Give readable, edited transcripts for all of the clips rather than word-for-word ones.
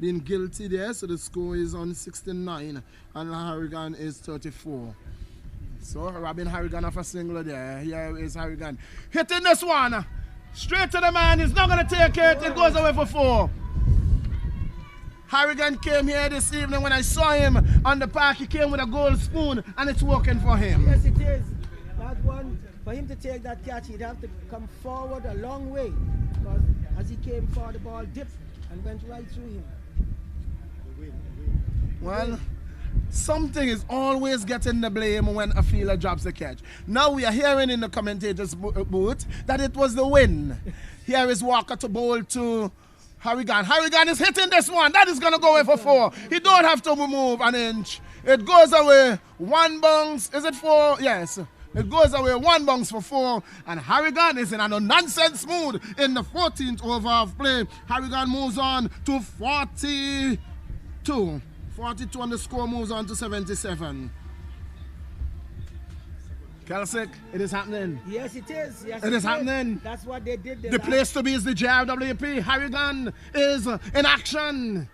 being guilty there. So the score is on 69 and Harrigan is 34. So Robin Harrigan off a single there. Here is Harrigan hitting this one. Straight to the man. He's not going to take it. It goes away for 4. Harrigan came here this evening. When I saw him on the park, he came with a gold spoon and it's working for him. Yes, it is. That one, for him to take that catch, he'd have to come forward a long way. Because as he came forward, the ball dipped and went right through him. Well, something is always getting the blame when a fielder drops the catch. Now we are hearing in the commentator's booth that it was the win. Here is Walker to bowl to Harrigan. Harrigan is hitting this one. That is going to go away for 4. He don't have to move an inch. It goes away. 1 bounce. Is it 4? Yes. It goes away 1 bounce for 4. And Harrigan is in a no-nonsense mood in the 14th over of play. Harrigan moves on to 42. 42 and the score moves on to 77. Kelsick, it is happening. Yes, it is. Yes, it is happening. That's what they did. The place to be is the JRWP. Harrigan is in action.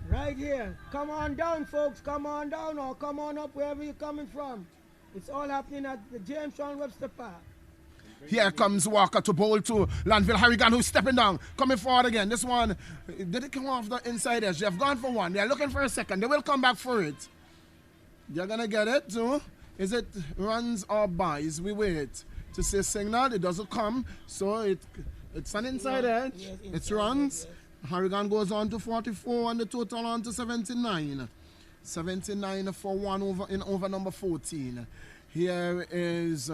Right here. Come on down, folks. Come on down or come on up wherever you're coming from. It's all happening at the James Sean Webster Park. Here comes Walker to bowl to Lanville. Harrigan who's stepping down. Coming forward again. This one, did it come off the inside edge? They have gone for 1. They're looking for a second. They will come back for it. They're going to get it too. Is it runs or buys? We wait to see a signal. It doesn't come. So it's an inside edge. Yes, it's runs. Yes. Harrigan goes on to 44 and the total on to 79. 79 for 1 over in over number 14. Here is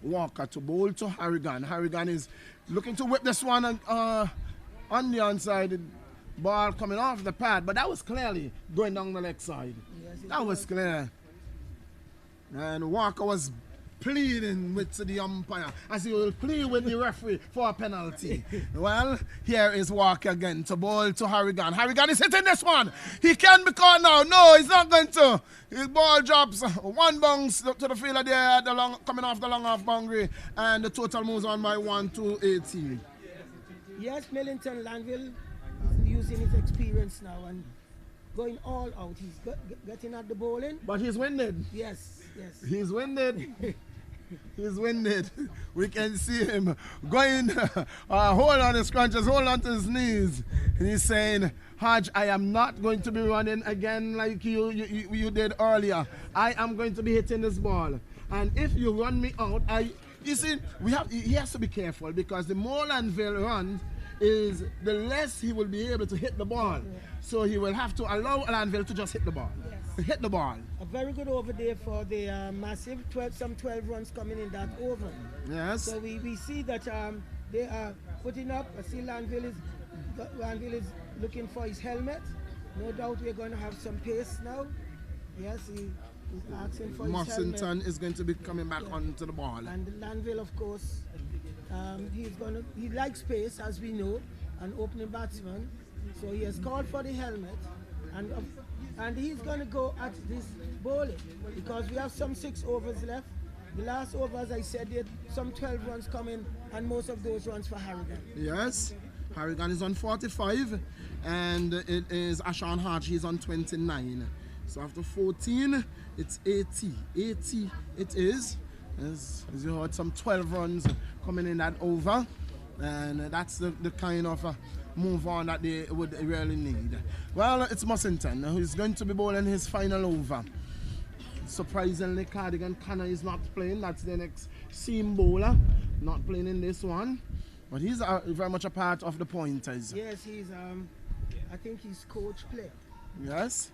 Walker to bowl to Harrigan. Harrigan is looking to whip this one on the onside. Ball coming off the pad, but that was clearly going down the leg side. Yes, that was clear. And Walker was pleading with the umpire as he will plead with the referee for a penalty. Well, here is Walker again to bowl to Harrigan. Harrigan is hitting this one. He can be caught now. No, he's not going to. His ball drops 1 bounce to the fielder there at the long, coming off the long half boundary, and the total moves on by 1 to 18. Yes, Millington Lanville is using his experience now and going all out. He's getting at the bowling. But he's winded. Yes, yes. He's winded. He's winded. We can see him going, hold on his crunches, hold on to his knees. And he's saying, Hodge, I am not going to be running again like you did earlier. I am going to be hitting this ball. And if you run me out, you see, he has to be careful because the more Lanville runs, is the less he will be able to hit the ball. Yeah. So he will have to allow Lanville to just hit the ball. Yes. Hit the ball. A very good over there for the massive 12 runs coming in that over. Yes. So we see that they are putting up. I see Lanville is looking for his helmet. No doubt we're going to have some pace now. Yes, he's asking for his helmet. Mussington is going to be coming back onto the ball. And Lanville, of course, he likes pace, as we know, an opening batsman. So he has called for the helmet, and he's going to go at this bowling because we have some 6 overs left. The last over, as I said, there some 12 runs coming, and most of those runs for Harrigan. Yes, Harrigan is on 45, and it is Ashawn Hodge. He's on 29. So after 14, it's 80. 80 it is. As you heard, some 12 runs coming in that over, and that's the kind of move on that they would really need. Well, it's Mussington who's going to be bowling his final over. Surprisingly, Cardigan Connor is not playing. That's the next seam bowler, not playing in this one, but he's very much a part of the pointers. Yes, he's I think he's coach play. Yes.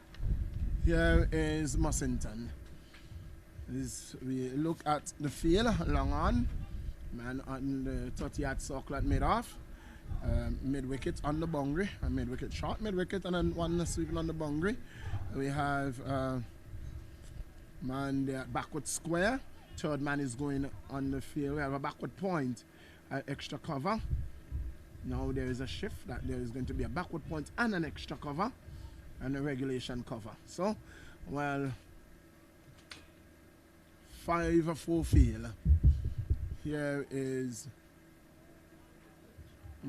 Here is Mussington. We look at the field, long on, man on the 30-yard circle at mid-off, mid-wicket on the boundary, a mid-wicket short, mid-wicket, and then one sweeping on the boundary. We have man there backward square, third man is going on the field. We have a backward point, extra cover. Now there is a shift that there is going to be a backward point and an extra cover and a regulation cover. So, well, 5-4 field. Here is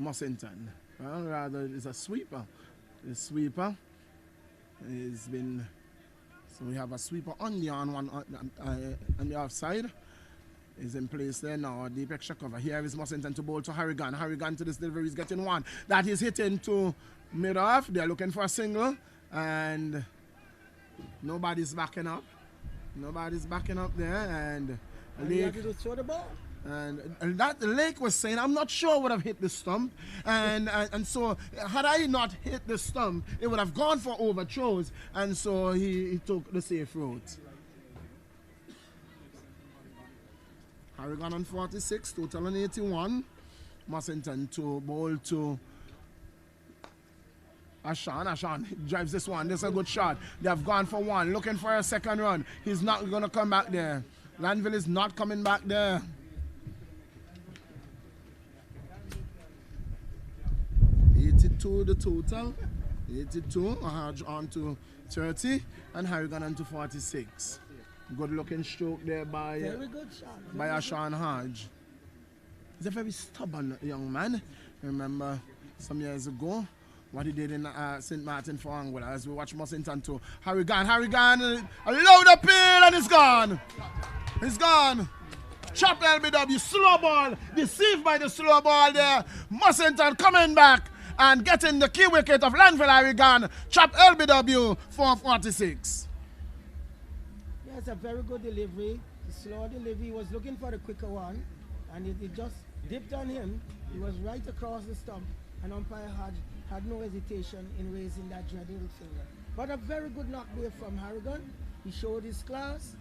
Mussington. Well, rather, it's a sweeper. The sweeper has been. So we have a sweeper on the on the offside. Is in place there now. Deep extra cover. Here is Mussington to bowl to Harrigan. Harrigan to this delivery is getting one. That is hitting to mid-off. They're looking for a single. And nobody's backing up. Nobody's backing up there. And Lake. To throw the ball. And that Lake was saying, I'm not sure would have hit the stump. And so had I not hit the stump, it would have gone for overthrows. And so he took the safe route. Harrigan on 46, total on 81. Mussington to bowl to Ashan. Ashan drives this one. This is a good shot. They have gone for one, looking for a second run. He's not going to come back there. Lanville is not coming back there. 82 the total. 82, Hodge on to 30, and Harrigan on to 46. Good looking stroke there by Ashan Hodge. He's a very stubborn young man. Remember some years ago what he did in St. Martin for Anguilla as we watch Mussington to Harrigan. Harrigan, a load appeal and it's gone. It's gone. Chop LBW, slow ball, deceived by the slow ball there. Mussington coming back and getting the key wicket of Lanville Harrigan. Chop LBW for 46. It's a very good delivery. The slow delivery. He was looking for the quicker one, and it just dipped on him. He was right across the stump, and umpire had no hesitation in raising that dreaded finger. But a very good knock there from Harrigan. He showed his class,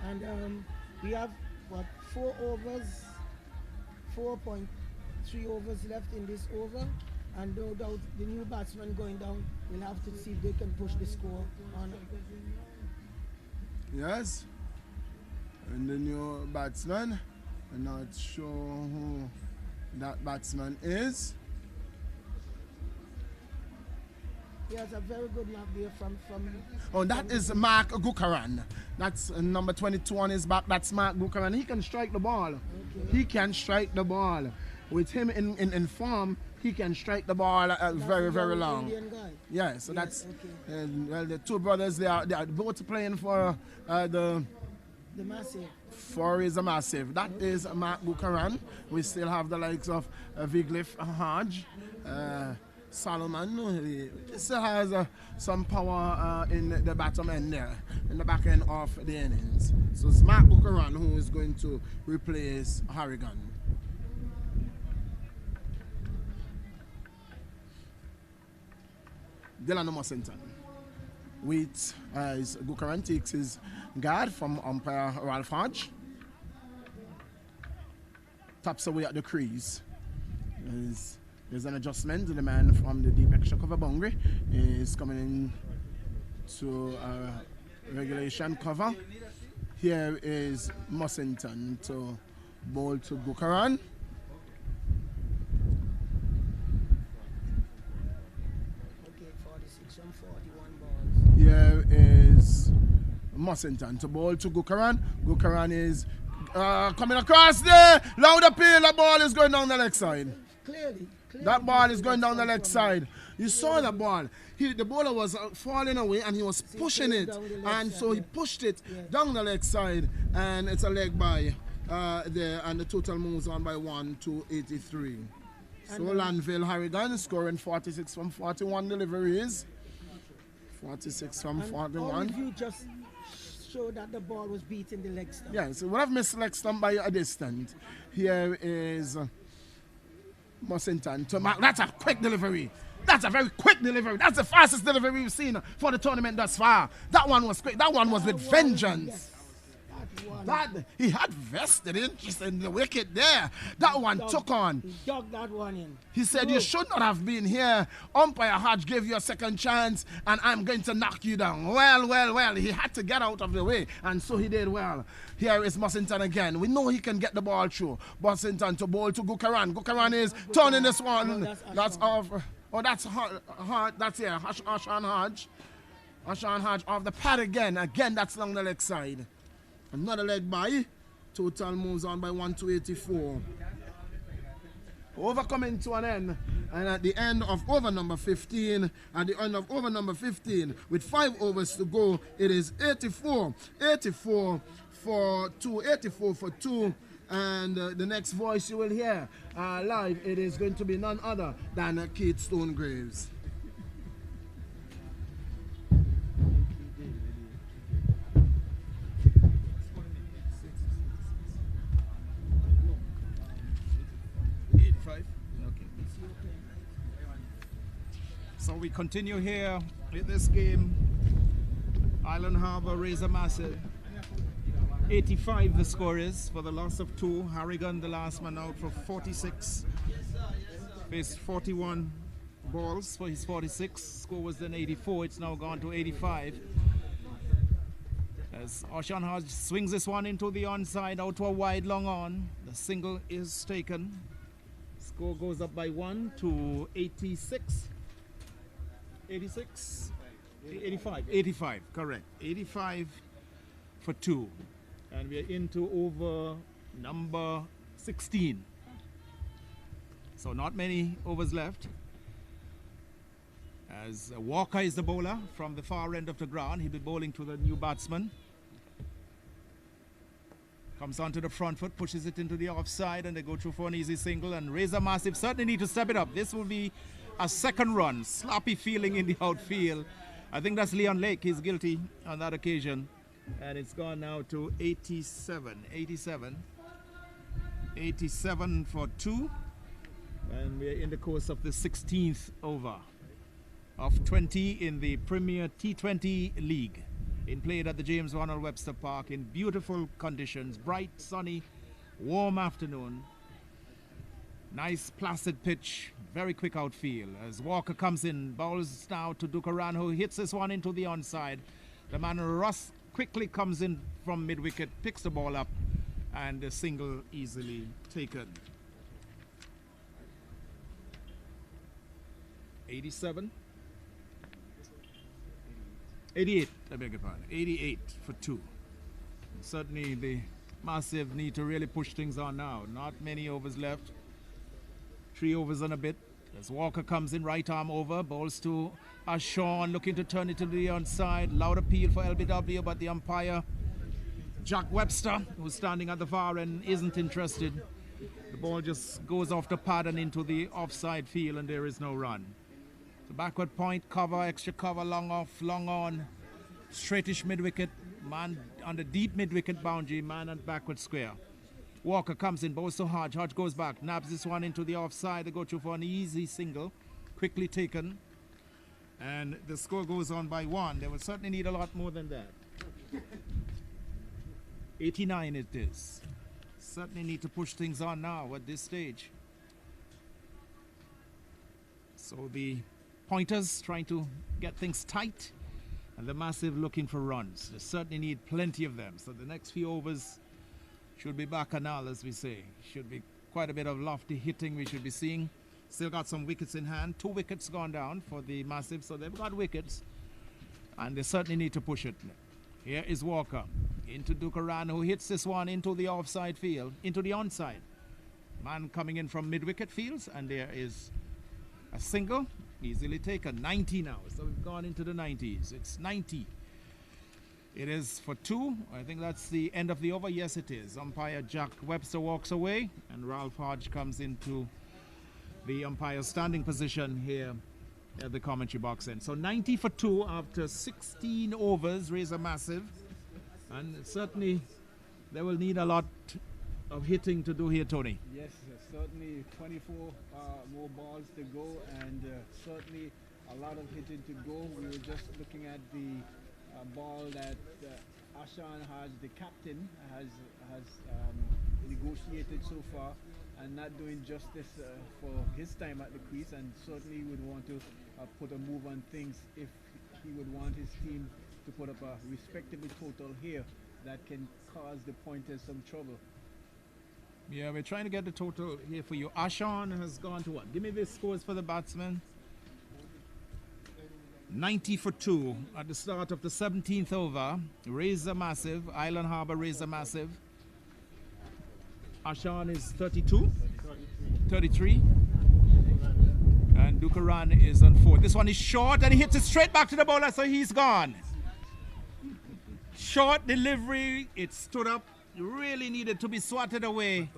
and we have what 4 overs, 4.3 overs left in this over, and no doubt the new batsman going down will have to see if they can push the score on. Yes, and the new batsman, I'm not sure who that batsman is. Yes, a very good knock there from Oh, that is Mark Gukaran. That's number 22 on his back. That's Mark Gukaran. He can strike the ball. Okay. He can strike the ball. With him in form, he can strike the ball very, very long. Yeah, so yes, that's okay. Well, the two brothers, they are both playing for the Massive. For is a Massive. That is Mark Buchanan. We still have the likes of Viglif Hodge, Solomon. He still has some power in the bottom end there, in the back end of the innings. So it's Mark Buchanan who is going to replace Harrigan. Dylan Mussington. With Gukaran takes his guard from umpire Ralph Hodge. Taps away at the crease. There's an adjustment. The man from the deep extra cover boundary is coming in to regulation cover. Here is Mussington to bowl to Gukaran. Here is Mussington to bowl to Gukaran. Gukaran is coming across there. Loud appeal. The ball is going down the leg side. Clearly. That ball is going down the leg side. You saw the ball. The bowler was falling away and he was pushing it. And so he pushed it down the leg side. And it's a leg by there. And the total moves on by 1 to 83. So Lanville Harrigan scoring 46 from 41 deliveries. 46 from 41. All review just showed that the ball was beating the leg stump. Yeah, so we have missed leg stump by a distance. Here is Mussington to mark. That's a quick delivery. That's a very quick delivery. That's the fastest delivery we've seen for the tournament thus far. That one was quick. That one was with vengeance. Yes. That he had vested interest in the wicket there. That one took on. He dug that one in. He said, you should not have been here. Umpire Hodge gave you a second chance, and I'm going to knock you down. Well. He had to get out of the way, and so he did well. Here is Mussington again. We know he can get the ball through. Mussington to bowl to Gukaran. Gukaran is turning this one. That's off. Oh, that's hard. That's here. Ashan Hodge. Ashan Hodge off the pad again. Again, that's along the leg side. Another leg by. Total moves on by 1 to 84. Over coming to an end. And at the end of over number 15, with 5 overs to go, it is 84 for 2, 84 for 2. And the next voice you will hear live, it is going to be none other than Keith Stonegraves. So we continue here with this game. Island Harbour raise a massive. 85 the score is for the loss of 2. Harrigan, the last man out, for 46. Faced 41 balls for his 46. Score was then 84. It's now gone to 85. As Oshan Hodge swings this one into the onside, out to a wide long on. The single is taken. Score goes up by 1 to 86. 86? 85. 85, correct. 85 for 2. And we're into over number 16. So not many overs left. As Walker is the bowler from the far end of the ground. He'll be bowling to the new batsman. Comes onto the front foot, pushes it into the offside, and they go through for an easy single. And Razor Massive certainly need to step it up. This will be a second run. Sloppy feeling in the outfield. I think that's Leon Lake. He's guilty on that occasion. And it's gone now to 87 for 2. And we're in the course of the 16th over of 20 in the Premier T20 League. Played at the James Ronald Webster Park in beautiful conditions. Bright, sunny, warm afternoon. Nice placid pitch. Very quick outfield. As Walker comes in, bowls now to Dukaran, who hits this one into the onside. The man Russ quickly comes in from mid-wicket, picks the ball up, and the single easily taken. 87. 88, I beg your pardon. 88 for 2. Certainly the Massive need to really push things on now. Not many overs left. 3 overs and a bit. As Walker comes in, right arm over, bowls to Ashon, looking to turn it to the onside. Loud appeal for LBW, but the umpire, Jack Webster, who's standing at the far end, isn't interested. The ball just goes off the pad and into the offside field, and there is no run. The backward point, cover, extra cover, long off, long on. Straightish mid-wicket, man on the deep mid-wicket boundary, man at backward square. Walker comes in, bowls to Hodge. Hodge goes back, nabs this one into the offside. They go through for an easy single, quickly taken. And the score goes on by 1. They will certainly need a lot more than that. 89 it is. Certainly need to push things on now at this stage. So the Pointers trying to get things tight, and the Massive looking for runs. They certainly need plenty of them. So the next few overs should be bacchanal, as we say. Should be quite a bit of lofty hitting we should be seeing. Still got some wickets in hand. 2 wickets gone down for the Massive, so they've got wickets. And they certainly need to push it. Here is Walker. Into Dukaran, who hits this one into the offside field, into the onside. Man coming in from mid-wicket fields, and there is a single. Easily taken. 90 now. So we've gone into the 90s. It's 90. It is for 2. I think that's the end of the over. Yes, it is. Umpire Jack Webster walks away, and Ralph Hodge comes into the umpire's standing position here at the commentary box end. So 90 for 2 after 16 overs. Razor Massive. And certainly they will need a lot of hitting to do here, Tony. Yes, certainly 24 more balls to go, and certainly a lot of hitting to go. We were just looking at the ball that Ashan Hodge, the captain, has negotiated so far, and not doing justice for his time at the crease, and certainly would want to put a move on things if he would want his team to put up a respectable total here that can cause the Pointers some trouble. Yeah, we're trying to get the total here for you. Ashan has gone to what? Give me the scores for the batsman. 90 for 2 at the start of the 17th over. Razor Massive, Island Harbour Razor Massive. Ashan is 32? 33. Dukaran is on 4. This one is short and he hits it straight back to the bowler, so he's gone. Short delivery, it stood up, really needed to be swatted away,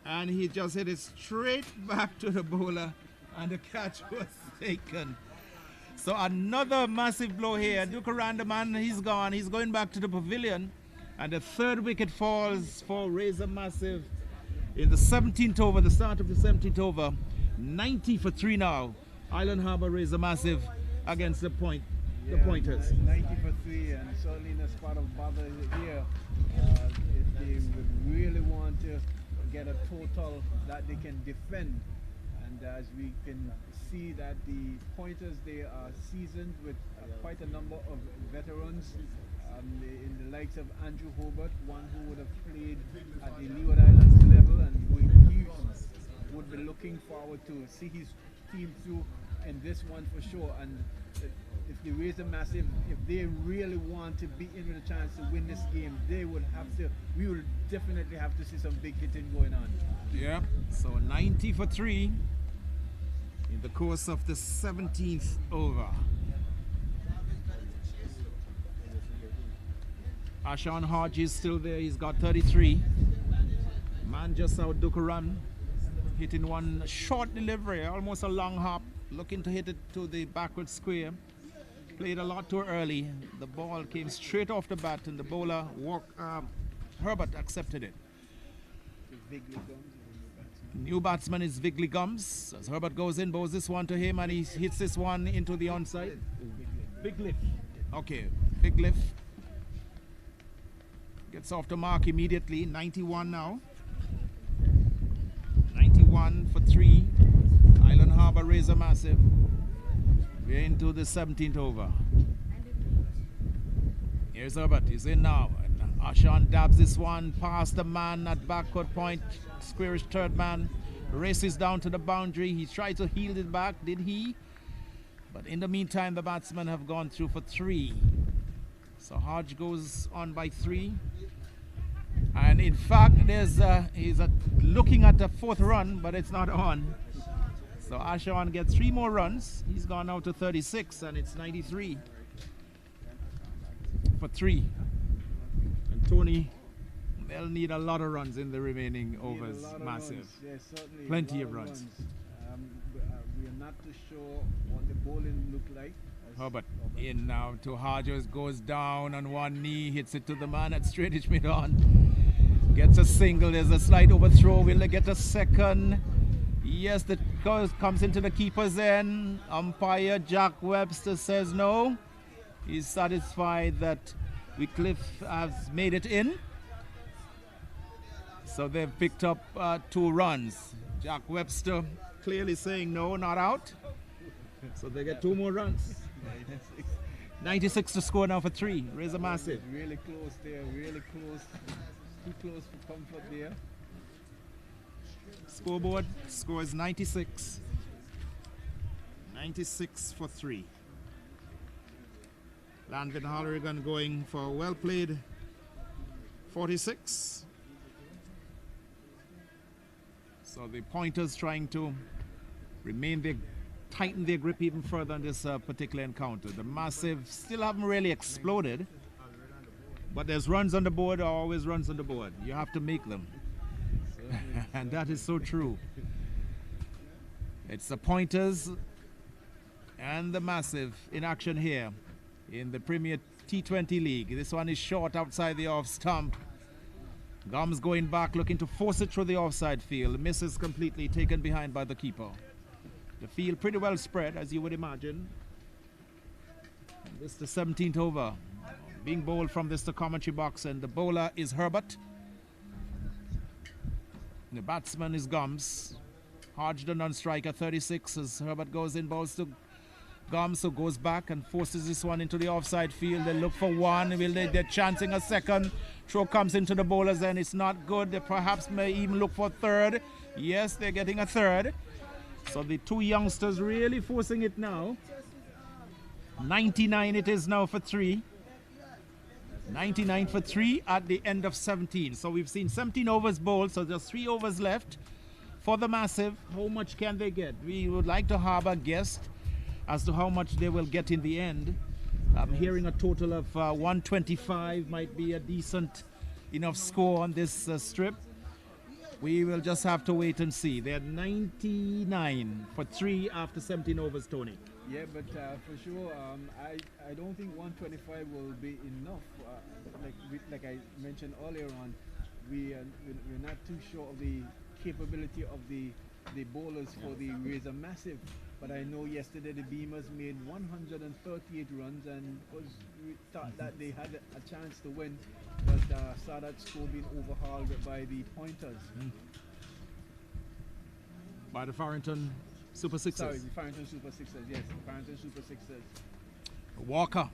and he just hit it straight back to the bowler, and the catch was taken. So another massive blow here. Dukaran, the man, he's gone. He's going back to the pavilion, and the third wicket falls for Razor Massive in the 17th over, the start of the 17th over. 90 for 3 now. Island Harbour Razor Massive against the Pointers. 90 for 3, and certainly in a spot of bother here, if they would really want to get a total that they can defend. And as we can see that the Pointers, they are seasoned with quite a number of veterans in the likes of Andrew Hobart, one who would have played at the Leeward Islands level, and he would be looking forward to see his team through in this one for sure. And if the Razor Massive, if they really want to be in with a chance to win this game, they would have to, we will definitely have to see some big hitting going on. Yeah, so 90 for 3 in the course of the 17th over. Ashan Hodge is still there, he's got 33. Man just out Dukaran, hitting one short delivery, almost a long hop, looking to hit it to the backward square. Played a lot too early. The ball came straight off the bat, and the bowler, Herbert, accepted it. New batsman is Vigley Gums. As Herbert goes in, bows this one to him, and he hits this one into the onside. Big lift. Okay, big lift. Gets off the mark immediately. 91 now. 91 for 3. Island Harbour Razor Massive. We're into the 17th over. Here's Herbert. He's in now. And Ashan dabs this one past the man at backward point. Squarish third man. Races down to the boundary. He tried to heel it back. Did he? But in the meantime, the batsmen have gone through for 3. So Hodge goes on by 3. And in fact, he's looking at the 4th run, but it's not on. So Ashan gets 3 more runs. He's gone out to 36, and it's 93 for 3. And Tony, they'll need a lot of runs in the remaining overs. Massive. Yes, plenty of runs. We are not too sure what the bowling looked like. Herbert in now to Hodges, goes down on one knee, hits it to the man at straight mid on. Gets a single, there's a slight overthrow. Will they get a second? Yes, the goal comes into the keeper's end. Umpire Jack Webster says no. He's satisfied that Wycliffe has made it in. So they've picked up 2 runs. Jack Webster clearly saying no, not out. So they get 2 more runs. 96 to score now for 3. Razor Massive. Really close there, really close. Too close for comfort there. Scoreboard scores 96. 96 for 3. Landon Harrigan going for a well played 46. So the Pointers trying to tighten their grip even further on this particular encounter. The Massive still haven't really exploded, but there's runs on the board, always runs on the board. You have to make them. And that is so true. It's the Pointers and the Massive in action here in the Premier T20 League. This one is short outside the off stump. Gums going back, looking to force it through the offside field. Misses completely, taken behind by the keeper. The field pretty well spread, as you would imagine. And this is the 17th over. Being bowled from this to commentary box, and the bowler is Herbert. The batsman is Gums. Hodge the non-striker, 36, as Herbert goes in, bowls to Gums, who goes back and forces this one into the offside field. They look for one. They're chancing a second. Throw comes into the bowler's end. It's not good. They perhaps may even look for a third. Yes, they're getting a third. So the 2 youngsters really forcing it now. 99 it is now for 3. 99 for 3 at the end of 17. So we've seen 17 overs bowled, so there's 3 overs left. for the Massive. How much can they get? We would like to have a guess as to how much they will get in the end. I'm hearing a total of 125 might be a decent enough score on this strip. We will just have to wait and see. They're 99 for 3 after 17 overs, Tony. Yeah, but for sure, I don't think 125 will be enough. Like I mentioned earlier on, we're not too sure of the capability of the bowlers for the Razor Massive. But I know yesterday the Beamers made 138 runs and we thought that they had a chance to win, but saw that score being overhauled by the Pointers. By the Farrington Super Sixers. Sorry, the Farrington Super Sixers, yes, the Farrington Super Sixers. Walker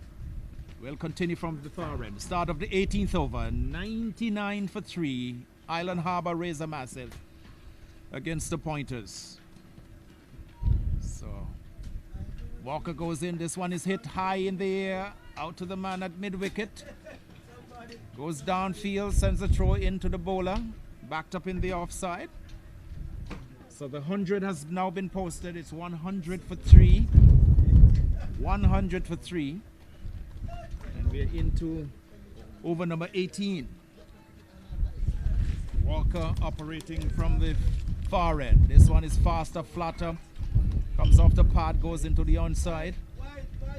will continue from the far end. Start of the 18th over, 99 for 3. Island Harbour Razor Massive against the Pointers. So Walker goes in. This one is hit high in the air, out to the man at mid-wicket. Goes downfield, sends a throw into the bowler, backed up in the offside. So the 100 has now been posted. It's 100 for 3. 100 for 3. And we're into over number 18. Walker operating from the far end. This one is faster, flatter. Comes off the pad, goes into the onside.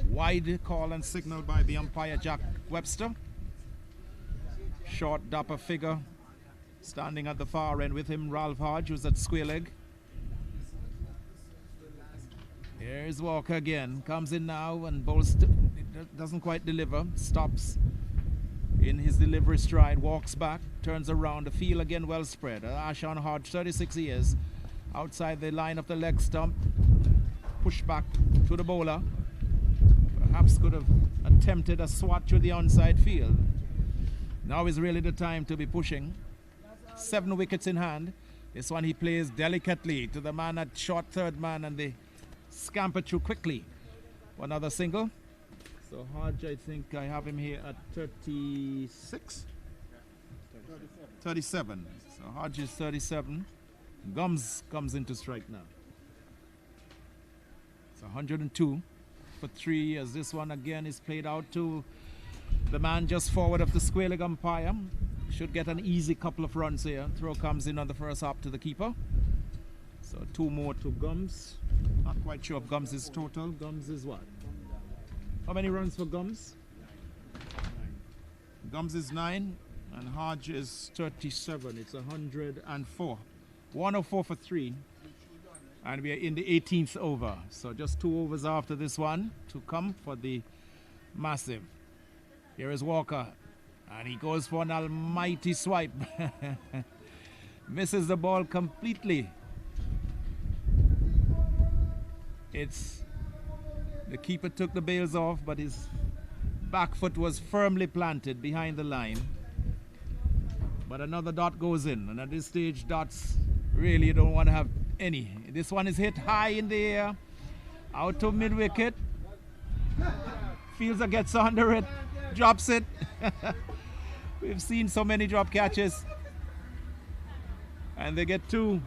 Wide call and signal by the umpire Jack Webster. Short, dapper figure standing at the far end with him, Ralph Hodge, who's at square leg. Here's Walker again. Comes in now and bowls. Doesn't quite deliver. Stops in his delivery stride. Walks back. Turns around. The field again well spread. Ashon Hodge, 36 years. Outside the line of the leg stump. Push back to the bowler. Perhaps could have attempted a swat through the onside field. Now is really the time to be pushing. 7 wickets in hand. This one he plays delicately to the man at short third man and they scamper through quickly. Another single. So Hodge, I think I have him here at 36? 37. So Hodge is 37. Gums comes into strike now. It's 102 for 3 as this one again is played out to the man just forward of the square leg umpire. Should get an easy couple of runs here. Throw comes in on the first hop to the keeper. So 2 more to Gums. Not quite sure if Gums is total. Gums is what? How many runs for Gums? 9. Gums is 9 and Hodge is 37. It's 104. 104 for 3. And we are in the 18th over. So just 2 overs after this one to come for the Massive. Here is Walker. And he goes for an almighty swipe. Misses the ball completely. It's the keeper took the bails off, but his back foot was firmly planted behind the line. But another dot goes in, and at this stage, dots really you don't want to have any. This one is hit high in the air, out to mid-wicket. Fielder gets under it, drops it. We've seen so many drop catches, and they get 2.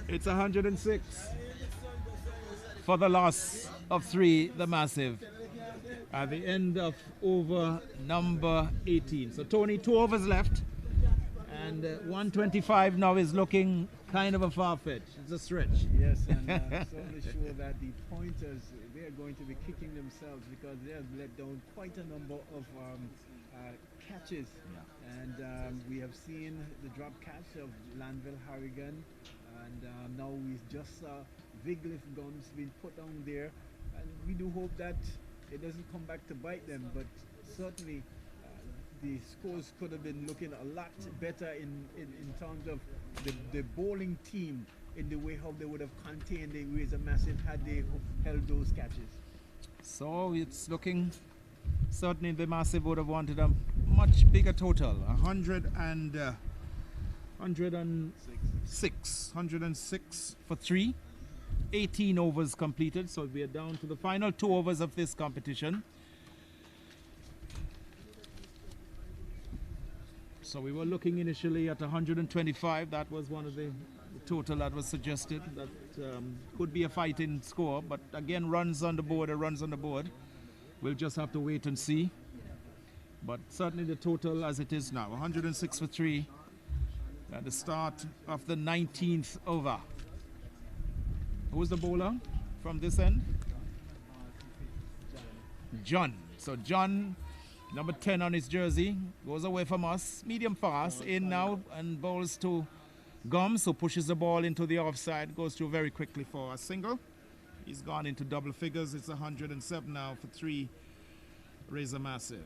It's 106 for the loss of 3, the Massive, at the end of over number 18. So Tony, 2 overs left, and 125 now is looking kind of a far-fetch. It's a stretch. Yes, and certainly sure that the Pointers, they are going to be kicking themselves because they have let down quite a number of catches. Yeah. And we have seen the drop catch of Lanville Harrigan, and now we just saw Vigliff Gums being put down there, and we do hope that it doesn't come back to bite them, but certainly the scores could have been looking a lot better in terms of the bowling team, in the way how they would have contained the Razor Massive had they held those catches. So it's looking, certainly the Massive would have wanted a much bigger total, 106 for 3. 18 overs completed, so we are down to the final 2 overs of this competition. So we were looking initially at 125. That was one of the total that was suggested. That could be a fighting score. But again, runs on the board are runs on the board. We'll just have to wait and see. But certainly the total as it is now, 106 for 3 at the start of the 19th over. Who's the bowler from this end? John. So John, number 10 on his jersey, goes away from us. Medium fast, in now and bowls to Gums, who pushes the ball into the offside, goes through very quickly for a single. He's gone into double figures. It's 107 now for 3. Razor Massive.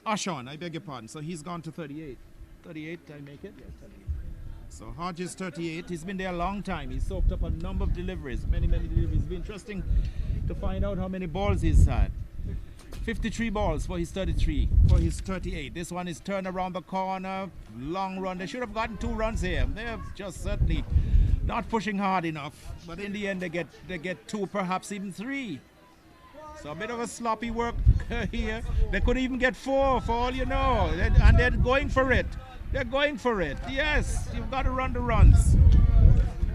Ashan, I beg your pardon. So he's gone to 38. 38, I make it? Yeah, 38. So Hodges 38. He's been there a long time. He's soaked up a number of deliveries, many deliveries. It's been interesting to find out how many balls he's had. 53 balls for his 33, for his 38. This one is turned around the corner, long run. They should have gotten 2 runs here. They're just certainly not pushing hard enough. But in the end, they get 2, perhaps even 3. So a bit of a sloppy work here. They could even get 4 for all you know. And they're going for it. They're going for it. Yes, you've got to run the runs.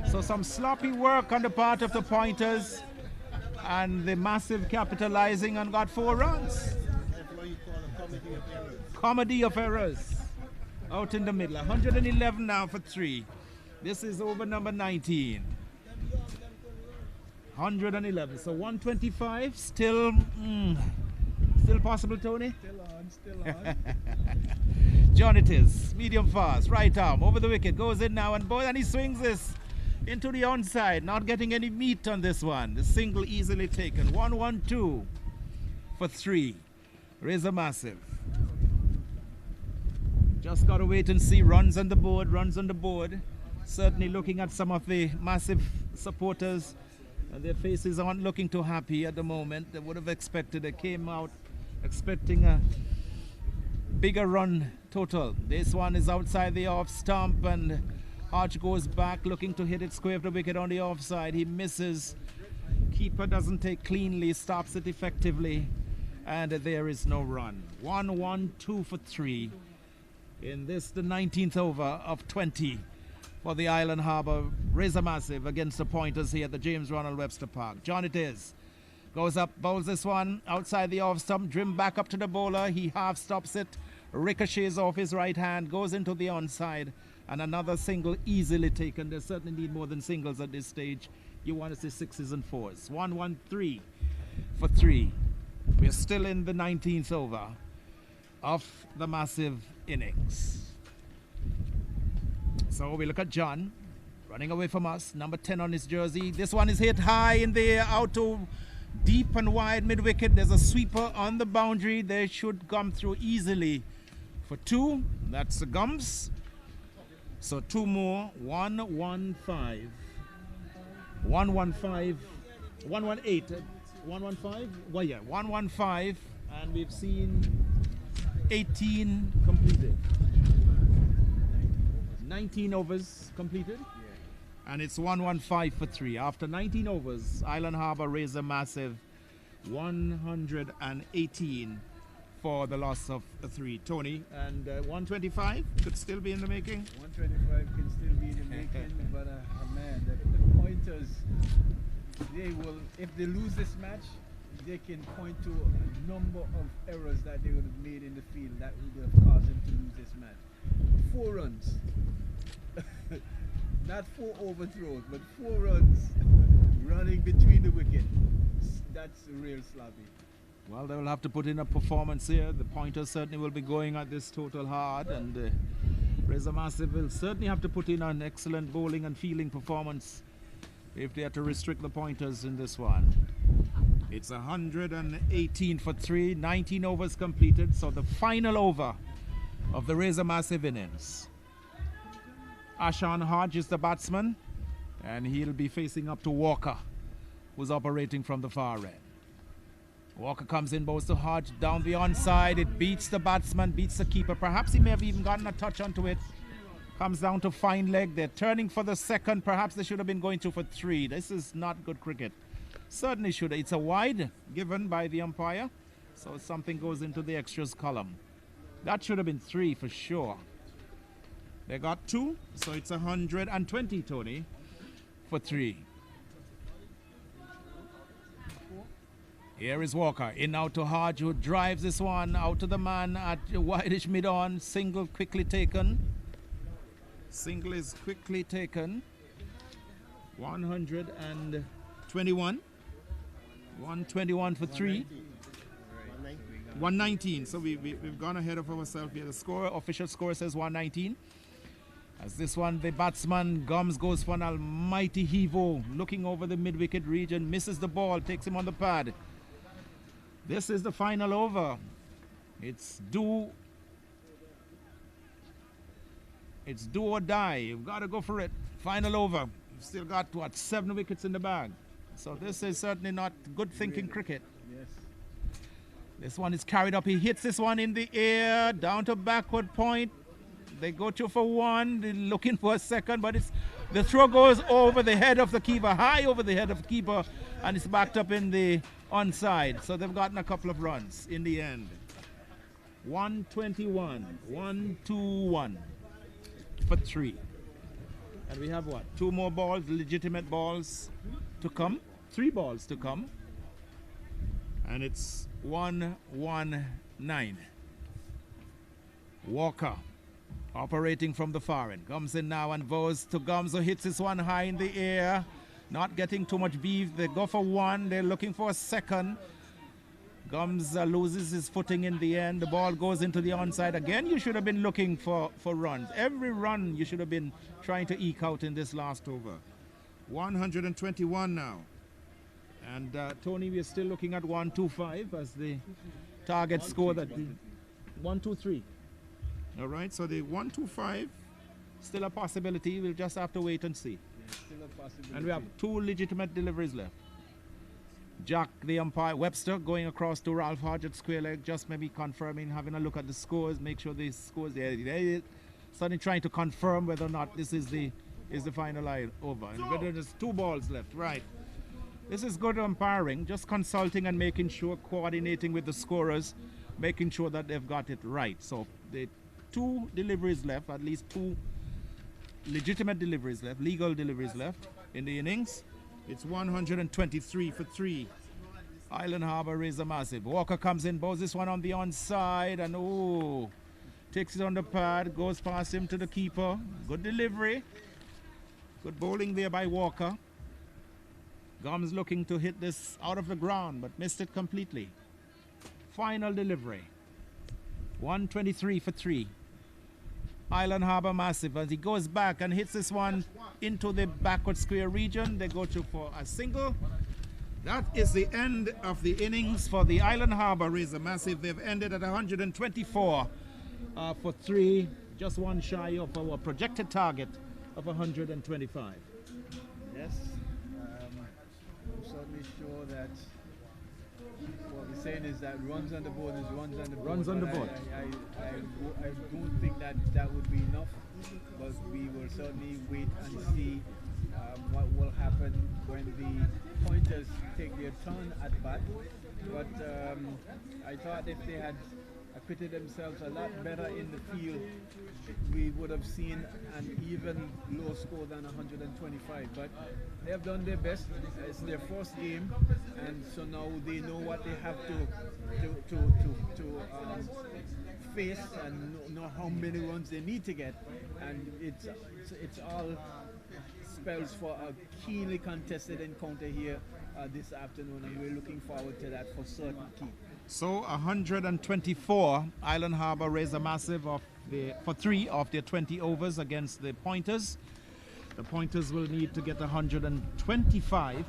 So some sloppy work on the part of the Pointers. And the Massive capitalizing and got 4 runs. That's what you call a comedy of errors. Comedy of errors. Out in the middle. 111 now for 3. This is over number 19. 111. So 125. Still possible, Tony? Still on. John it is. Medium fast. Right arm. Over the wicket. Goes in now. And he swings this into the onside. Not getting any meat on this one. The single easily taken. 112 for 3. Razor Massive. Just got to wait and see. Runs on the board. Certainly looking at some of the Massive supporters. And their faces aren't looking too happy at the moment. They would have expected. They came out expecting a bigger run total. This one is outside the off stump and Hodge goes back looking to hit it square of the wicket on the offside. He misses. Keeper doesn't take cleanly, stops it effectively. And there is no run. 112 for 3 in this, the 19th over of 20. For the Island Harbour Razor Massive against the Pointers here at the James Ronald Webster Park. John it is. Goes up, bowls this one outside the off stump, trim back up to the bowler. He half stops it, ricochets off his right hand, goes into the onside, and another single easily taken. They certainly need more than singles at this stage. You want to see 6s and 4s. 113 for 3. We're still in the 19th over of the Massive innings. So we look at John running away from us, number 10 on his jersey. This one is hit high in the air, out to deep and wide mid-wicket. There's a sweeper on the boundary. They should come through easily for 2. That's the Gums. So 2 more. 115. 115. 118. 115? Well, yeah, 115. And we've seen 18 completed. 19 overs completed, and it's 115 for 3. After 19 overs, Island Harbour Razor Massive 118 for the loss of 3. Tony, and 125 could still be in the making. 125 can still be in the making, but man, the Pointers, they will, if they lose this match, they can point to a number of errors that they would have made in the field that would have caused them to lose this match. 4 runs. Not 4 overthrows, but 4 runs running between the wicket. That's real sloppy. Well, they will have to put in a performance here. The Pointers certainly will be going at this total hard, and Razor Massive will certainly have to put in an excellent bowling and fielding performance if they are to restrict the Pointers in this one. It's 118 for 3, 19 overs completed, so the final over of the Razor Massive innings. Ashan Hodge is the batsman, and he'll be facing up to Walker, who's operating from the far end. Walker comes in, bowls to Hodge down the onside. It beats the batsman, beats the keeper. Perhaps he may have even gotten a touch onto it. Comes down to fine leg. They're turning for the second. Perhaps they should have been going through for 3. This is not good cricket. Certainly should. It's a wide given by the umpire, so something goes into the extras column. That should have been 3 for sure. They got 2, so it's 120, Tony, for 3. Here is Walker, in now to Hodge, who drives this one out to the man at wideish mid-on. Single quickly taken. Single is quickly taken. 121. 121 for 3. 119. So we've gone ahead of ourselves here. The score, official score says 119. As this one, the batsman Gums goes for an almighty heave-o, looking over the mid-wicket region, misses the ball, takes him on the pad. This is the final over. It's do or die. You've got to go for it. Final over. You've still got, what, 7 wickets in the bag. So this is certainly not good thinking cricket. Yes. This one is carried up. He hits this one in the air, down to backward point. They go 2 for 1. They're looking for a second, but the throw goes over the head of the keeper, high over the head of the keeper, and it's backed up in the onside. So they've gotten a couple of runs in the end. 121, 121 for 3. And we have what? 2 more balls, legitimate balls to come. 3 balls to come. And it's 119. Walker operating from the far end. Comes in now and vows to Gums, who hits this one high in the air. Not getting too much beef. They go for 1. They're looking for a second. Gums loses his footing in the end. The ball goes into the onside. Again, you should have been looking for runs. Every run you should have been trying to eke out in this last over. 121 now. And Tony, we are still looking at 125 as the target score. That 123. All right, so the 125, still a possibility. We'll just have to wait and see. Yeah, still a possibility. And we have 2 legitimate deliveries left. Jack, the umpire, Webster, going across to Ralph Hodge at square leg, just maybe confirming, having a look at the scores, make sure the scores, they're suddenly trying to confirm whether or not this is the final line over. And whether there's 2 balls left, right. This is good umpiring, just consulting and making sure, coordinating with the scorers, making sure that they've got it right. So the 2 deliveries left, at least 2 legitimate deliveries left, legal deliveries left in the innings. It's 123 for 3. Island Harbour is a massive. Walker comes in, bows this one on the onside, and takes it on the pad, goes past him to the keeper. Good delivery. Good bowling there by Walker. Gums looking to hit this out of the ground, but missed it completely. Final delivery. 123 for 3. Island Harbour massive as he goes back and hits this one into the backward square region. They go to for a single. That is the end of the innings for the Island Harbour Razor Massive. They've ended at 124 for 3, just one shy of our projected target of 125. Yes, I'm certainly sure that what we're saying is that runs on the board is runs on the board. Runs on the board. I don't think that would be enough, but we will certainly wait and see what will happen when the pointers take their turn at bat. But I thought if they had acquitted themselves a lot better in the field, we would have seen an even lower score than 125. But they have done their best. It's their first game, and so now they know what they have to face and know how many runs they need to get. And it's all spells for a keenly contested encounter here this afternoon, and we're looking forward to that for certain. So 124 Island Harbour raise a massive for 3 of their 20 overs against the Pointers. The Pointers will need to get 125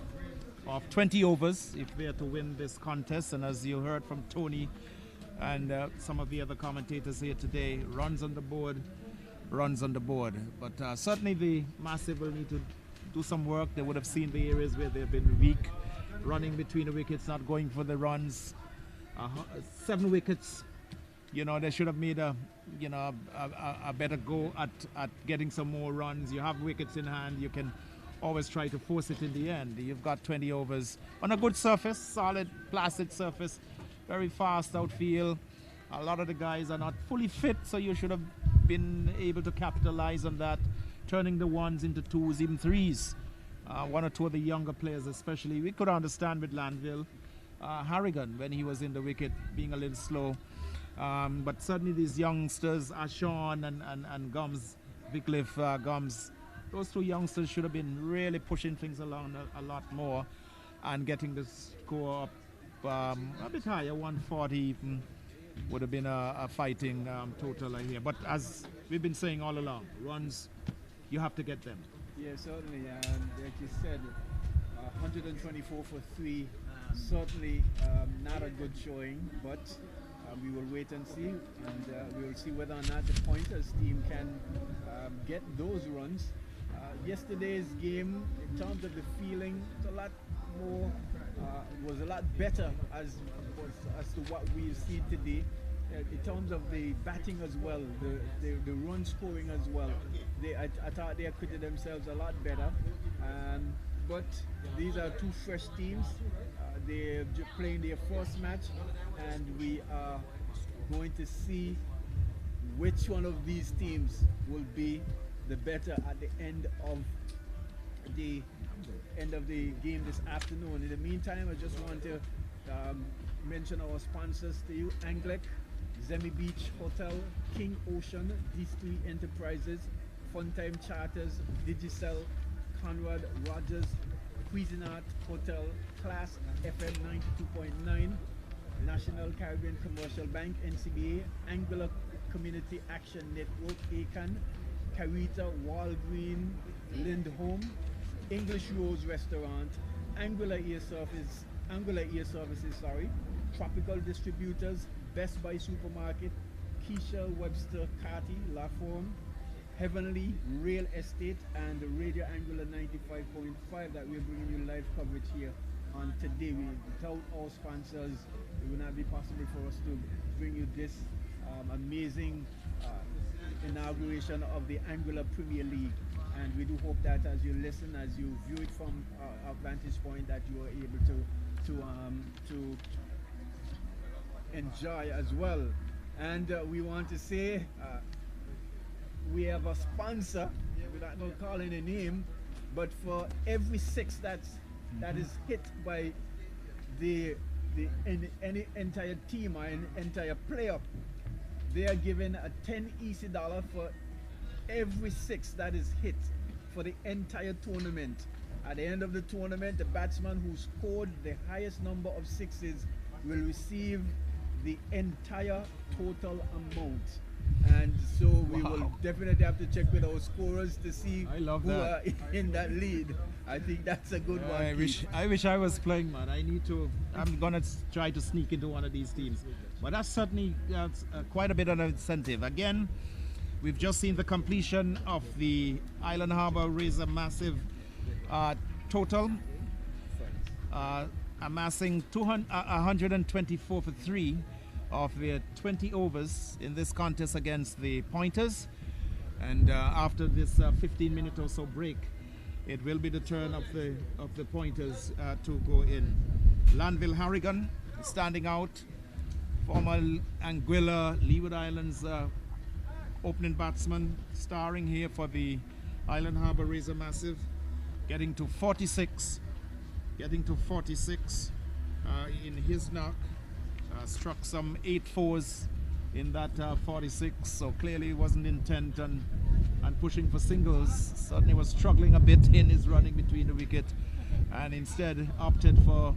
of 20 overs if they are to win this contest. And as you heard from Tony and some of the other commentators here today, runs on the board. But certainly the Massive will need to do some work. They would have seen the areas where they've been weak, running between the wickets, not going for the runs. 7 wickets, they should have made a better go at getting some more runs. You have wickets in hand, you can always try to force it in the end. You've got 20 overs on a good surface, solid, placid surface, very fast outfield. A lot of the guys are not fully fit, so you should have been able to capitalize on that, turning the ones into twos, even threes. One or two of the younger players especially. We could understand with Landville, Harrigan, when he was in the wicket, being a little slow. But certainly these youngsters, Ashon and Gums, Wycliffe Gums, those two youngsters should have been really pushing things along a lot more and getting the score up a bit higher. 140 even would have been a fighting total here. But as we've been saying all along, runs, you have to get them. Yeah, certainly. Like you said, 124 for 3, certainly not a good showing, but we will wait and see, and we will see whether or not the Pointers team can get those runs. Yesterday's game, in terms of the feeling, it's a lot more, was a lot better as to what we've seen today. In terms of the batting as well, the run scoring as well, I thought they acquitted themselves a lot better. But these are two fresh teams. They're playing their first match, and we are going to see which one of these teams will be the better at the end of the game this afternoon. In the meantime, I just want to mention our sponsors to you: Anglic, Zemi Beach Hotel, King Ocean, D3 Enterprises, Funtime Charters, Digicel, Conrad Rogers, Cuisinart Hotel, Class FM 92.9, National Caribbean Commercial Bank, NCBA, Anguilla Community Action Network, ACAN, Carita, Walgreen, Lindholm, English Rose Restaurant, Anguilla Air Services, Tropical Distributors, Best Buy Supermarket, Keisha Webster Carty, La Forme, Heavenly Real Estate, and the Radio Anguilla 95.5 that we're bringing you live coverage here on today. Without our sponsors, it would not be possible for us to bring you this amazing inauguration of the Anguilla Premier League. And we do hope that as you listen, as you view it from a vantage point, that you are able to enjoy as well. And we want to say we have a sponsor. We're not going to call in a name, but for every 6 that is hit by any entire team or an entire player, they are given a 10 EC dollar for every 6 that is hit for the entire tournament. At the end of the tournament, the batsman who scored the highest number of 6s will receive the entire total amount. And so we will definitely have to check with our scorers to see who are in that lead. I think that's a good one. I wish I was playing, man. I'm gonna try to sneak into one of these teams. But that's certainly quite a bit of an incentive. Again, we've just seen the completion of the Island Harbour Razor Massive total, amassing 124 for 3 of the 20 overs in this contest against the Pointers. And after this 15-minute or so break, it will be the turn of the Pointers to go in. Landville Harrigan standing out, former Anguilla Leeward Islands opening batsman, starring here for the Island Harbour Razor Massive, getting to 46 in his knock. Struck some 8 fours in that 46, so clearly wasn't intent on pushing for singles. Certainly was struggling a bit in his running between the wicket, and instead opted for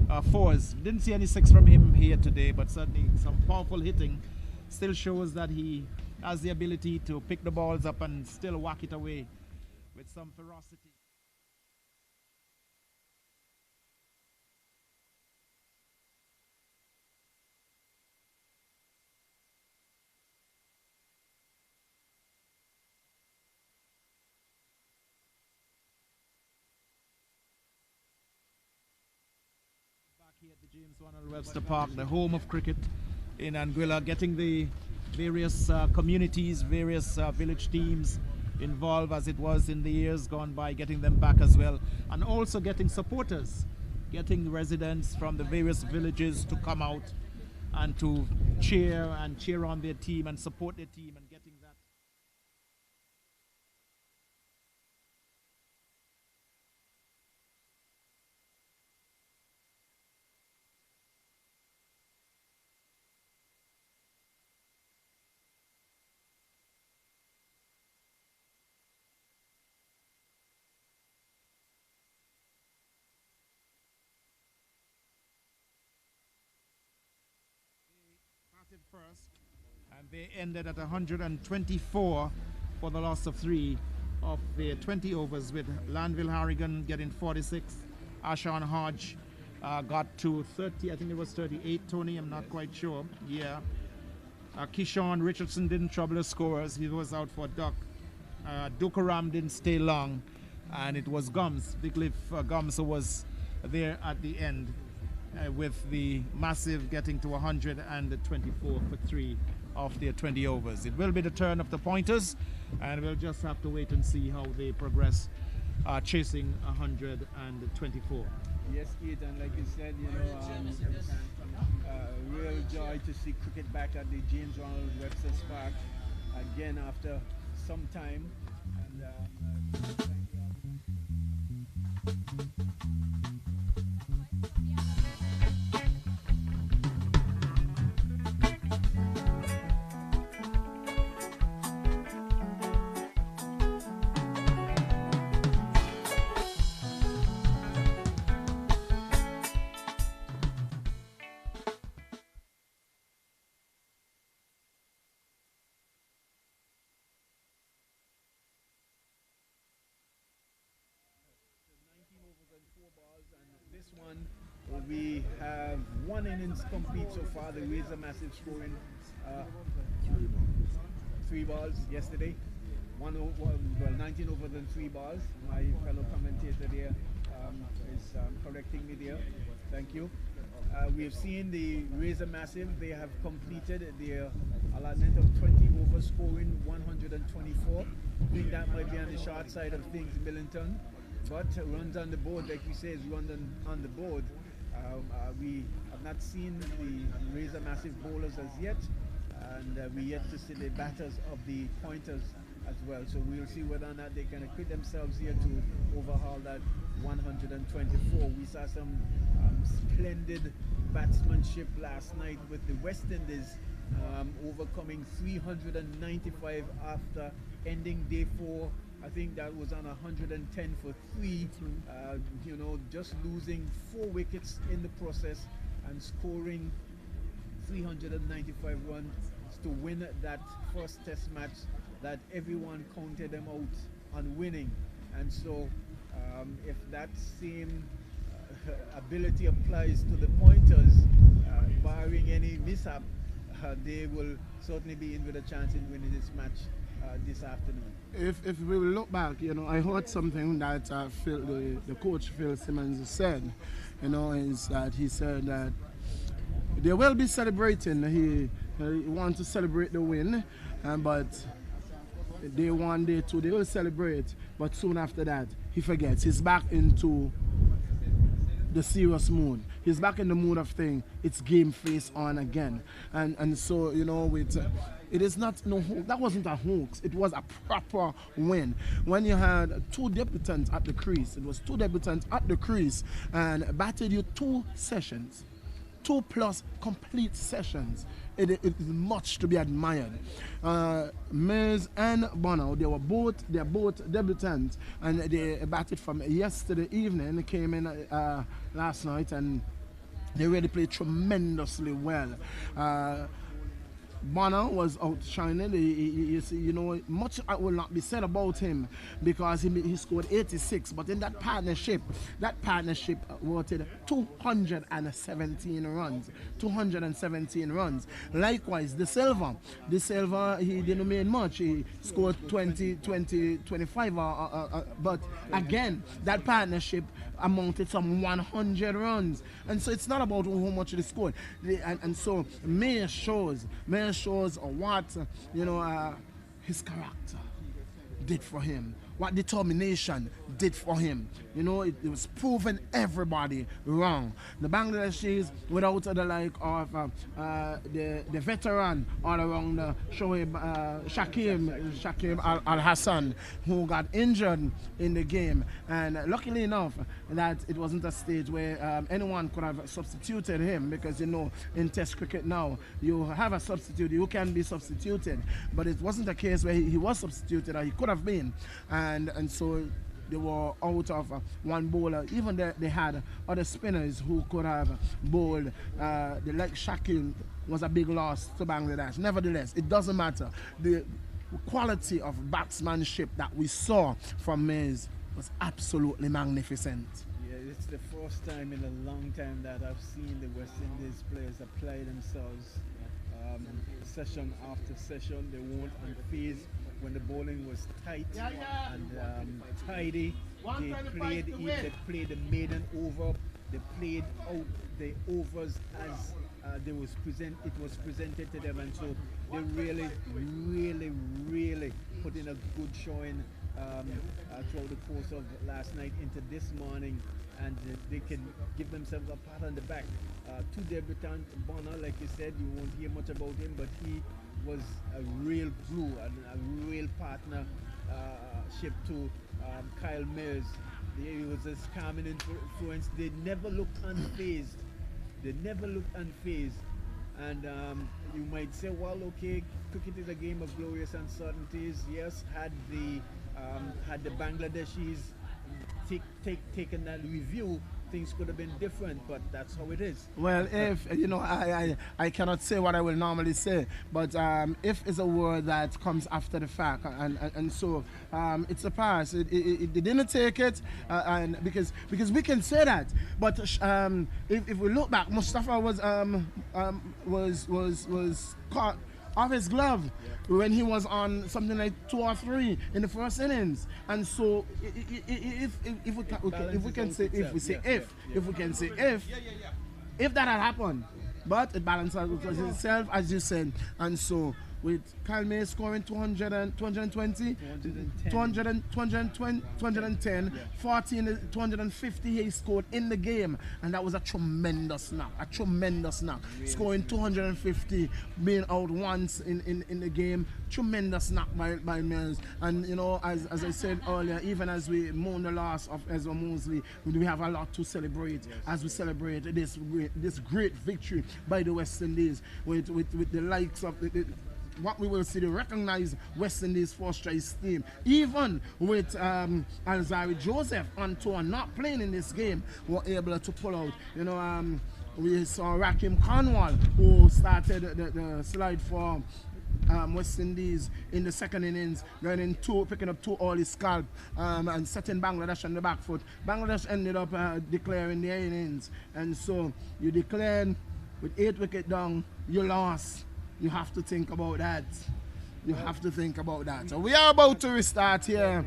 4s. Didn't see any 6 from him here today, but certainly some powerful hitting. Still shows that he has the ability to pick the balls up and still whack it away with some ferocity. Here at the James Ronald Webster Park, the home of cricket in Anguilla, getting the various communities, various village teams involved as it was in the years gone by, getting them back as well, and also getting supporters, getting residents from the various villages to come out and to cheer on their team and support their team and getting that. First, and they ended at 124 for the loss of 3 of their 20 overs, with Lanville Harrigan getting 46. Ashawn Hodge got to 30, I think it was 38, Tony, I'm not quite sure. Yeah. Keyshawn Richardson didn't trouble the scorers, he was out for a duck. Dukaram didn't stay long, and it was Gums, Wycliffe Gums, who was there at the end. With the massive getting to 124 for 3 of their 20 overs. It will be the turn of the pointers, and we'll just have to wait and see how they progress chasing 124. Yes, Keith, and like you said, it's a real joy to see cricket back at the James Ronald Webster's Park again after some time. And this one, we have 1 innings complete so far. The Rays are massive, scoring 3 balls yesterday. 19 overs and 3 balls. My fellow commentator there is correcting me there. Thank you. We have seen the Rays are massive. They have completed their allotment of 20 overs, scoring 124. I think that might be on the short side of things, Millington. But runs on the board, like you say, is run on the board. We have not seen the Razor Massive bowlers as yet, and we yet to see the batters of the pointers as well. So we'll see whether or not they can equip themselves here to overhaul that 124. We saw some splendid batsmanship last night with the West Indies overcoming 395 after ending day 4. I think that was on 110 for 3, just losing 4 wickets in the process and scoring 395 runs to win that first test match that everyone counted them out on winning. And so if that same ability applies to the pointers, barring any mishap, they will certainly be in with a chance in winning this match this afternoon. If we look back, I heard something that the coach Phil Simmons said, is that he said that they will be celebrating. He wants to celebrate the win, but day 1, day 2, they will celebrate, but soon after that, he forgets. He's back into the serious mood. He's back in the mood of thing. It's game face on again, and so with. It is not that wasn't a hoax. It was a proper win. When you had 2 debutants at the crease, it was 2 debutants at the crease and batted you 2 sessions, 2+ complete sessions. It is much to be admired. Mills and Bono, they're both debutants, and they batted from yesterday evening. They came in last night, and they really played tremendously well. Bonner was outshining. Much will not be said about him because he scored 86. But in that partnership voted 217 runs. 217 runs. Likewise, De Silva, he didn't make much. He scored 25. But again, that partnership amounted some 100 runs. And so it's not about how much they scored. And so Mayer shows what his character did for him what determination did for him. You know, it was proving everybody wrong. The Bangladeshis, without the like of the veteran all around Shakim Al-Hassan, who got injured in the game. And luckily enough, that it wasn't a stage where anyone could have substituted him, because, you know, in Test cricket now, you have a substitute, you can be substituted. But it wasn't a case where he was substituted, or he could have been. And so they were out of one bowler. Even they had other spinners who could have bowled. The like Shakil was a big loss to Bangladesh. Nevertheless, it doesn't matter. The quality of batsmanship that we saw from Mays was absolutely magnificent. Yeah, it's the first time in a long time that I've seen the West Indies players apply themselves session after session. They weren't unfazed when the bowling was tight and tidy. They played the maiden over. They played out the overs as it was presented to them, and so they really put in a good showing throughout the course of last night into this morning, and they can give themselves a pat on the back. Two debutant, Bonner, like you said, you won't hear much about him, but he was a real glue and a real partnership to Kyle Mills. He was a calming influence. They never looked unfazed. And you might say, well, okay, cricket is a game of glorious uncertainties. Yes, had the Bangladeshis taken that review, things could have been different, but that's how it is. Well, if, you know, I cannot say what I will normally say, but if is a word that comes after the fact, and so it's a pass. They didn't take it, and because we can say that, but if we look back, Mustafa was caught off his glove when he was on something like 2 or 3 in the first innings, and so if we can say if that had happened, but it balances itself, as you said, and so with Kyle May scoring 210, 14, 250 he scored in the game, and that was a tremendous knock. Scoring 250, being out once in the game, tremendous knock by Mills. And you know, as I said earlier, even as we mourn the loss of Ezra Mosley, we have a lot to celebrate as we celebrate this great victory by the West Indies with the likes of what we will see, the recognized West Indies first choice team, even with Alzari Joseph on tour not playing in this game, were able to pull out. You know, we saw Rakim Khanwal, who started the slide for West Indies in the second innings, picking up 2 early scalp and setting Bangladesh on the back foot. Bangladesh ended up declaring their innings, and so you declared with 8 wickets down, you lost. You have to think about that. So we are about to restart here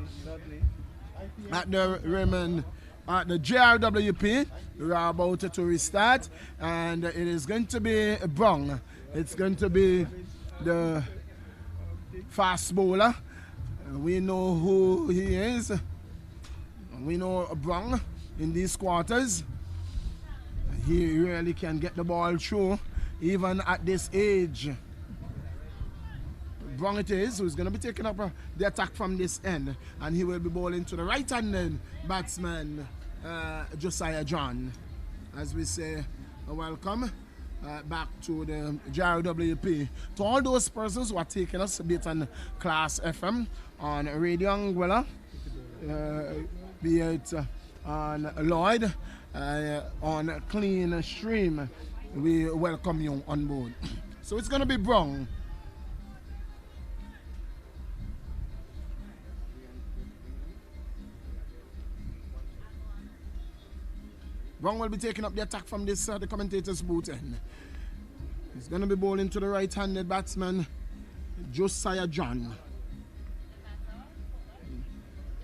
at the Raymond, at the JRWP. We are about to restart, and it is going to be Brong. It's going to be the fast bowler. We know who he is. We know Brong in these quarters. He really can get the ball through, even at this age. Brong it is, who's going to be taking up the attack from this end, and he will be bowling to the right-handed batsman, Josiah John. As we say, welcome back to the JRWP. To all those persons who are taking us, be it on Class FM, on Radio Anguilla, be it on Lloyd, on Klean Stream, we welcome you on board. So it's going to be Brong. Brong will be taking up the attack from this the commentator's booth end. He's going to be bowling to the right-handed batsman, Josiah John.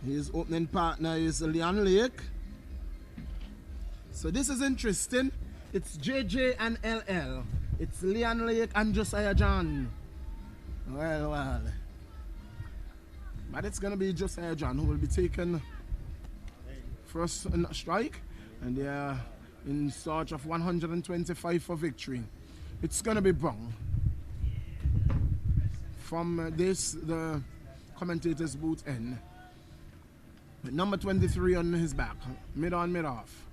His opening partner is Leon Lake. So this is interesting. It's JJ and LL. It's Leon Lake and Josiah John. Well. But it's going to be Josiah John who will be taking first strike, and they are in search of 125 for victory. It's going to be Brown. From this, the commentator's booth end. With number 23 on his back, mid on, mid off.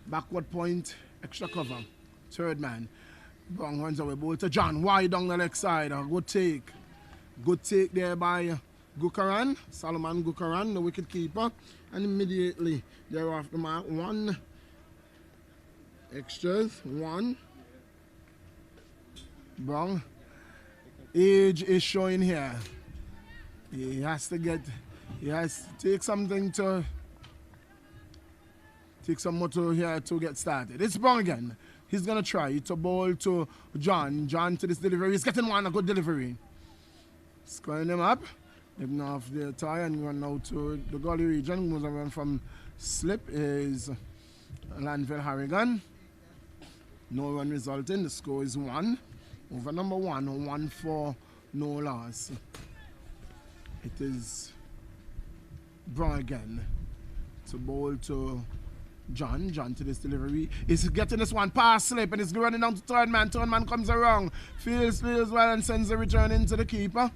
Backward point, extra cover. Third man. Brown runs away, ball to John, wide down the leg side. A good take. Good take there by Gukaran, Solomon Gukaran, the wicket keeper. And immediately they're off the mark. One. Extras. One. Brown. Age is showing here. He has to take something to take some motor here to get started. It's Brown again. He's gonna try to bowl to John. John to this delivery. He's getting one, a good delivery. Squaring him up. Living off the tie and run out to the gully region. Moves around from slip is Landville Harrigan. No run resulting. The score is 1. Over number 1, 1 for no loss. It is Brown again to bowl to John. John to this delivery. He's getting this one past slip and he's running down to third man. Third man comes around. Feels well and sends the return into the keeper.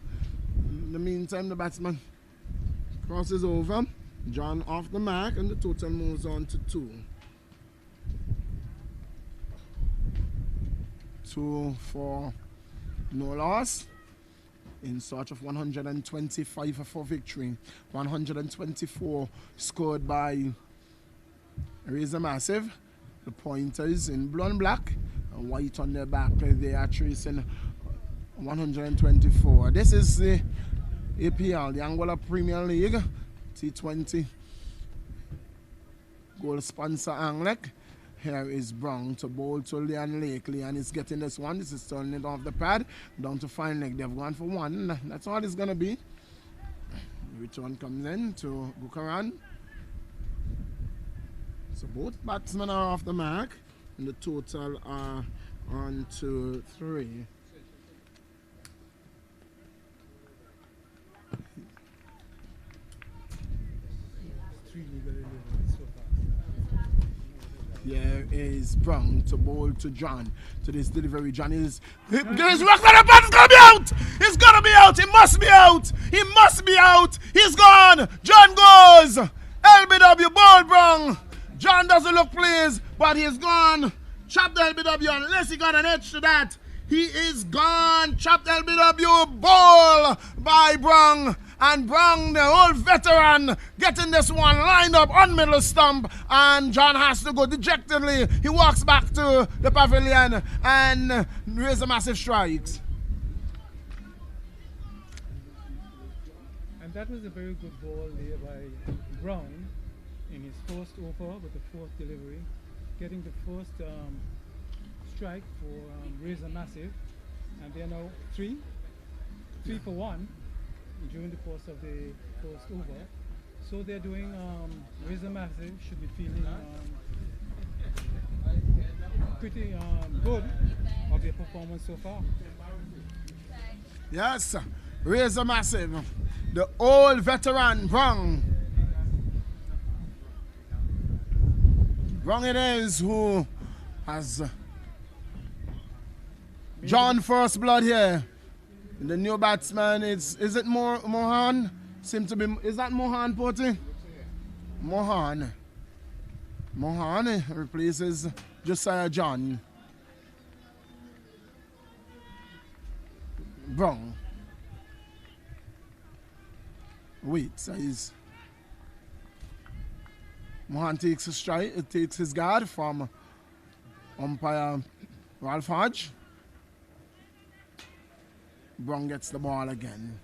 In the meantime, the batsman crosses over. John off the mark and the total moves on to 2. 2 for no loss. In search of 125 for victory. 124 scored by Razor Massive. The pointers in blue and black. And white on their back. They are tracing 124. This is the APL, the Anguilla Premier League. T20 goal sponsor Anglec. Here is Brown to bowl to Leon Lake. Leon is getting this one. This is turning it off the pad. Down to fine leg. They've gone for 1. That's all it's going to be. The return comes in to Gukaran. So both batsmen are off the mark. And the total are on to 3. Here is Brown to bowl to John. To this delivery, John is... It's gonna be out! It's gonna be out! He must be out! He must be out! He's gone! John goes! LBW ball Brown! John doesn't look pleased, but he's gone. Chopped LBW unless he got an edge to that. He is gone. Chopped LBW ball by Brown. And Brown, the old veteran, getting this one lined up on middle stump. And John has to go dejectedly. He walks back to the pavilion and raises a massive strikes. And that was a very good ball there by Brown in his first over with the 4th delivery, getting the first strike for Razor Massive. And they're now 3 for 1. During the course of the first over. So they're doing, Razor Massive should be feeling pretty good of their performance so far. Yes, Razor Massive, the old veteran Brown. Brown it is who has John first blood here. The new batsman is it Mohan? Seem to be, is that Mohan Porty? Mohan. Mohan replaces Josiah John. Brown. Wait, says Mohan takes a strike, it takes his guard from umpire Ralph Hodge. Brown gets the ball again,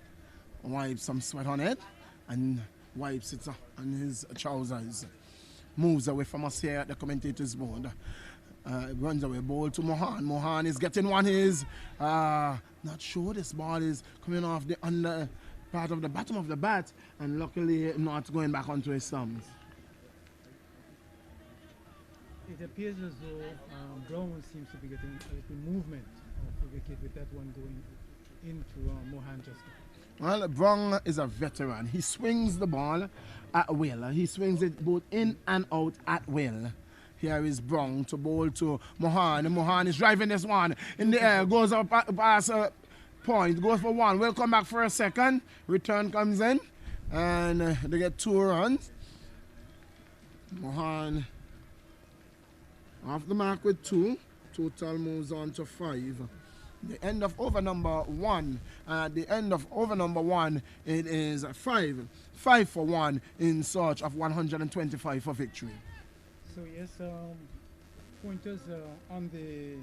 wipes some sweat on it, and wipes it on his trousers. Moves away from us here at the commentator's board. Runs away, ball to Mohan. Mohan is getting one. He's not sure this ball is coming off the under part of the bottom of the bat, and luckily not going back onto his thumbs. It appears as though Brown seems to be getting a little movement of the wicket with that one going into Mohan just now. Well, Brong is a veteran. He swings the ball at will. He swings it both in and out at will. Here is Brong to bowl to Mohan. Mohan is driving this one in the air. Goes up past a point. Goes for one. Will come back for a second. Return comes in. And they get 2 runs. Mohan off the mark with 2. Total moves on to 5. The end of over number 1. At the end of over number 1, it is 5. 5 for 1 in search of 125 for victory. So yes, Pointers on the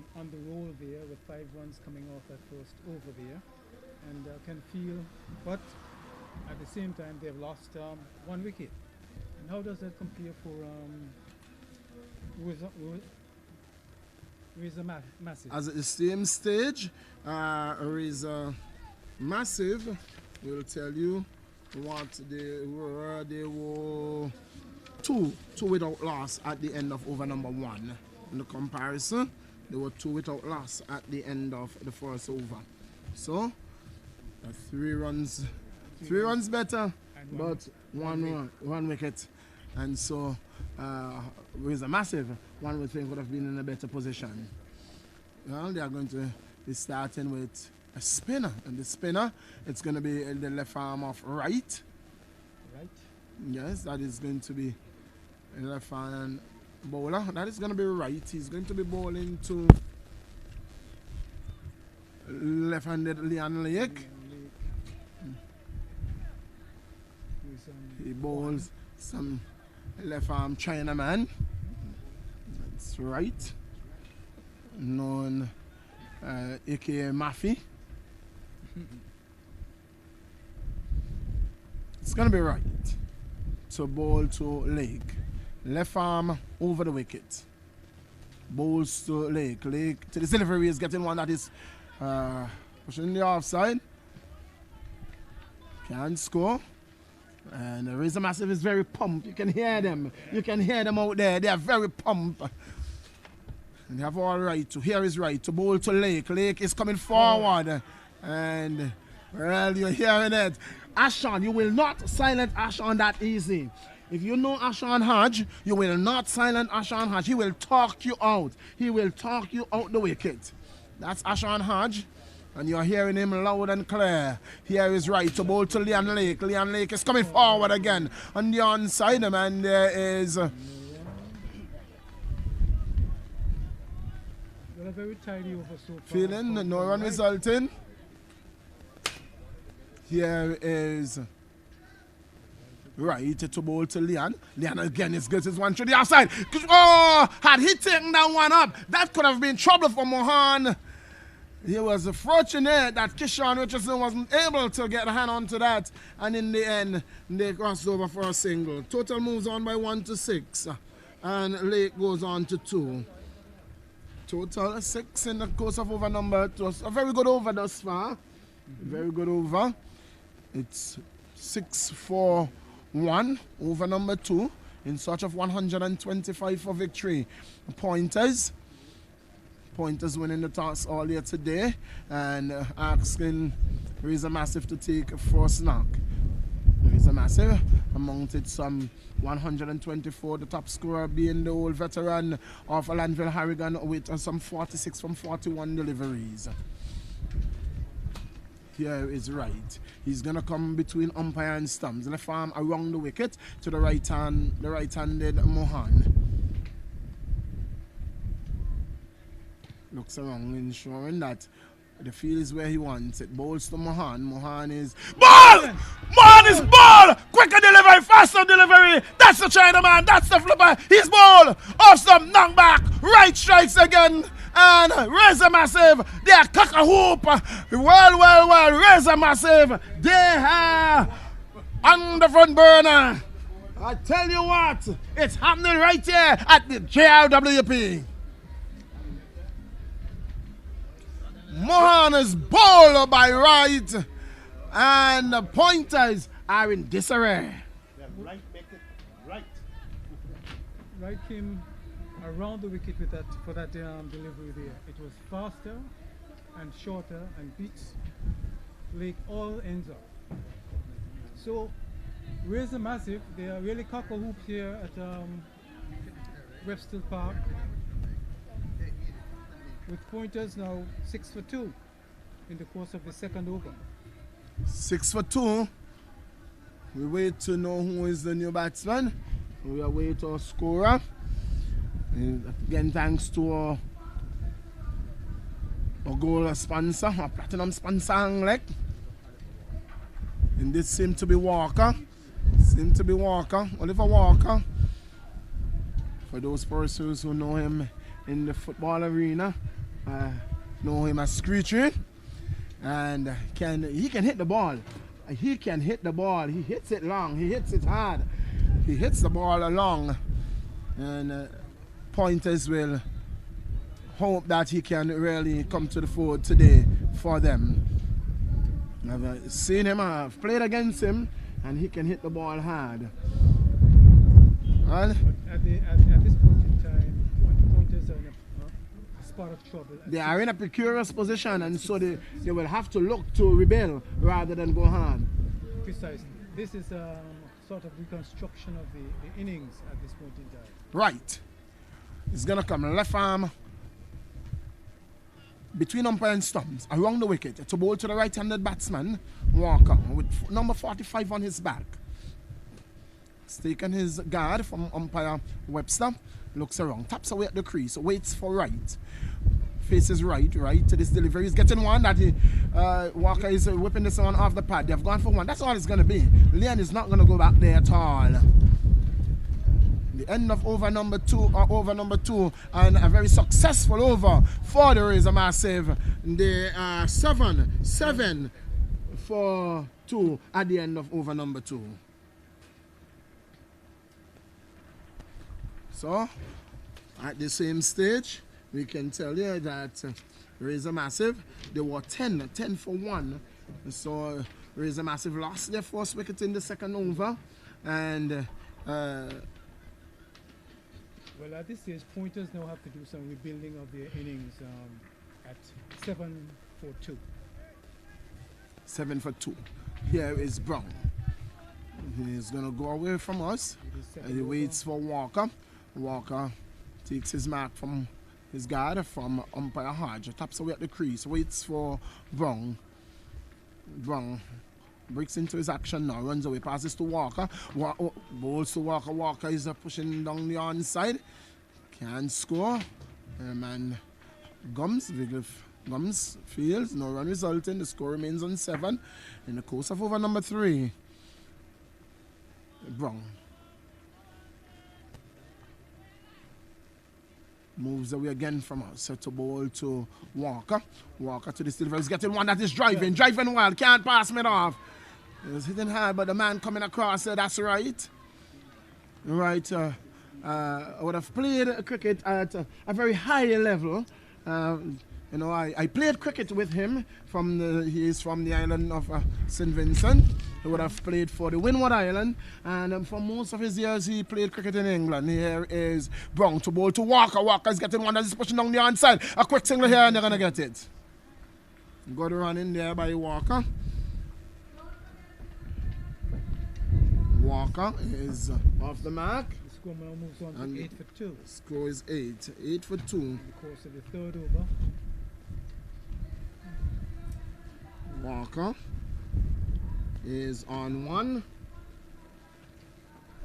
roll there with 5 runs coming off that first over there, and can feel, but at the same time they've lost 1 wicket. And how does that compare for Massive? As at the same stage, Reza Massive will tell you what they were. They were two without loss at the end of over number 1. In the comparison, they were 2 without loss at the end of the first over. So, 3 runs better, but one wicket. And so, with a Massive, one would think would have been in a better position. Well, they are going to be starting with a spinner, and the spinner, it's going to be the left arm of right. Right. Yes, that is going to be a left hand bowler. That is going to be right. He's going to be bowling to left-handed Leon Lake. He bowls some left arm Chinaman. That's right. Known aka Maffy. It's going to be right to bowl to Lake. Left arm over the wicket. Bowls to Lake. Lake to the delivery is getting one that is pushing the offside. Can't score. And the Razor Massive is very pumped. You can hear them. You can hear them out there. They are very pumped. And they have all right to. Here is right to bowl to Lake. Lake is coming forward. And, well, you're hearing it. Ashon, you will not silence Ashon that easy. If you know Ashon Hodge, you will not silence Ashon Hodge. He will talk you out. He will talk you out the wicket. That's Ashon Hodge. And you're hearing him loud and clear. Here is right to bowl to Leon Lake. Leon Lake is coming forward again on the onside, and there is... Well, a very tidy over so far. Feeling no run resulting. Here is right to bowl to Leon. Leon again is good. His one to the outside. Oh, had he taken that one up, that could have been trouble for Mohan. He was fortunate that Kishan Richardson wasn't able to get a hand onto that, and in the end, they crossed over for a single. Total moves on by 1 to 6, and Lake goes on to 2. Total 6 in the course of over number 2. A very good over thus far. Very good over. It's 6-4-1 over number 2 in search of 125 for victory. Pointers winning the toss all year today and asking Razor Massive to take a first knock. Razor Massive amounted some 124, the top scorer being the old veteran of Landville Harrigan with some 46 from 41 deliveries. Here is right. He's gonna come between umpire and stumps. Left arm around the wicket to the right-handed Mohan. Looks around, ensuring that the field is where he wants it. Bowls to Mohan. Mohan is ball! Mohan is ball! Quicker delivery, faster delivery. That's the Chinaman. That's the flipper. He's ball. Off stump, knock back. Right strikes again. And Razor Massive. They are cock a hoop. Well. Razor Massive. They are on the front burner. I tell you what, it's happening right here at the JRWP. Mohan is bowled by right, and the Pointers are in disarray. Right, make it right. Right came around the wicket with that for that delivery there. It was faster and shorter and beats Lake all ends up. So, Razor Massive, they are really cock-a-hoops here at Webster Park. With pointers now 6 for 2 in the course of the second over. 6 for 2. We wait to know who is the new batsman. We await our scorer. Again, thanks to our goal sponsor, our platinum sponsor, Anguilla. And this seemed to be Walker. Oliver Walker. For those persons who know him in the football arena, know him as Screechy. And he can hit the ball. He can hit the ball. He hits it long. He hits it hard. He hits the ball along. And pointers will hope that he can really come to the fore today for them. I've seen him, I've played against him, and he can hit the ball hard. Well, at this point in time, pointers are in a spot of trouble. They are in a precarious position, and so they will have to look to rebel rather than go hard. Precisely. This is sort of reconstruction of the innings at this point in time. Right. He's going to come left arm between umpire and stumps, around the wicket, to bowl to the right-handed batsman, Walker, with number 45 on his back. He's taken his guard from umpire Webster, looks around, taps away at the crease, waits for right. Faces right to this delivery. He's getting one that Walker is whipping this one off the pad. They've gone for one. That's all it's going to be. Klean is not going to go back there at all. The end of over number two, and a very successful over for the Razor Massive. They are 7 for 2 at the end of over number 2. So, at the same stage, we can tell you that Razor Massive, they were 10 for 1. So, Razor Massive lost their first wicket in the second over, and well, at this stage, pointers now have to do some rebuilding of their innings at 7 for 2. 7 for 2. Here is Brown. He's going to go away from us. And he waits for Walker. Walker takes his mark from his guard from umpire Hodge. Taps away at the crease. Waits for Brown. Brown breaks into his action now, runs away, passes to Walker, bowls to Walker. Walker is pushing down the onside, can score, and Gums fields, no run resulting, the score remains on 7 in the course of over number 3. Brown moves away again from us, to bowl to Walker. Walker to the delivery, he's getting one that is driving well, can't pass it off. It's hitting hard, but the man coming across, that's right. Right, I would have played cricket at a very high level. You know, I played cricket with him. He is from the island of St. Vincent. He would have played for the Windward Island, and for most of his years he played cricket in England. Here is Brown to bowl to Walker. Walker is getting one that is pushing down the onside. A quick single here and they're going to get it. Got to run in there by Walker. Walker is off the mark. The score now moves on to 8 for 2. Score is 8 for 2. In the course of the third over. Walker is on 1,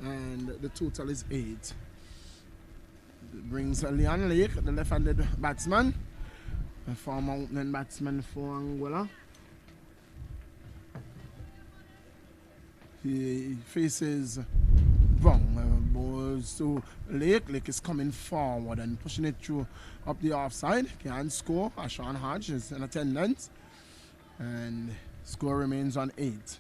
and the total is 8. It brings Leon Lake, the left-handed batsman, a former opening batsman for Anguilla. He faces Brown, balls to Lake. Lake is coming forward and pushing it through up the offside. Can't score. Ashan Hodge is in attendance, and score remains on 8.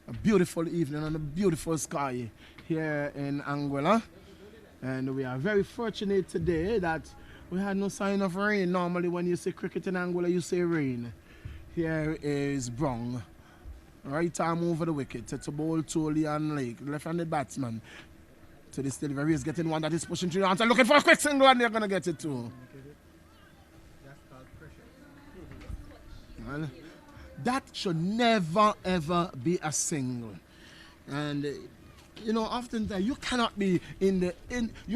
A beautiful evening and a beautiful sky here in Anguilla, and we are very fortunate today that we had no sign of rain. Normally when you say cricket in Anguilla you say rain. Here is Brown, right arm over the wicket. It's a ball to Leon Lake, left-handed batsman. To this delivery, is getting one that is pushing through the answer, looking for a quick single, and they're going to get it too. Well, that should never ever be a single. And you know, oftentimes you cannot be you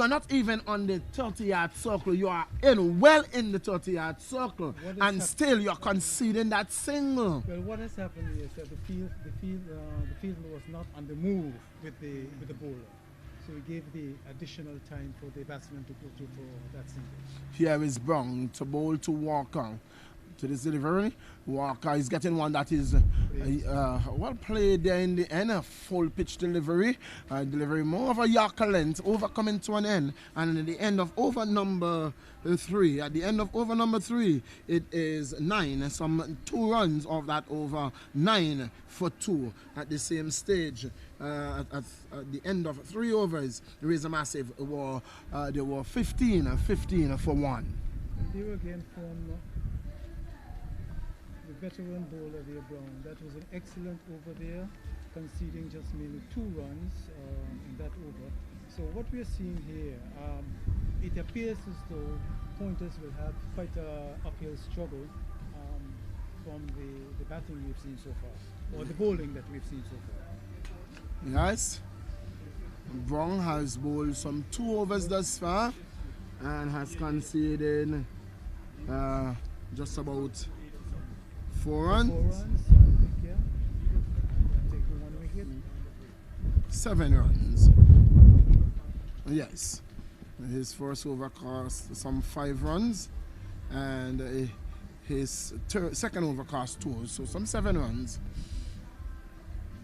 are not even on the 30-yard circle. You are well in the 30-yard circle, and still you are conceding that single. Well, what has happened is that the field was not on the move with the bowler, so he gave the additional time for the batsman to go to for that single. Here is Brown to bowl to Walker. To this delivery, Walker is getting one that is well played there in the end. A full pitch delivery, delivery more of a Yorker length, over coming to an end, and at the end of over number 3. At the end of over number 3, it is 9. Some 2 runs of that over 9 for 2 at the same stage. At the end of 3 overs, there is a massive. There were 15 for 1. Here again from the veteran bowler there, Brown. That was an excellent over there, conceding just maybe 2 runs in that over. So what we are seeing here, it appears as though pointers will have quite an uphill struggle from the batting we've seen so far, or the bowling that we've seen so far. Yes, Brown has bowled some 2 overs thus far and has conceded just about 4 runs. 4 runs, I think, yeah. Taking 1 wicket. 7 runs. Yes. His first over cost some 5 runs, and his second over cost 2, so some 7 runs.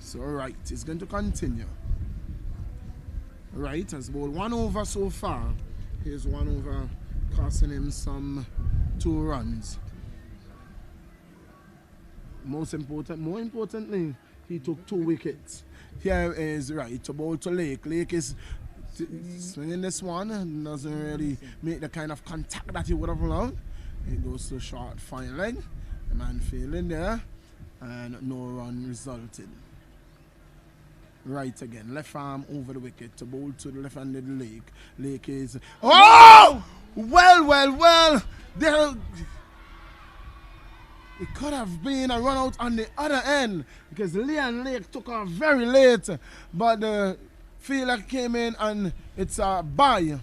So right, he's going to continue. Right, has bowled 1 over so far. Here's 1 over costing him some 2 runs. More importantly, he took 2 wickets. Here is right to bowl to Lake. Lake is swinging this one and doesn't really make the kind of contact that he would have loved. It goes to short fine leg. The man fielding there, and no run resulted. Right again, left arm over the wicket to bowl to the left-handed Lake. Lake is well. There. It could have been a run out on the other end because Leon Lake took off very late, but the fielder came in and it's a bye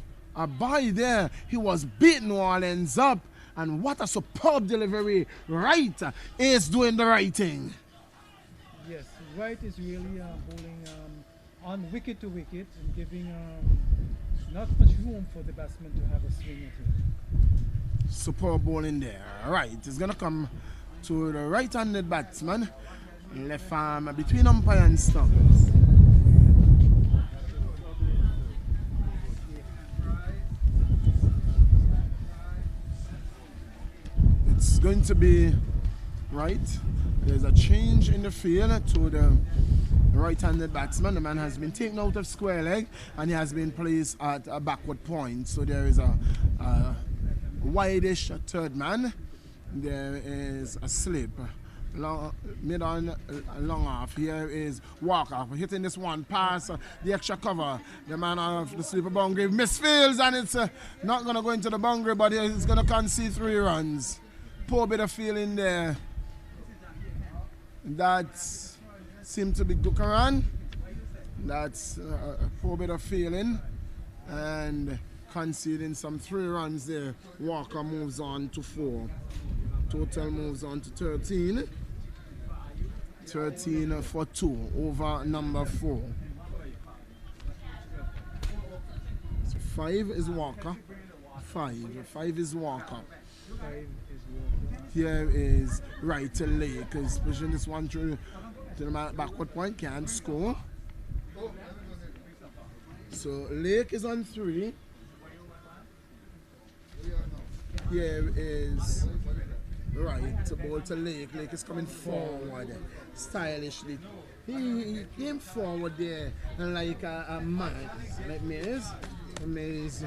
there. He was beating New Orleans up, and what a superb delivery. Wright is doing the right thing. Yes, Wright is really bowling on wicket to wicket and giving not much room for the batsman to have a swing at him. Superb bowling there. Right, it's going to come to the right-handed batsman, left arm between umpire and stumps. It's going to be right. There's a change in the field to the right-handed batsman. The man has been taken out of square leg and he has been placed at a backward point. So there is a wide-ish third man. There is a slip. Mid on long off. Here is Walker hitting this one past the extra cover. The man of the sleeper boundary misfields, and it's not going to go into the boundary, but he's going to concede 3 runs. Poor bit of feeling there. That seemed to be Dukaran. That's a poor bit of feeling, and conceding some 3 runs there. Walker moves on to 4. Total moves on to 13. 13 for 2 over number 4. So 5 is Walker. 5 is Walker. Here is right to Lake. He's pushing this one through to the backward point. Can't score. So Lake is on 3. Here is right to bowl to Lake. Lake is coming forward stylishly. He came forward there and like a man, like Mays. Mays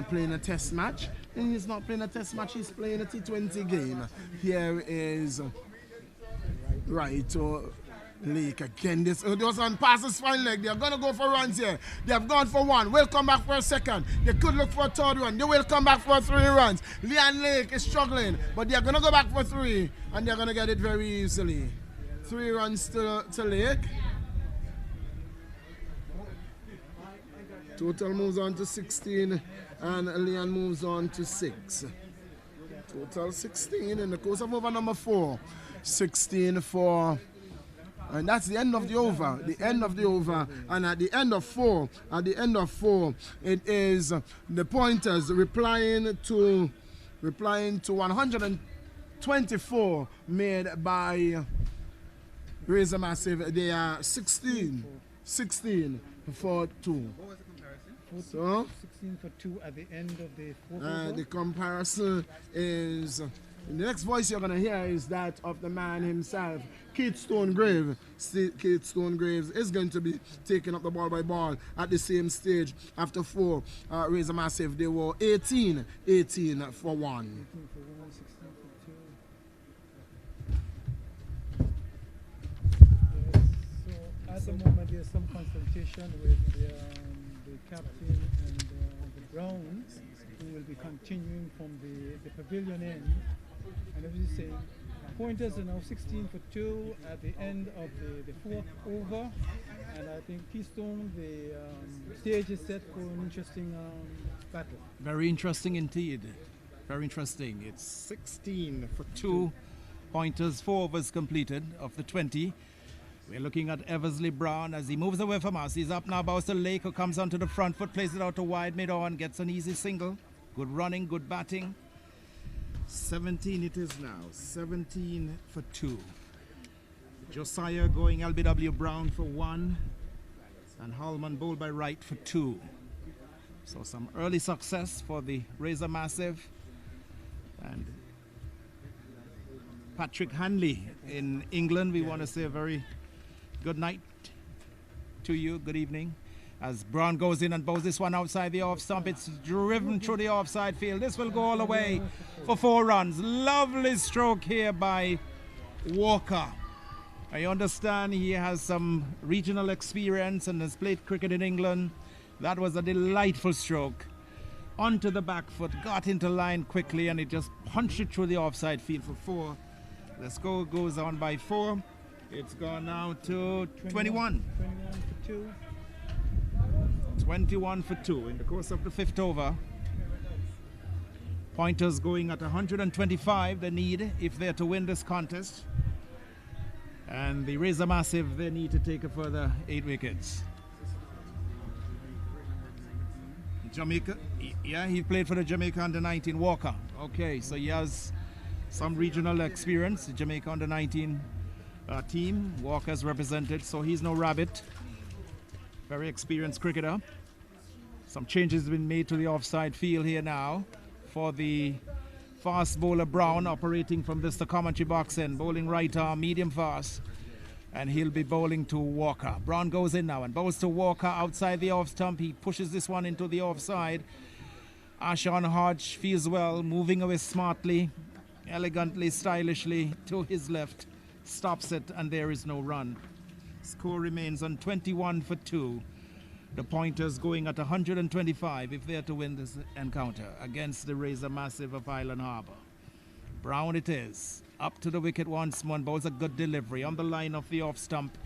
playing a test match. And he's not playing a test match, he's playing a T20 game. Here is right to Lake again. This one passes fine leg. They're going to go for runs here. They have gone for one. Will come back for a second. They could look for a third one. They will come back for 3 runs. Leon Lake is struggling, but they're going to go back for 3, and they're going to get it very easily. 3 runs to Lake. Total moves on to 16, and Leon moves on to 6. Total 16 in the course of over number 4. 16 for... And that's the end of the over. The end of the over. And at the end of 4, it is the Pointers replying to 124 made by Razor Massive. They are 16 for 2. So 16 for 2 at the end of the 4th over. The comparison is... The next voice you're going to hear is that of the man himself, Keith Stonegrave. Keith Stonegraves is going to be taking up the ball by ball at the same stage. After 4, Razor Massive, they were 18 for 1. 18 for 1, 16 for 2. Yes, so at the moment there's some consultation with the captain and the Browns, who will be continuing from the pavilion end. And as you say, Pointers are now 16 for 2 at the end of the 4th over. And I think Keystone, the stage is set for an interesting battle. Very interesting indeed. Very interesting. It's 16 for 2 Pointers, 4 overs completed of the 20. We're looking at Eversley Brown as he moves away from us. He's up now. Bowser Lake, who comes onto the front foot, plays it out to wide mid-on, gets an easy single. Good running, good batting. 17 it is now. 17 for 2. Josiah going LBW Brown for 1. And Hallman bowled by Wright for 2. So some early success for the Razor Massive. And Patrick Hanley in England, we want to say a very good night to you. Good evening. As Brown goes in and bowls this one outside the off stump, it's driven through the offside field. This will go all the way for 4 runs. Lovely stroke here by Walker. I understand he has some regional experience and has played cricket in England. That was a delightful stroke. Onto the back foot, got into line quickly, and it just punched it through the offside field for 4. The score goes on by 4. It's gone now to 21. 21 for 2. 21 for 2 in the course of the 5th over. Pointers going at 125, they need if they're to win this contest. And the Razor Massive, they need to take a further 8 wickets. Jamaica, yeah, he played for the Jamaica under-19 Walker. Okay, so he has some regional experience. The Jamaica under-19 team, Walker's represented, so he's no rabbit. Very experienced cricketer. Some changes have been made to the offside field here now for the fast bowler Brown, operating from this the commentary box end, bowling right arm, medium fast, and he'll be bowling to Walker. Brown goes in now and bowls to Walker outside the off stump. He pushes this one into the offside. Ashon Hodge feels well, moving away smartly, elegantly, stylishly to his left, stops it, and there is no run. Score remains on 21 for 2. The Pointers going at 125 if they're to win this encounter against the Razor Massive of Island Harbour. Brown it is. Up to the wicket once more. Bowls a good delivery on the line of the off stump.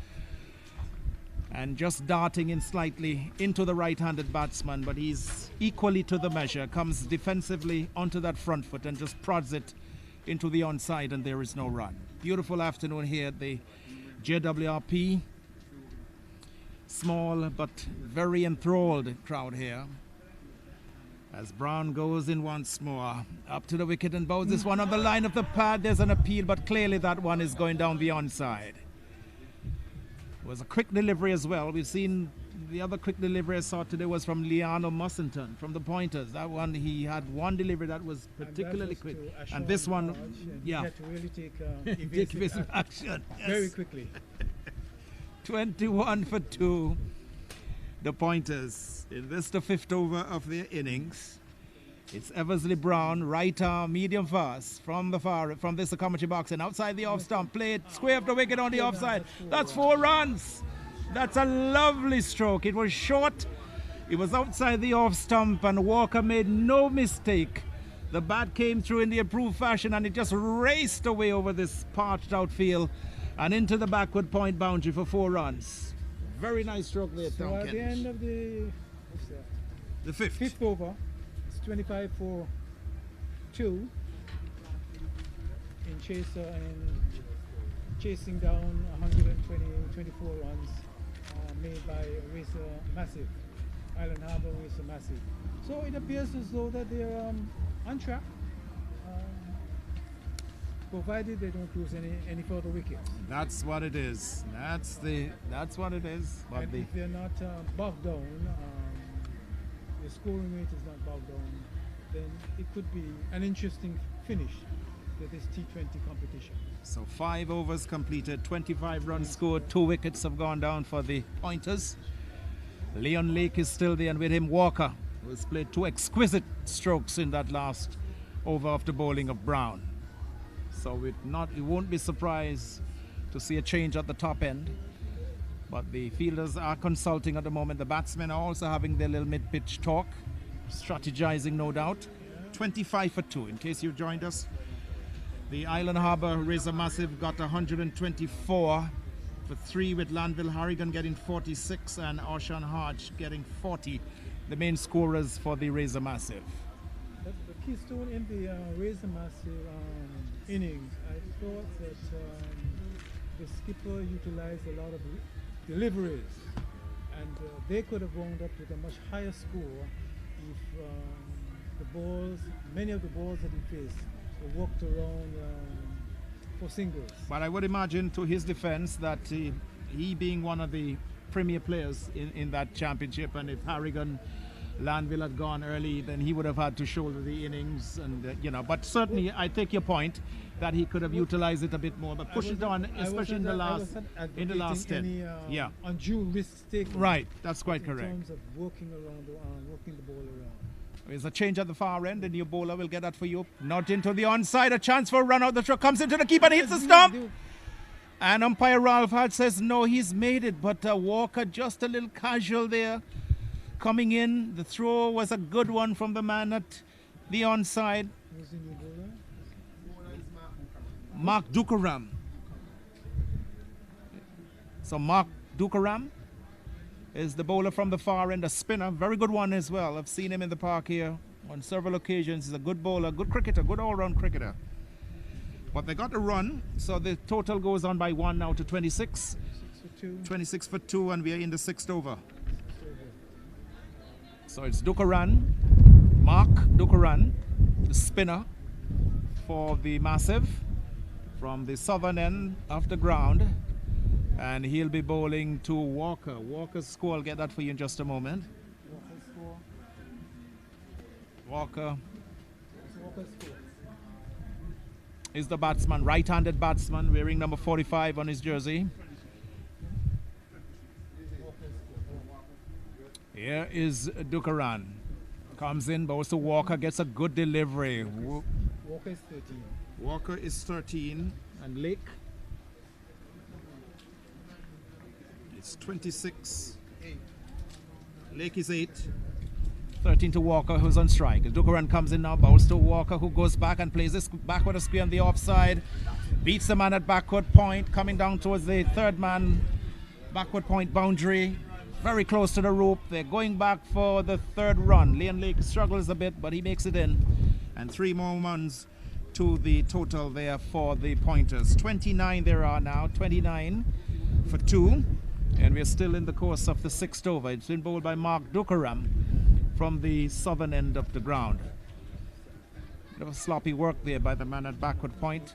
And just darting in slightly into the right-handed batsman, but he's equally to the measure. Comes defensively onto that front foot and just prods it into the onside, and there is no run. Beautiful afternoon here at the JWRP. Small but very enthralled crowd here. As Brown goes in once more, up to the wicket and bowls this one on the line of the pad. There's an appeal, but clearly that one is going down the onside. It was a quick delivery as well. We've seen the other quick delivery I saw today was from Leon Mussington from the Pointers. That one, he had one delivery that was particularly quick. And this one, yeah. He had to really take evasive action. Yes. Very quickly. 21 for 2. The Pointers in this the 5th over of their innings. It's Eversley Brown, right arm, medium fast from this commentary box and outside the off stump. Play it square of the wicket on the offside. That's 4 runs. That's a lovely stroke. It was short. It was outside the off stump and Walker made no mistake. The bat came through in the approved fashion and it just raced away over this parched outfield and into the backward point boundary for 4 runs. Very nice stroke there, So Tom at the Kentish. end of The fifth. fifth over, it's 25 for 2 in chasing down 124 runs made by Massive, Island Harbour Racer Massive. So it appears as though that they're on track, provided they don't lose any further wickets. That's what it is. That's what it is. But And if they're not bogged down, the scoring rate is not bogged down, then it could be an interesting finish to this T20 competition. So 5 overs completed, 25 runs scored, 2 wickets have gone down for the pointers. Leon Lake is still there, and with him Walker, who has played 2 exquisite strokes in that last over after bowling of Brown. So it won't be surprised to see a change at the top end. But the fielders are consulting at the moment. The batsmen are also having their little mid-pitch talk, strategizing no doubt. 25 for 2, in case you joined us. The Island Harbour Razor Massive got 124 for 3, with Lanville Harrigan getting 46 and Oshan Hodge getting 40, the main scorers for the Razor Massive. The keystone in the Razor Massive innings, I thought that the skipper utilized a lot of deliveries, and they could have wound up with a much higher score if many of the balls that he faced were walked around for singles. But I would imagine, to his defense, that he being one of the premier players in that championship, and if Harrigan, Lanville had gone early, then he would have had to shoulder the innings, and but certainly I take your point that he could have utilized it a bit more, but push it on, especially in the last 10. Yeah, undue risk taken. Right, that's quite in correct. terms of working the ball around. There's a change at the far end, and your bowler will get that for you. Not into the onside, a chance for a run out the truck, comes into the keeper and hits the stump. And umpire Ralph Hart says no, he's made it, but Walker just a little casual there. Coming in, the throw was a good one from the man at the onside. Who's the new bowler? Mark Dukaram. So Mark Dukaram is the bowler from the far end, a spinner, very good one as well. I've seen him in the park here on several occasions. He's a good bowler, good cricketer, good all-round cricketer. But they got a run, so the total goes on by 1 now to 26. 26 for 2, and we are in the 6th over. So it's Dukaran, Mark Dukaran, the spinner for the Massive from the southern end of the ground. And he'll be bowling to Walker. Walker's score, I'll get that for you in just a moment. Walker is the batsman, right-handed batsman, wearing number 45 on his jersey. Here is Dukaran. Comes in, bows to Walker, gets a good delivery. Walker is 13. Walker is 13, and Lake, it's 26. Lake is 8. 13 to Walker, who's on strike. Dukaran comes in now, bows to Walker, who goes back and plays this backward square on the offside. Beats the man at backward point, coming down towards the third man, backward point boundary. Very close to the rope. They're going back for the 3rd run. Leon Lake struggles a bit, but he makes it in. And 3 more runs to the total there for the pointers. 29 there are now, 29 for 2. And we're still in the course of the 6th over. It's been bowled by Mark Dukaram from the southern end of the ground. Bit of a sloppy work there by the man at backward point.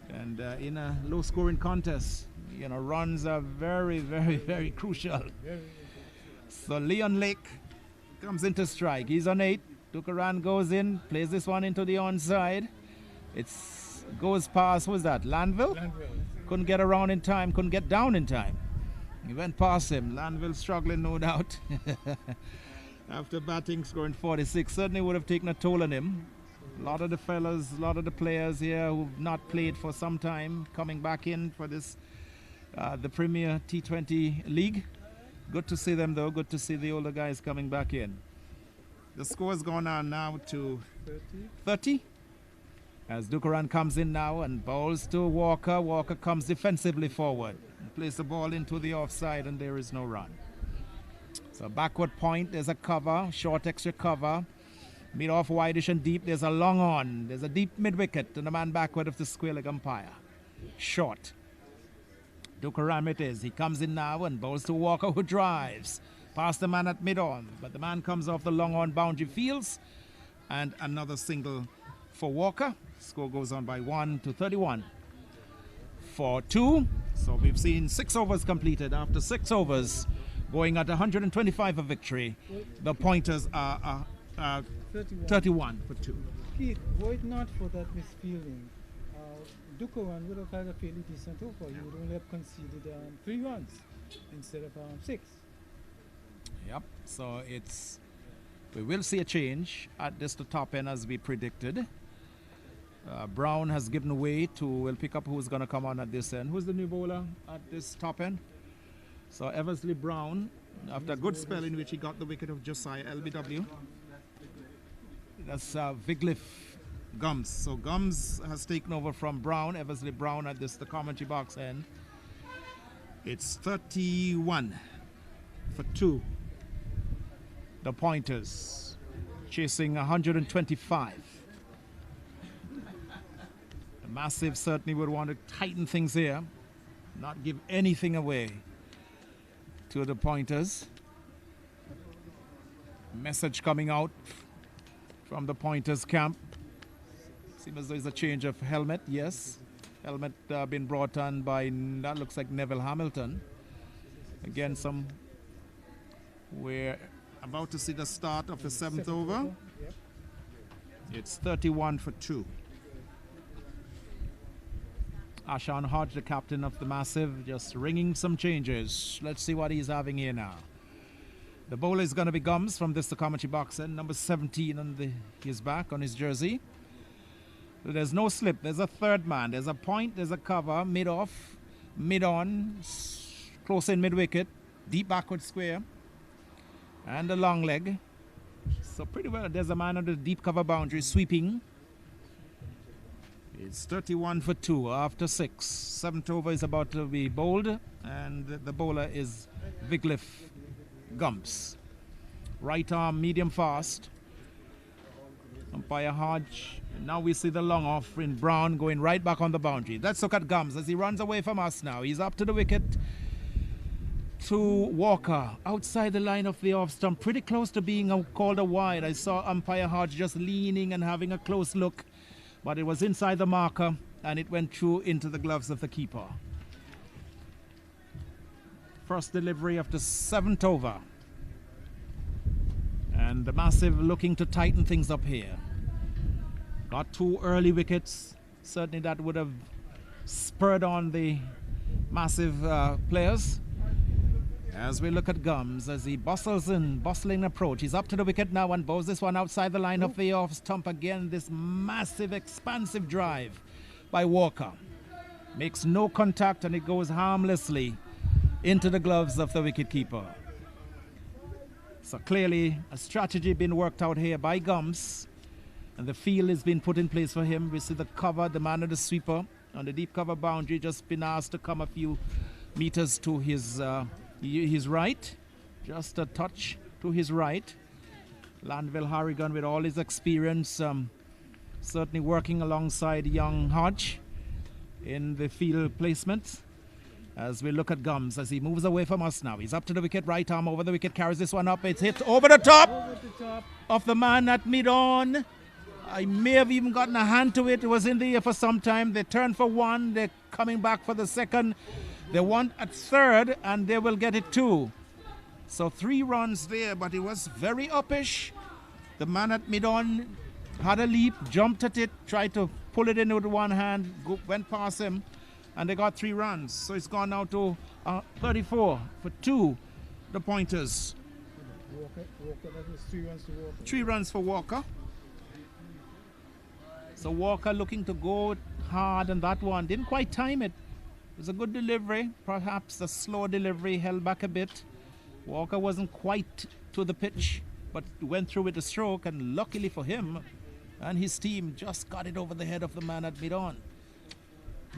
And in a low-scoring contest, runs are very, very, very crucial. So Leon Lake comes into strike. He's on 8. Dukaran goes in, plays this one into the onside. It goes past, who's that? Lanville? Couldn't get around in time, couldn't get down in time. He went past him. Lanville struggling, no doubt. After batting, scoring 46, certainly would have taken a toll on him. A lot of the fellas, a lot of the players here who've not played for some time, coming back in for this, the Premier T20 League. Good to see them though, good to see the older guys coming back in. The score's gone on now to 30. As Dukaran comes in now and bowls to Walker. Walker comes defensively forward and plays the ball into the offside, and there is no run. So backward point, there's a cover, short extra cover. Mid off wideish and deep, there's a long on. There's a deep mid wicket and a man backward of the square leg umpire. Short. Dukaram it is. He comes in now and bowls to Walker, who drives past the man at mid on. But the man comes off the long on boundary fields. And another single for Walker. Score goes on by 1 to 31 for 2. So we've seen 6 overs completed. After 6 overs, going at 125 for victory. The pointers are 31 for 2. Keith, were it not for that misfielding, Dukaran would have had a fairly decent over. He would only have conceded 3 runs instead of 6. Yep, so we will see a change at this the top end as we predicted. Brown has given way to, we'll pick up who's going to come on at this end. Who's the new bowler at this top end? So Eversley Brown, after a good spell in which he got the wicket of Josiah LBW. That's Vigliff Gums. So Gums has taken over from Brown, Eversley Brown at this the commentary box end. It's 31 for 2. The pointers chasing 125. The Massive certainly would want to tighten things here, not give anything away to the pointers. Message coming out from the pointers camp. Seems as though there's a change of helmet. Yes, helmet been brought on by, that looks like Neville Hamilton. Again, we're about to see the start of the 7th over. Yep. It's 31 for 2. Ashan Hodge, the captain of the Massive, just ringing some changes. Let's see what he's having here now. The bowler is going to be Gums from this the commentary box end, number 17 on his back on his jersey. There's no slip. There's a third man. There's a point. There's a cover. Mid off, mid on, close in mid wicket, deep backward square, and a long leg. So pretty well. There's a man on the deep cover boundary sweeping. It's 31 for 2 after 6. 7th over is about to be bowled, and the bowler is Vigliff Gumps. Right arm, medium fast. Umpire Hodge. Now we see the long off in Brown going right back on the boundary. Let's look at Gums as he runs away from us now. He's up to the wicket to Walker. Outside the line of the off stump, pretty close to being called a wide. I saw Umpire Hodge just leaning and having a close look. But it was inside the marker and it went through into the gloves of the keeper. First delivery of the 7th over. And the Massive looking to tighten things up here. Got 2 early wickets. Certainly that would have spurred on the Massive players. As we look at Gums, as he bustling approach. He's up to the wicket now and bows this one outside the line of the off stump again. This massive, expansive drive by Walker. Makes no contact and it goes harmlessly into the gloves of the wicketkeeper. So clearly a strategy being worked out here by Gums. And the field has been put in place for him. We see the cover, the man of the sweeper on the deep cover boundary, just been asked to come a few meters to his right, just a touch to his right. Landville Harrigan, with all his experience, certainly working alongside young Hodge in the field placement. As we look at Gums as he moves away from us now. He's up to the wicket, right arm over the wicket, carries this one up. It's hit over the top of the man at mid-on. I may have even gotten a hand to it. It was in the air for some time. They turn for 1. They're coming back for the 2nd. They want at 3rd, and they will get it 2. So 3 runs there, but it was very uppish. The man at mid-on had a leap, jumped at it, tried to pull it in with one hand, went past him, and they got 3 runs. So it's gone now to 34 for 2, the pointers. Walker, that was 3 runs to Walker. 3 runs for Walker. So Walker looking to go hard on that one. Didn't quite time it. It was a good delivery. Perhaps a slow delivery, held back a bit. Walker wasn't quite to the pitch, but went through with a stroke, and luckily for him and his team, just got it over the head of the man at mid-on.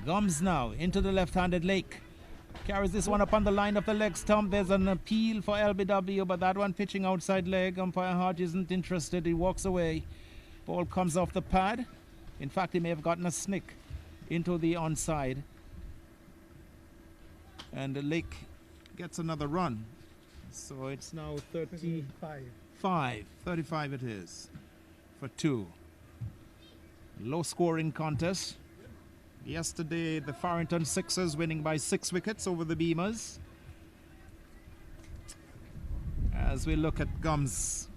Gums now into the left-handed Lake. Carries this one up on the line of the leg stump. There's an appeal for LBW, but that one pitching outside leg. Umpire Hodge isn't interested. He walks away. Ball comes off the pad. In fact, he may have gotten a snick into the onside. And the Lake gets another run. So it's now 35. 35 it is for 2. Low scoring contest. Yesterday, the Farrington Sixers winning by 6 wickets over the Beamers. As we look at Gums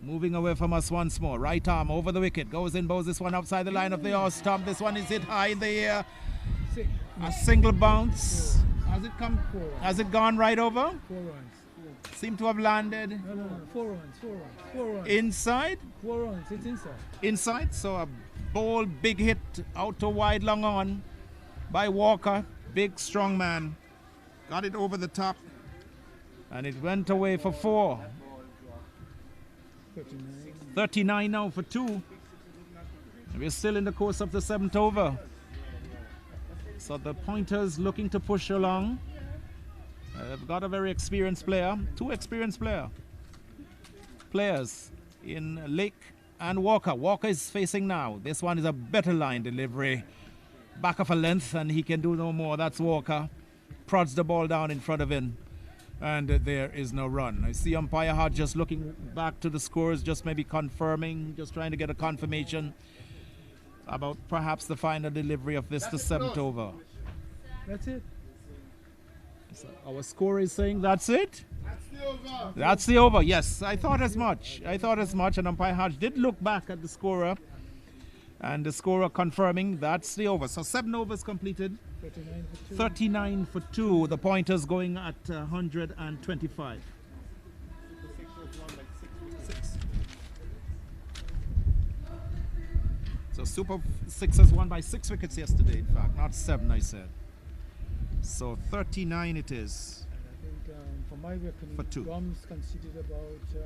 moving away from us once more. Right arm over the wicket. Goes in, bows this one outside the line of the off stump. This one is hit high in the air. A single bounce. Has it come? 4 runs. Has it gone right over? 4 runs. Seem to have landed. No. 4 runs. 4 runs. Inside? 4 runs. It's inside. Inside. So a bold big hit out to wide long on by Walker. Big strong man. Got it over the top. And it went away for 4. 39 now for 2. We're still in the course of the 7th over. So the Pointers looking to push along. They've got a very experienced player. 2 experienced players in Lake and Walker. Walker is facing now. This one is a better line delivery. Back of a length, and he can do no more. That's Walker. Prods the ball down in front of him. And there is no run. I see umpire Hodge just looking back to the scores, just maybe confirming, just trying to get a confirmation about perhaps the final delivery of this, the 7th over. That's it. So our score is saying that's it? That's the over, yes. I thought as much. And umpire Hodge did look back at the scorer. And the scorer confirming that's the over. So 7 overs completed. 39 for 2. The Pointers going at 125. So Super Sixers won by 6 wickets yesterday, in fact, not 7, I said. So 39 it is. I think from my reckoning, For 2. Gums conceded about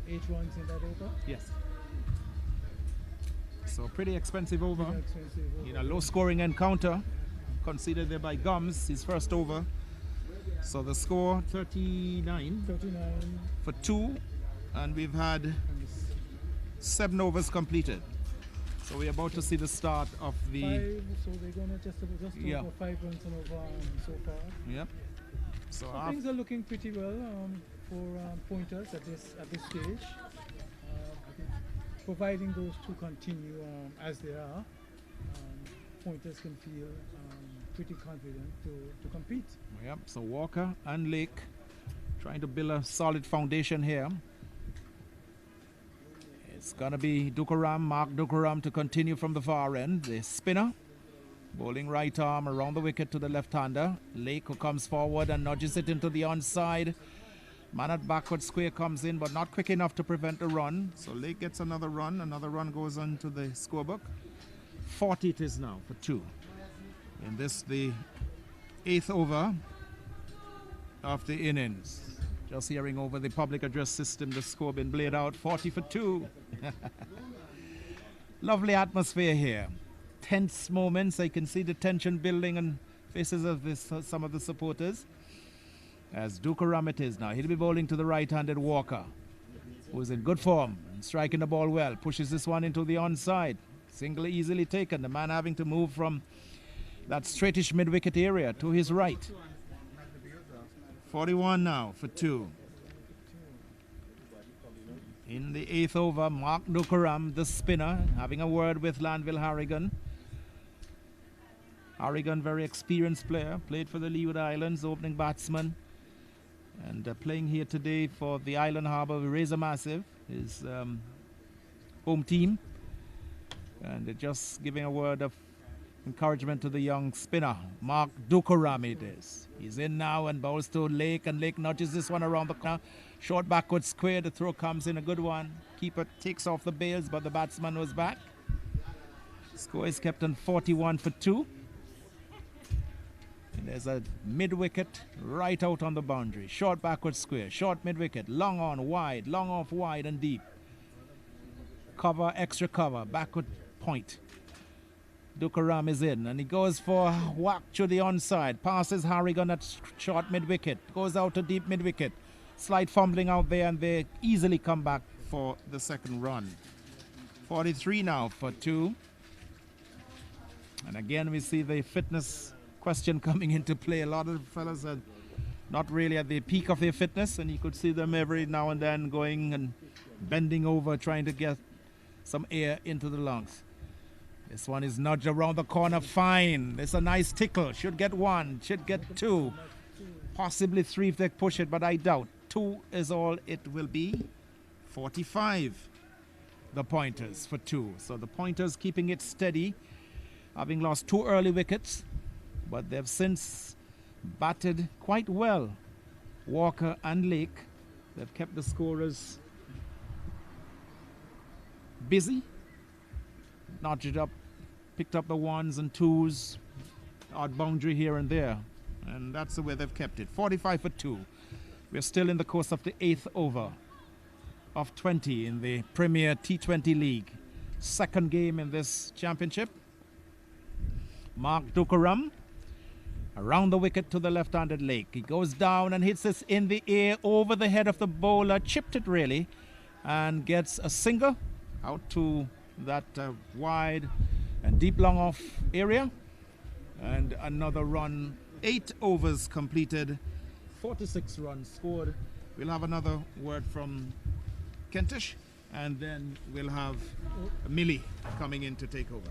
8 runs in that over. Yes. So pretty expensive over. Pretty expensive over. In a low scoring encounter, conceded there by Gums, his first over. So the score 39 for 2, and we've had 7 overs completed. So we're about to see the start of the 5, so they're gonna just over 5 runs and over so far. Yep. So things are looking pretty well for Pointers at this stage. I think providing those 2 continue as they are, Pointers can feel pretty confident to compete. Yep. So Walker and Lake trying to build a solid foundation here. It's going to be Mark Dukaram to continue from the far end. The spinner, bowling right arm around the wicket to the left-hander. Lake, who comes forward and nudges it into the onside. Man at backward square comes in, but not quick enough to prevent the run. So Lake gets another run. Another run goes on to the scorebook. 40 it is now for 2. And this the 8th over of the innings. Just hearing over the public address system, the score been played out, 40 for 2. Lovely atmosphere here. Tense moments. I can see the tension building on faces of some of the supporters. As Dukaram it is now. He'll be bowling to the right-handed Walker, who is in good form and striking the ball well. Pushes this one into the onside. Single easily taken. The man having to move from that straightish mid-wicket area to his right. 41 now for 2. In the 8th over, Mark Dukaram, the spinner, having a word with Lanville Harrigan. Harrigan, very experienced player, played for the Leeward Islands, opening batsman. And playing here today for the Island Harbour Razor Massive, his home team. And just giving a word of Encouragement to the young spinner, Mark Dukaram it is. He's in now and bowls to Lake, and Lake nudges this one around the corner. Short backward square, the throw comes in, a good one. Keeper takes off the bails, but the batsman was back. Score is kept on 41 for 2. And there's a mid-wicket right out on the boundary. Short backward square, short mid-wicket, long on, wide, long off, wide and deep. Cover, extra cover, backward point. Dukaram is in and he goes for whack to the onside. Passes Harrigan at short mid-wicket. Goes out to deep mid-wicket. Slight fumbling out there and they easily come back for the second run. 43 now for 2. And again we see the fitness question coming into play. A lot of fellas are not really at the peak of their fitness, and you could see them every now and then going and bending over trying to get some air into the lungs. This one is nudged around the corner, fine. It's a nice tickle. Should get 1, should get 2, possibly 3 if they push it, but I doubt. 2 is all it will be. 45, the Pointers for 2. So the Pointers keeping it steady, having lost 2 early wickets, but they've since batted quite well. Walker and Lake, they've kept the scorers busy. Notched up, picked up the 1s and 2s, odd boundary here and there, and that's the way they've kept it. 45 for 2. We're still in the course of the 8th over of 20 in the Premier T20 League. Second game in this championship. Mark Dukaram around the wicket to the left-handed Lake. He goes down and hits this in the air over the head of the bowler, chipped it really, and gets a single out to that wide and deep long off area, and another run. 8 overs completed, 46 runs scored. We'll have another word from Kentish, and then we'll have Millie coming in to take over.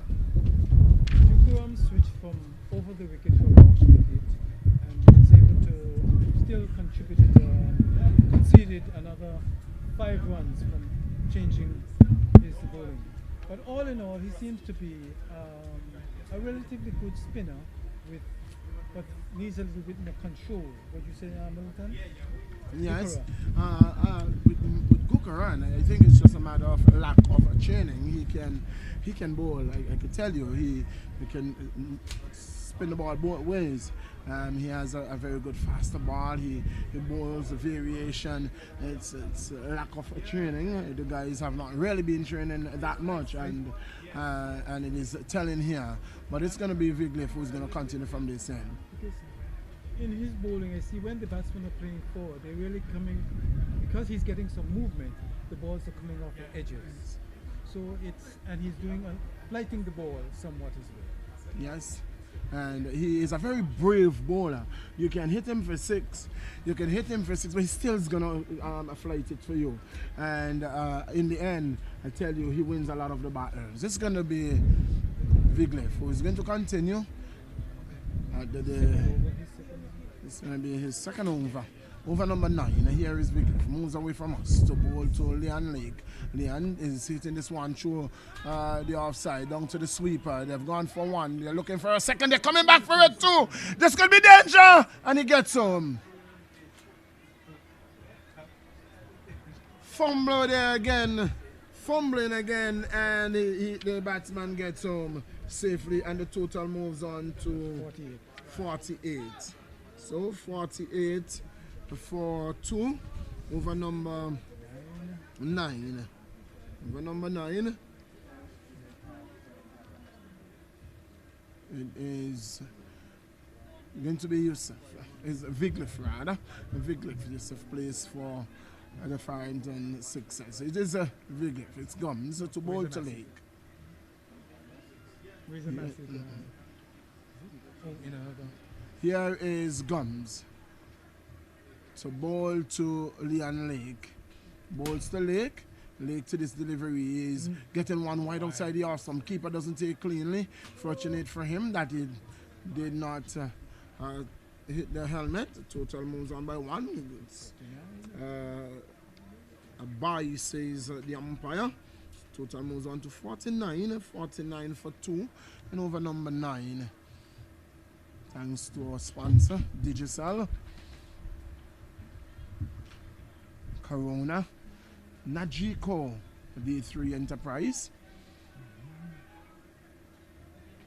Dukaram switched from over the wicket to around the wicket and was able to still conceded another 5 runs from changing his bowling. But all in all, he seems to be a relatively good spinner, but needs a little bit more control. Would you say, Milton? Yes. With Dukaram, I think it's just a matter of lack of training. He can bowl. I can tell you, he can spin the ball both ways. He has a very good faster ball. He bowls a variation. It's a lack of training. The guys have not really been training that much, and it is telling here. But it's going to be Vigliff who's going to continue from this end. Because in his bowling, I see when the batsmen are playing forward, they're really coming, because he's getting some movement, the balls are coming off the edges. So and he's flighting the ball somewhat as well. Yes. And he is a very brave bowler. You can hit him for 6, but he still is going to flight it for you. And in the end, I tell you, he wins a lot of the battles. It's going to be Vigliff who is going to continue. It's going to be his second over. Over number 9, here is Vigliff, moves away from us to bowl to Leon Lake. Leon is hitting this one through the offside, down to the sweeper. They've gone for 1, they're looking for a second, they're coming back for it too. This could be danger, and he gets home. Fumbling again, and the batsman gets home safely, and the total moves on to 48. So 48 for 2 over number 9. Over number 9, it is going to be Yusuf. It's Vigliff rather. Vigliff. Yusuf plays for the Farrington Sixers. It is Vigliff. It's Gums to bowl to Lake. Here is Gums to bowl to Leon Lake. Bowls to Lake. Lake to this delivery is getting 1 wide outside the off. Some keeper doesn't take cleanly. Fortunate for him that he did not hit the helmet. The total moves on by 1. A bye, says the umpire. Total moves on to 49. 49 for 2. And over number 9. Thanks to our sponsor, Digicel, Corona, Najiko, D3 Enterprise,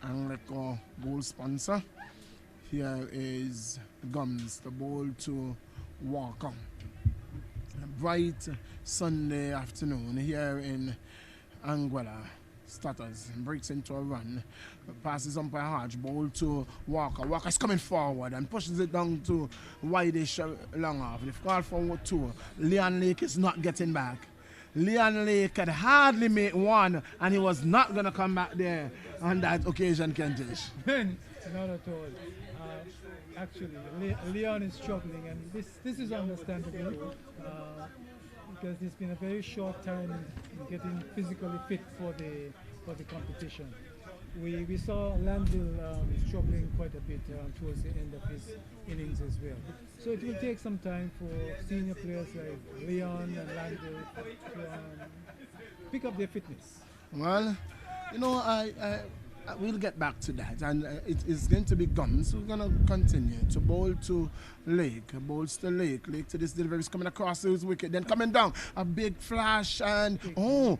Anglico goal sponsor. Here is Gums, the ball to Walker. A bright Sunday afternoon here in Anguilla. Stutters and breaks into a run. Passes umpire Hodge, ball to Walker. Walker's coming forward and pushes it down to Wideish long off. They've called for 2. Leon Lake is not getting back. Leon Lake could hardly make 1, and he was not going to come back there on that occasion, Kentish. Not at all. Actually, Leon is struggling, and this is understandable because it's been a very short time in getting physically fit for the competition. We saw Landville struggling quite a bit towards the end of his innings as well. So it will take some time for senior players like Leon and Landville to pick up their fitness. Well, you know, I we'll get back to that, and it is going to be Gums. We're going to continue to bowl to Lake. Bowls to Lake. Lake to this delivery is coming across his wicket, then coming down. A big flash, and the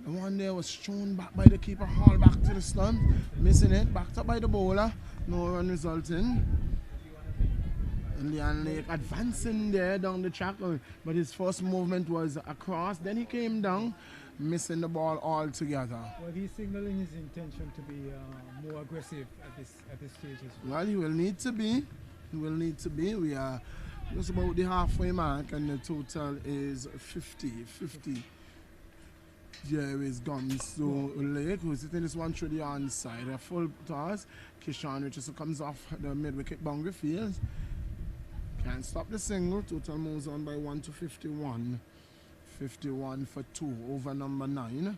one there was thrown back by the keeper, hauled back to the stump, missing it, backed up by the bowler. No run resulting. Leon Lake advancing there down the track, but his first movement was across, then he came down, missing the ball altogether. Well, he's signaling his intention to be more aggressive at this stage as well. Well, he will need to be. He will need to be. We are just about the halfway mark, and the total is 50. Here is Gums to Lake, who's hitting this one through the onside. A full toss. Kishan Richardson comes off the mid-wicket boundary field. Can't stop the single. Total moves on by 1 to 51. 51 for 2 over number 9.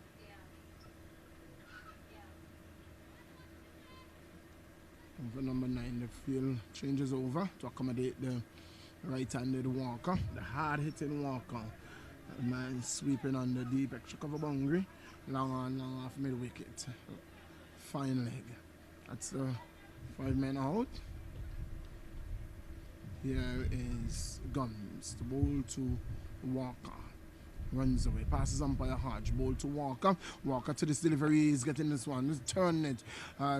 Over number 9, the field changes over to accommodate the right-handed Walker, the hard-hitting Walker. The man sweeping on the deep extra cover boundary, long on, long off mid-wicket. Fine leg. That's the 5 men out. Here is Gums, the ball to Walker. Runs away, passes umpire Hodge, ball to Walker. Walker to this delivery, he's getting this one, he's turning it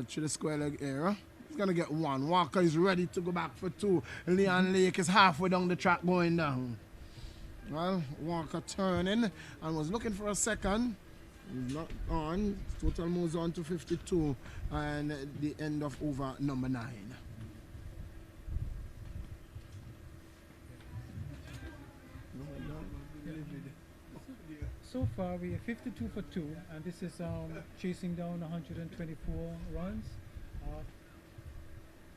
to the square leg area. He's gonna get 1. Walker is ready to go back for 2. Leon Lake is halfway down the track going down. Well, Walker turning and was looking for a second. He's not on. Total moves on to 52 and the end of over number 9. So far, we are 52 for 2, and this is chasing down 124 runs.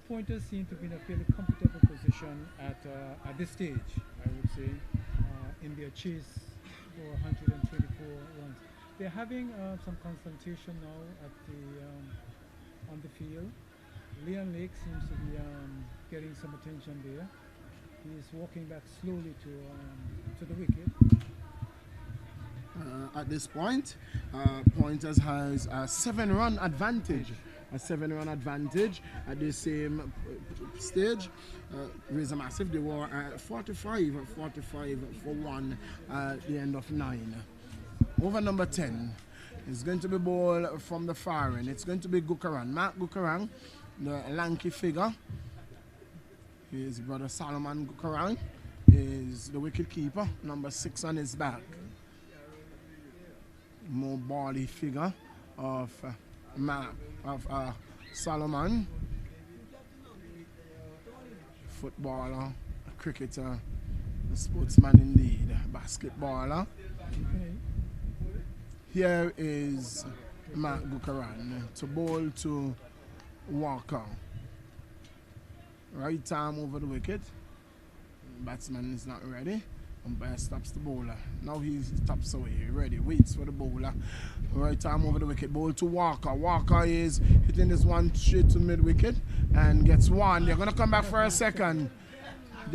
Pointers seem to be in a fairly comfortable position at this stage, I would say, in their chase for 124 runs. They're having some confrontation now at the on the field. Leon Lake seems to be getting some attention there. He's walking back slowly to the wicket. At this point, Pointers has a 7-run advantage. A 7-run advantage at the same stage. Razor Massive, they were at 45 for 1 at the end of 9. Over number 10 is going to be ball from the far end. It's going to be Gukaran. Mark Gukaran, the lanky figure. His brother Solomon Gukaran is the wicket keeper, number 6 on his back. More body figure of Solomon, footballer, a cricketer, a sportsman indeed, a basketballer. Here is Mark Gukaran to bowl to Walker. Right arm over the wicket. Batsman is not ready. Umpire stops the bowler. Now he stops away. Ready. Waits for the bowler. Right arm over the wicket. Ball to Walker. Walker is hitting this one straight to mid wicket and gets 1. They're gonna come back for a second. A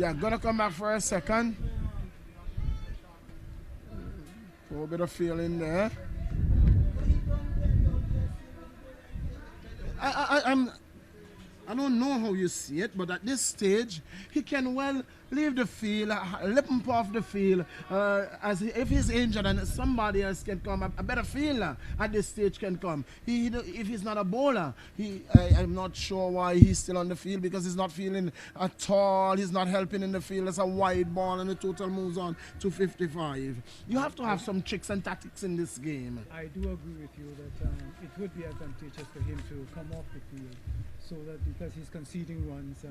little bit of feeling there. I don't know how you see it, but at this stage, he can well leave the field, let him off the field, if he's injured and somebody else can come, a better fielder at this stage can come. If he's not a bowler, I'm not sure why he's still on the field, because he's not feeling at all. He's not helping in the field. It's a wide ball and the total moves on to 55. You have to have some tricks and tactics in this game. I do agree with you that it would be advantageous for him to come off the field, so that because he's conceding runs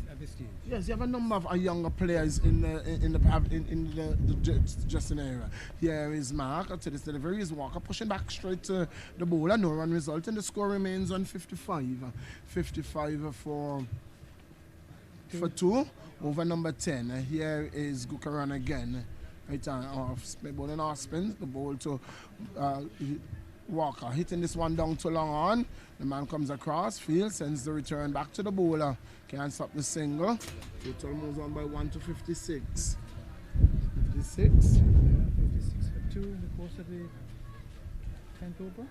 at this stage. Yes, you have a number of younger players in the Justin area. Here is Mark to this delivery. Is Walker pushing back straight to the bowler. No run result, and the score remains on 55. 55 for 2 over number 10. Here is Gukaran again. Right off, bowling off spins. The ball to Walker, hitting this one down too long on. The man comes across, field, sends the return back to the bowler. Can't stop the single. Total moves on by 1 to 56. 56. Yeah, 56 for 2 in the course of the 10th over.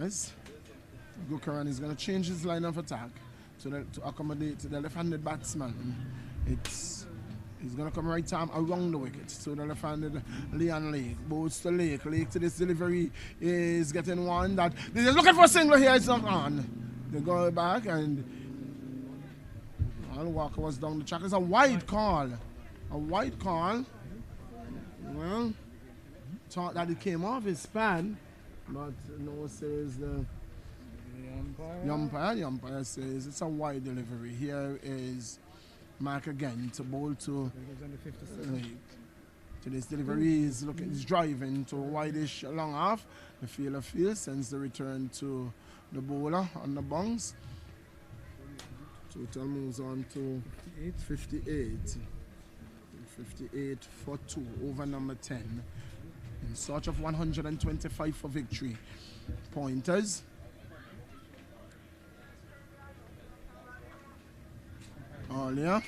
Yes. Gukaran is going to change his line of attack to accommodate the left-handed batsman. He's going to come right arm around the wicket. So the left-handed Leon Lake. Bowls to Lake. Lake to this delivery is getting one that... They're looking for a single here. It's not on. They go back and... Well, Walker was down the track. It's a wide call. A wide call. Well, thought that it came off his span. But no, says the umpire. The umpire says it's a wide delivery. Here is... Mark again to bowl to this delivery. He's driving to a wideish long off. The fielder field sends the return to the bowler on the bounce. Total moves on to 58. 58 for 2 over number 10. In search of 125 for victory. Pointers. Earlier,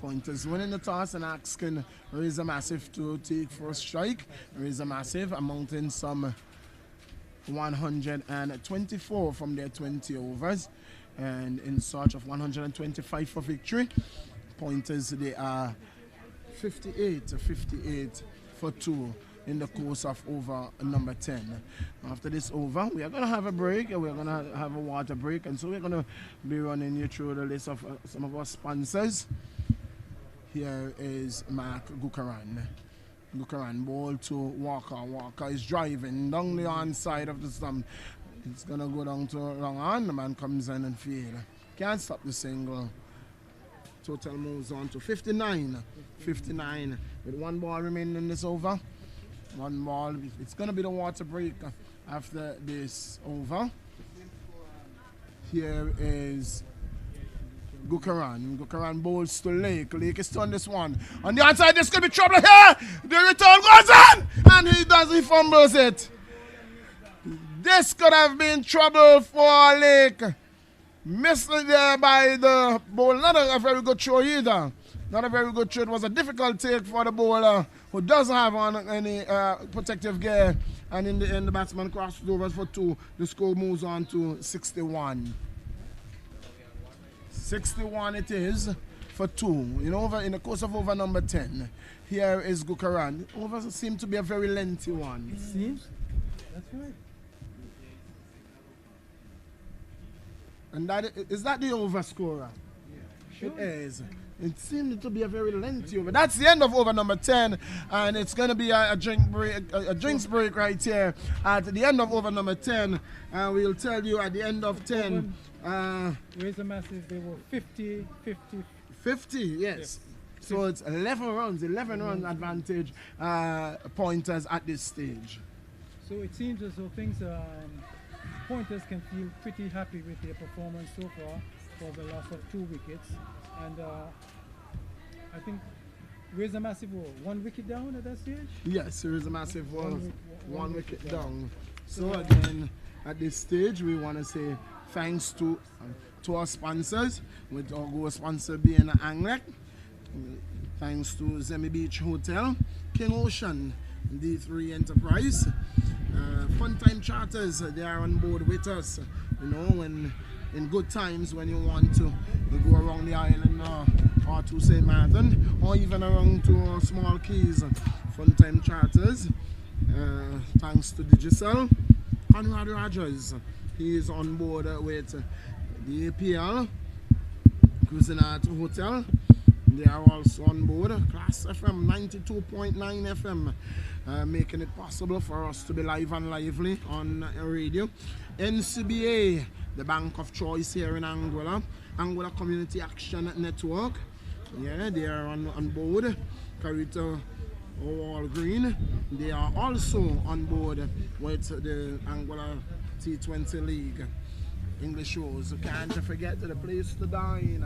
Pointers winning the toss and asking Razor Massive to take first strike. Razor Massive amounting some 124 from their 20 overs, and in search of 125 for victory. Pointers, they are 58 for 2 in the course of over number 10. After this over, we are going to have a break. We're going to have a water break, and so we're going to be running you through the list of some of our sponsors. Here is Mark Gukaran. Gukaran ball to Walker. Walker is driving down the onside of the stump. It's going to go down to long on. The man comes in and field. Can't stop the single. Total moves on to 59. 59 with one ball remaining in this over. One ball. It's going to be the water break after this over. Here is Gukaran. Gukaran bowls to Lake. Lake is on this one. On the outside, this could be trouble here. The return goes in, and he fumbles it. This could have been trouble for Lake. Missed it there by the bowler. Not a very good throw either. Not a very good throw. It was a difficult take for the bowler, who doesn't have on any protective gear. And in the end, the batsman crosses over for 2. The score moves on to 61. 61 it is for 2. In the course of over number 10. Here is Gukaran. Over seemed to be a very lengthy one. It seems. That's right. And is that the over scorer? Yeah. Sure. It is. It seemed to be a very lengthy over. That's the end of over number 10, and it's going to be a drinks break right here at the end of over number 10. And we'll tell you at the end of 10. Razor Massive, they were 50, 50, yes. So it's 11 runs advantage Pointers at this stage. So it seems as though things, Pointers can feel pretty happy with their performance so far for the loss of 2 wickets. And I think Razor Massive were 1 wicket down at that stage? Yes, Razor Massive was one wicket down. So again, at this stage, we want to say thanks to our sponsors, with our sponsor being Anguilla. Thanks to Zemi Beach Hotel, King Ocean, D3 Enterprise, Fun Time Charters, they are on board with us. You know, when in good times when you want to go around the island or to St. Martin or even around to small keys. Fun Time Charters. Thanks to Digicel. Conrad Rogers, he is on board with the APL Cruising Art Hotel. They are also on board Class FM 92.9 FM, making it possible for us to be live and lively on radio. NCBA, the bank of choice here in Anguilla. Anguilla Community Action Network, yeah, they are on board. Carita All Green, they are also on board with the Anguilla T20 League. English Rose, can't forget the place to dine.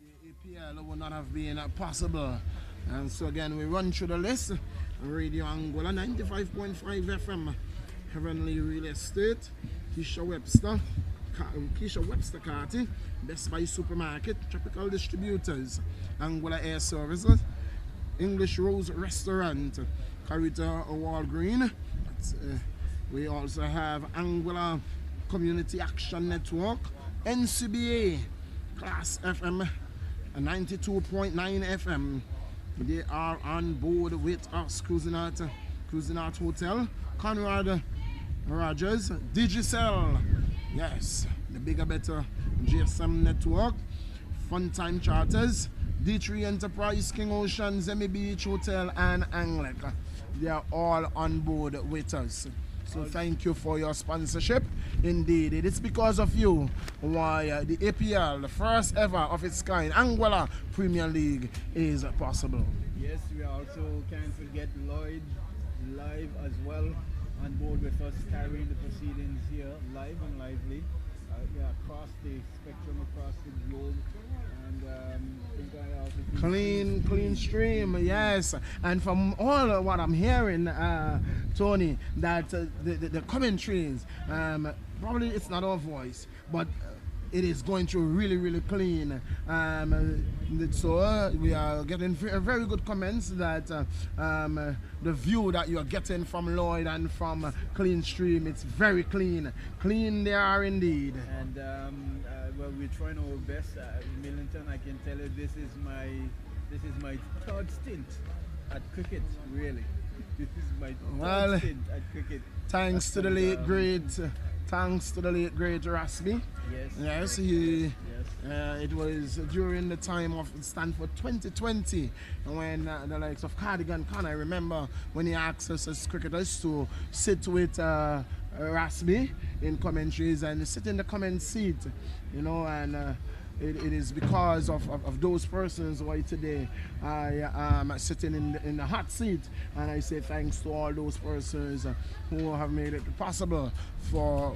The APL would not have been possible. And so again, we run through the list. Radio Anguilla 95.5 FM, Heavenly Real Estate, Keisha Webster Carty, Best Buy Supermarket, Tropical Distributors, Anguilla Air Services, English Rose Restaurant, Carita Walgreen. We also have Anguilla Community Action Network, NCBA, Class FM 92.9 FM. They are on board with us. Cruising Art Hotel, Conrad Rogers, Digicel, yes, the bigger better GSM network, Fun Time Charters, D3 Enterprise, King Ocean, Zemi Beach Hotel, and Anglic. They are all on board with us. So thank you for your sponsorship. Indeed, it is because of you why the APL, the first ever of its kind, Anguilla Premier League, is possible. Yes, we also can't forget Lloyd live as well on board with us, carrying the proceedings here live and lively across the spectrum, across the globe. And Clean stream, yes. And from all what I'm hearing, Tony, that the commentaries, probably it's not our voice, but it is going through really clean. So we are getting very good comments that the view that you're getting from Lloyd and from Clean Stream, it's very clean. Clean they are indeed. And well, we're trying our best. Millington, I can tell you, this is my third stint at cricket. Really, this is my third stint at cricket. Thanks to the late great Rasby. Yes, he. Yes. It was during the time of Stanford 2020 when the likes of Harrigan, I remember when he asked us as cricketers to sit with Rasby in commentaries and sit in the comment seat, you know, and it is because of those persons why today I am sitting in the hot seat, and I say thanks to all those persons who have made it possible for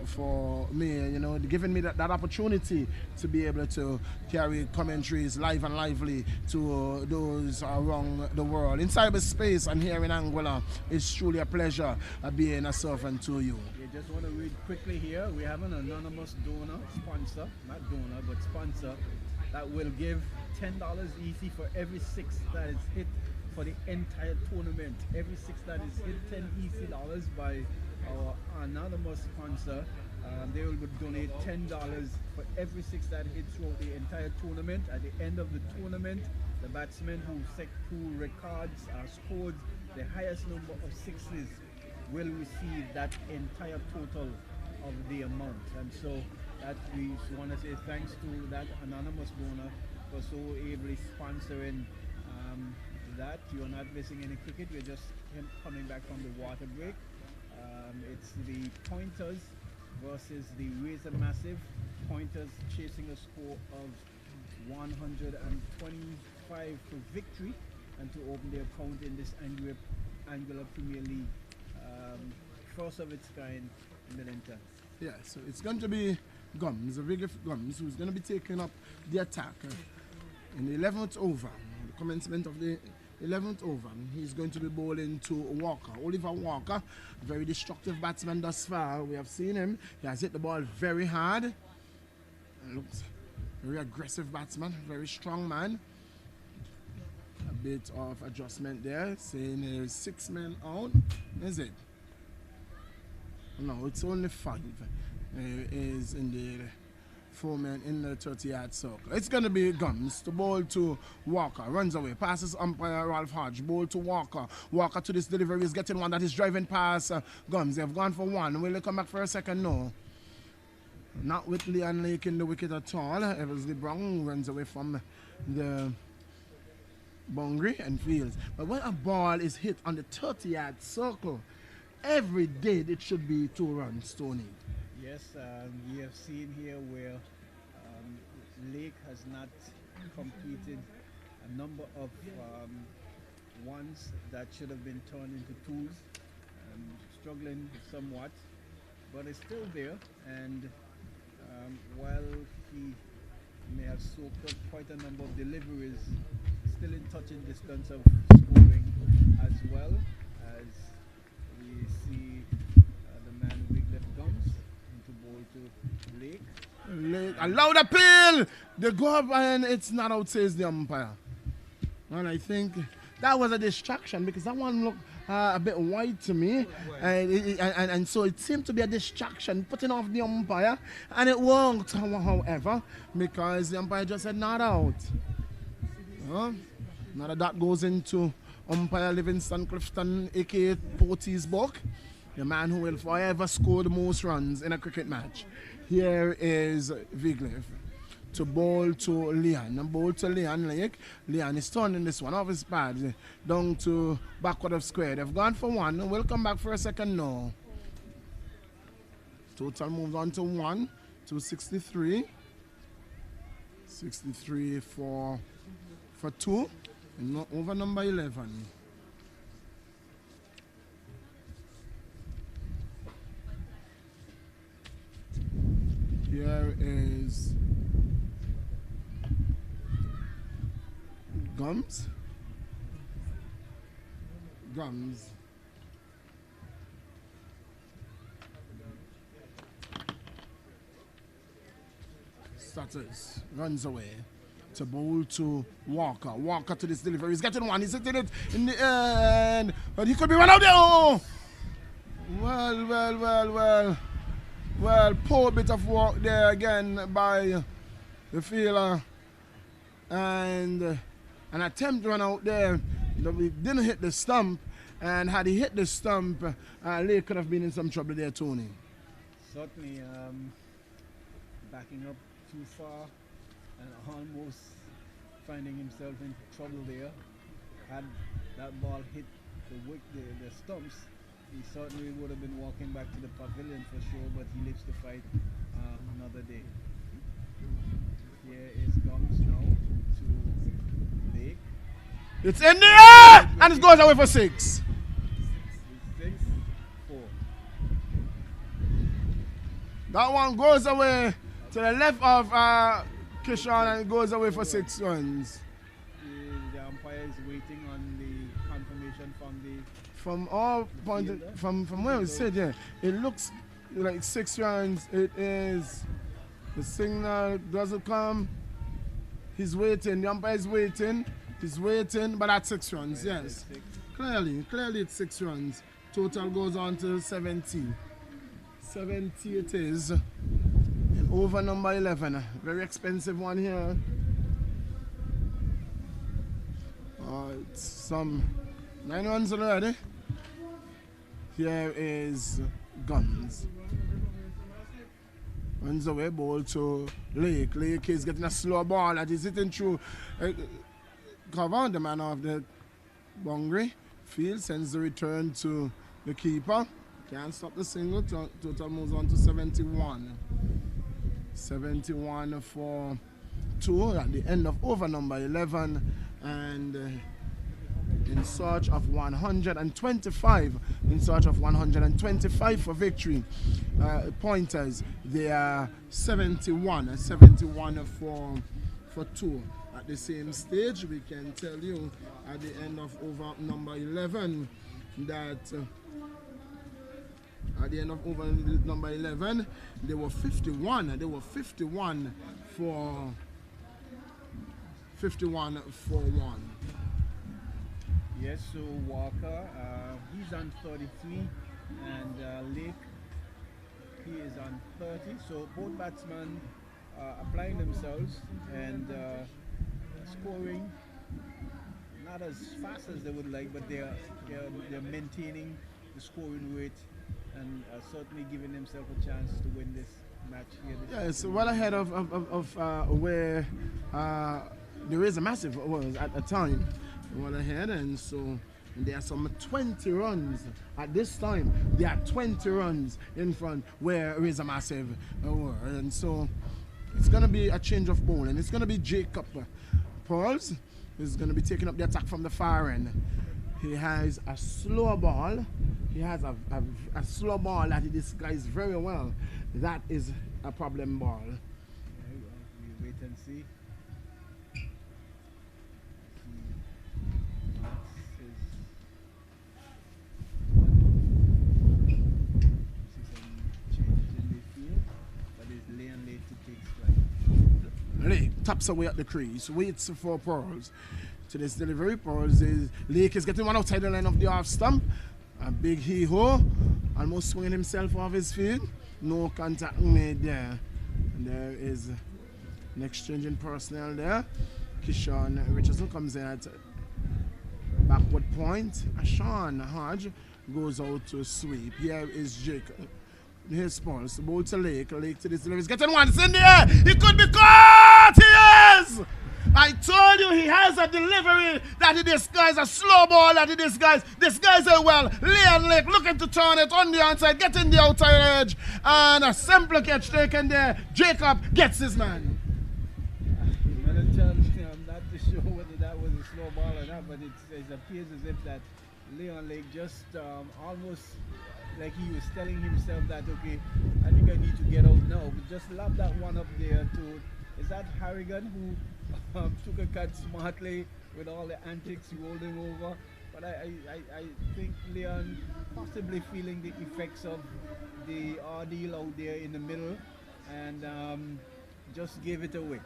me, you know, giving me that opportunity to be able to carry commentaries live and lively to those around the world. In cyberspace and here in Anguilla, it's truly a pleasure being a servant to you. Just want to read quickly here. We have an anonymous sponsor, but sponsor, that will give $10 easy for every six that is hit for the entire tournament. Every six that is hit, $10 easy by our anonymous sponsor. They will donate $10 for every six that hits throughout the entire tournament. At the end of the tournament, the batsman who records scores the highest number of sixes will receive that entire total of the amount. And so that we want to say thanks to that anonymous donor for so ably sponsoring that. You're not missing any cricket, we're just coming back from the water break. It's the Pointers versus the Razor Massive. Pointers chasing a score of 125 for victory and to open their account in this Anguilla Premier League first of its kind in Millington. Yeah, so it's going to be Gums, Vigley Gums, who's going to be taking up the attack in the 11th over, the commencement of the 11th over. He's going to be bowling to Walker. Oliver Walker, a very destructive batsman thus far. We have seen him. He has hit the ball very hard. Looks very aggressive batsman, very strong man. A bit of adjustment there, saying there's 6 men out. Is it? No, it's only 5. Is indeed 4 men in the 30-yard circle. It's going to be Gums to bowl to Walker. Runs away. Passes umpire Ralph Hodge. Bowl to Walker. Walker to this delivery is getting one that is driving past Gums. They've gone for one. Will they come back for a second? No. Not with Leon Lake in the wicket at all. Eversley Brown runs away from the boundary and fields. But when a ball is hit on the 30-yard circle, every day it should be 2 runs, Tony. Yes, we have seen here where Lake has not completed a number of ones that should have been turned into 2s, struggling somewhat, but it's still there. And while he may have soaked up quite a number of deliveries, still in touching distance of scoring, as well as we see the man Wigley Gums into bowl to Lake. Lake, allow the appeal! They go up and it's not out, says the umpire. And I think that was a distraction because that one looked a bit wide to me, and so it seemed to be a distraction, putting off the umpire, and it worked, however, because the umpire just said not out. Now that goes into umpire Livingston Clifton, aka Porty's book, the man who will forever score the most runs in a cricket match. Here is Vigley to bowl to Leon. And bowl to Leon Lake. Leon is turning this one off his pad down to backward of square. They've gone for one. We'll come back for a second now. Total moves on to 1 to 63. 63 for 2. And over number 11. Here is Gums. Stutters, runs away to bowl to Walker. Walker to this delivery. He's getting one. He's hitting it in the end. But he could be one out there. Oh! Well, poor bit of work there again by the fielder. And an attempt run out there. He didn't hit the stump. And had he hit the stump, Lee could have been in some trouble there, Tony. Certainly backing up too far and almost finding himself in trouble there. Had that ball hit the stumps, he certainly would have been walking back to the pavilion for sure, but he lives to fight another day. Here is Gums now to Lake. It's in the air! And it goes away for 6. 6-4. That one goes away to the left of Kishon and it goes away for 6 runs. The umpire is waiting on the confirmation from all points, from where we sit, yeah, it looks like 6 runs. It is, the signal doesn't come. He's waiting, the umpire is waiting. He's waiting, but that's 6 runs, yes. Clearly it's 6 runs. Total goes on to 70. 70 it is. And over number 11. Very expensive one here. It's some 9 runs already. Here is Gums. Runs away, ball to Lake. Lake is getting a slow ball that is hitting through cover. The man of the boundary field sends the return to the keeper. Can't stop the single. Total moves on to 71. 71 for 2 at the end of over number 11. And in search of 125. In search of 125 for victory. Pointers, they are 71 for 2. At the same stage, we can tell you at the end of over number 11 that at the end of over number 11, they were 51. They were 51 for 1. Yes, so Walker, he's on 33, and Lake, he is on 30. So both batsmen applying themselves and scoring not as fast as they would like, but they're maintaining the scoring rate and certainly giving themselves a chance to win this match here. Yes, well ahead of where there is a massive was at the time. Well ahead, and so there are some 20 runs at this time. There are 20 runs in front where there is a massive and so it's going to be a change of bowling. It's going to be Jacob Pearls who's going to be taking up the attack from the far end. He has a slow ball. He has a slow ball that he disguised very well. That is a problem ball. We wait and see. Lake taps away at the crease, waits for Pearls. To this delivery, Pearls is Lake is getting one outside the line of the off stump. A big hee-ho, almost swinging himself off his feet. No contact made there. And there is an exchange in personnel there. Kishon Richardson comes in at backward point. Sean Hodge goes out to sweep. Here is Jacob. Here's Pearls. Ball to Lake. Lake to this delivery. He's getting one. It's in the air. He could be caught. He is. I told you he has a delivery that he disguised, a slow ball that he disguised. Disguised it well. Leon Lake looking to turn it on the onside, getting the outside edge. And a simple catch taken there. Jacob gets his man. I'm not too sure whether that was a slow ball or not, but it appears as if that Leon Lake just almost like he was telling himself that, okay, I think I need to get out now. But just lob that one up there to, is that Harrigan who took a cut smartly with all the antics rolling over? But I think Leon possibly feeling the effects of the ordeal out there in the middle and just gave it away.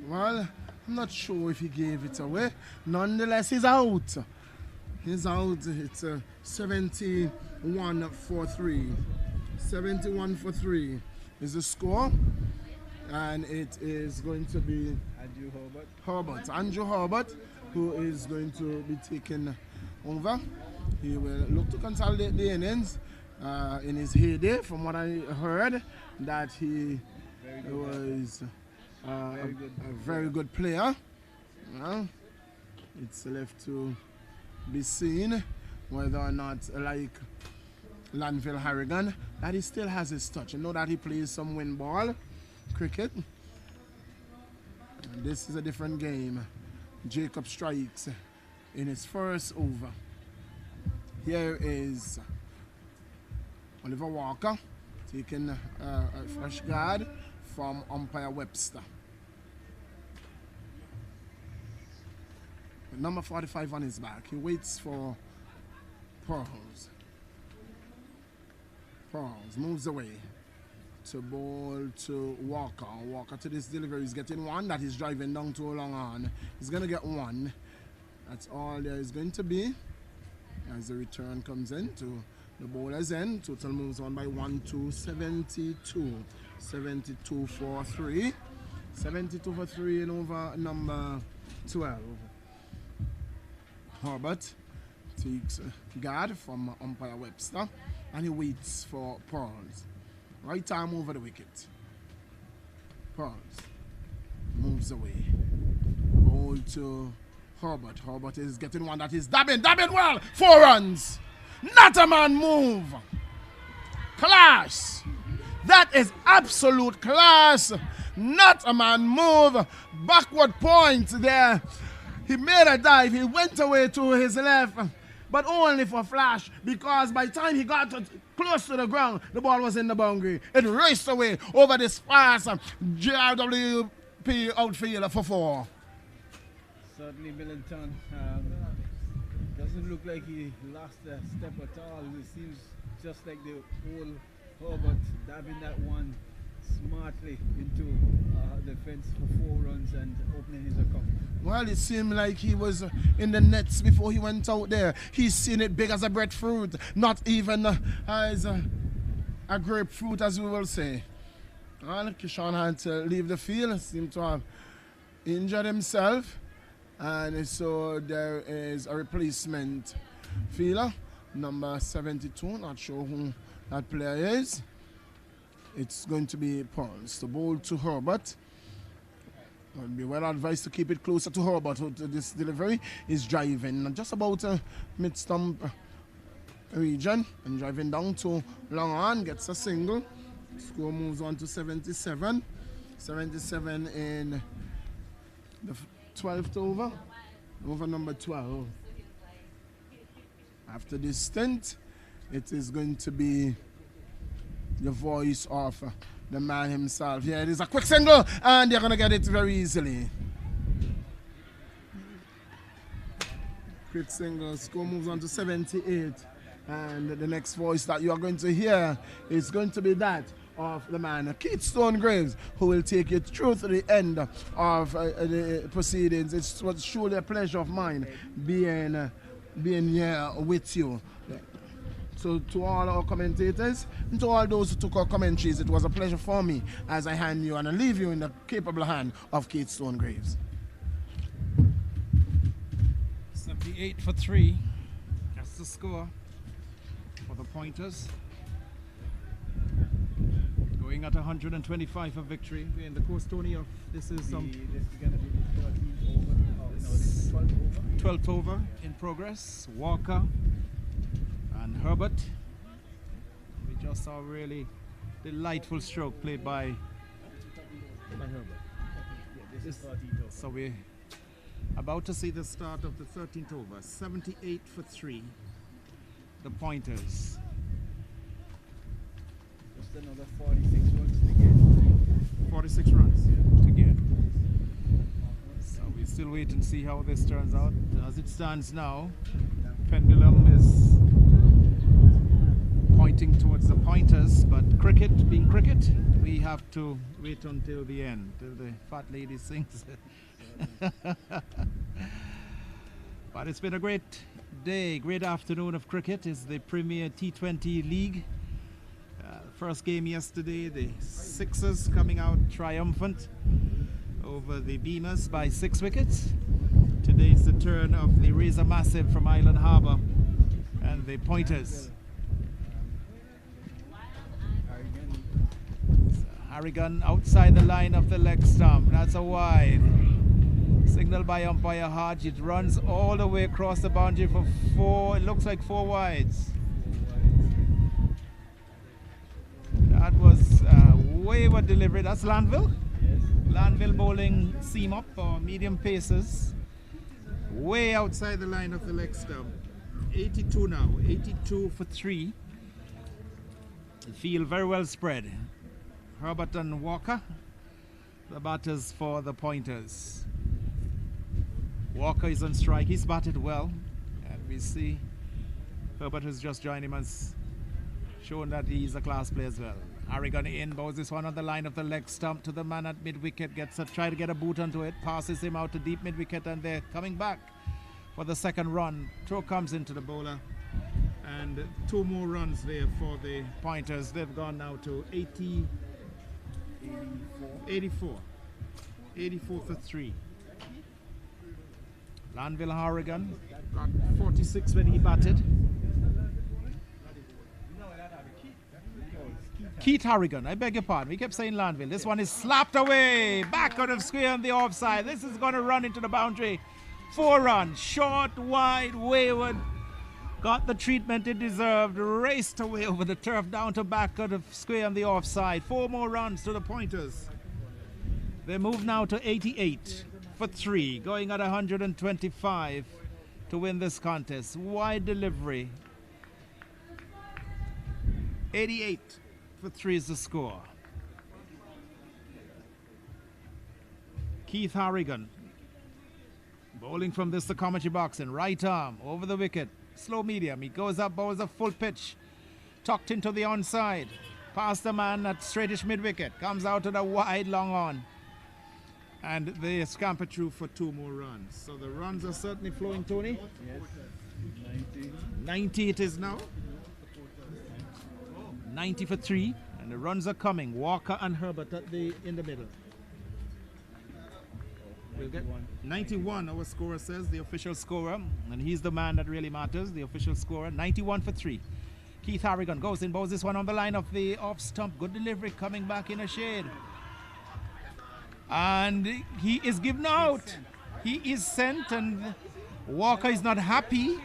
Well, I'm not sure if he gave it away. Nonetheless, he's out. He's out. It's 71 for 3. 71 for 3 is the score. And it is going to be Andrew Herbert, who is going to be taken over. He will look to consolidate the innings in his heyday. From what I heard, that he was a very good player. It's left to be seen whether or not, like Lanville Harrigan, that he still has his touch. You know that he plays some wind ball cricket. And this is a different game. Jacob strikes in his first over. Here is Oliver Walker taking a fresh guard from umpire Webster. With number 45 on his back, he waits for Pearls. Pearls moves away to ball to Walker. Walker to this delivery. He's getting one that he's driving down too long on. He's going to get one. That's all there is going to be. As the return comes in to the bowler's end. Total moves on by 1 to 72. 72 for 3. 72 for 3 in over number 12. Herbert takes guard from umpire Webster and he waits for Pearls. Right arm over the wicket. Pearls moves away. Ball to Herbert. Herbert is getting one that is dabbing well. 4 runs. Not a man move. Class. That is absolute class. Not a man move. Backward point there. He made a dive. He went away to his left, but only for flash, because by the time he got close to the ground, the ball was in the boundary. It raced away over this fast JRWP outfielder for 4. Certainly Millington doesn't look like he lost a step at all. It seems just like the old Herbert dabbing that one smartly into the fence for 4 runs and opening his account. Well, it seemed like he was in the nets before he went out there. He's seen it big as a breadfruit, not even as a grapefruit, as we will say. Well, Kishan had to leave the field, seemed to have injured himself. And so there is a replacement fielder, number 72, not sure who that player is. It's going to be Pauls to bowl to Herbert. It would be well advised to keep it closer to Herbert. This delivery is driving just about mid-stump region and driving down to long on, gets a single. Score moves on to 77. 77 in the 12th over. Over number 12. After this stint, it is going to be the voice of the man himself. Yeah, it is a quick single, and they're going to get it very easily. Quick single, score moves on to 78. And the next voice that you are going to hear is going to be that of the man, Keith Stonegraves, who will take you through to the end of the proceedings. It was surely a pleasure of mine being here with you. So to all our commentators and to all those who took our commentaries, it was a pleasure for me as I hand you and I leave you in the capable hand of Keith Stonegraves. 78 for 3. That's the score for the Pointers. Going at 125 for victory. We're in the course, Tony, of this is This is going to be the 13th over. Oh, no, this is 12th over. 12th over in progress. Walker and Herbert. We just saw a really delightful stroke played by Herbert. Yeah, this is 13th over. So we're about to see the start of the 13th over. 78 for 3. The Pointers. Just another 46 runs to get. 46 runs to get. So we still wait and see how this turns out. As it stands now, pendulum is pointing towards the Pointers, but cricket being cricket, we have to wait until the end, till the fat lady sings. But it's been a great day, great afternoon of cricket. It's the Premier T20 League. First game yesterday, the Sixers coming out triumphant over the Beamers by 6 wickets. Today it's the turn of the Razor Massive from Island Harbour and the Pointers. Harrigan outside the line of the leg stump. That's a wide. Signal by umpire Hodge. It runs all the way across the boundary for 4. It looks like 4 wides. That was wayward delivery. That's Lanville. Yes. Lanville bowling seam up or medium paces. Way outside the line of the leg stump. 82 now. 82 for 3. The field very well spread. Herbert and Walker, the batters for the Pointers. Walker is on strike. He's batted well. And we see Herbert has just joined him as shown that he's a class player as well. Harrigan in, bows this one on the line of the leg stump to the man at mid-wicket, try to get a boot onto it, passes him out to deep mid-wicket, and they're coming back for the second run. Throw comes into the bowler, and 2 more runs there for the Pointers. They've gone now to 84 for 3. Lanville Harrigan got 46 when he batted. Keith Harrigan, I beg your pardon. We kept saying Lanville. This one is slapped away. Back out of square on the offside. This is going to run into the boundary. 4 runs. Short, wide, wayward. Got the treatment it deserved. Raced away over the turf down to back out of square on the offside. 4 more runs to the Pointers. They move now to 88 for 3, going at 125 to win this contest. Wide delivery. 88 for 3 is the score. Keith Harrigan bowling from this the commentary box in right arm over the wicket. Slow medium. He goes up, bowls a full pitch. Tucked into the onside. Past the man at straightish mid wicket. Comes out to the wide long on. And they scamper through for 2 more runs. So the runs are certainly flowing, Tony. Yes. 90. 90 it is now. 90 for 3. And the runs are coming. Walker and Herbert in the middle. We'll get 91, our scorer says, the official scorer. And he's the man that really matters, the official scorer. 91 for 3. Keith Harrigan goes in, bowls this one on the line of the off stump. Good delivery coming back in a shade. And he is given out. He is sent, and Walker is not happy.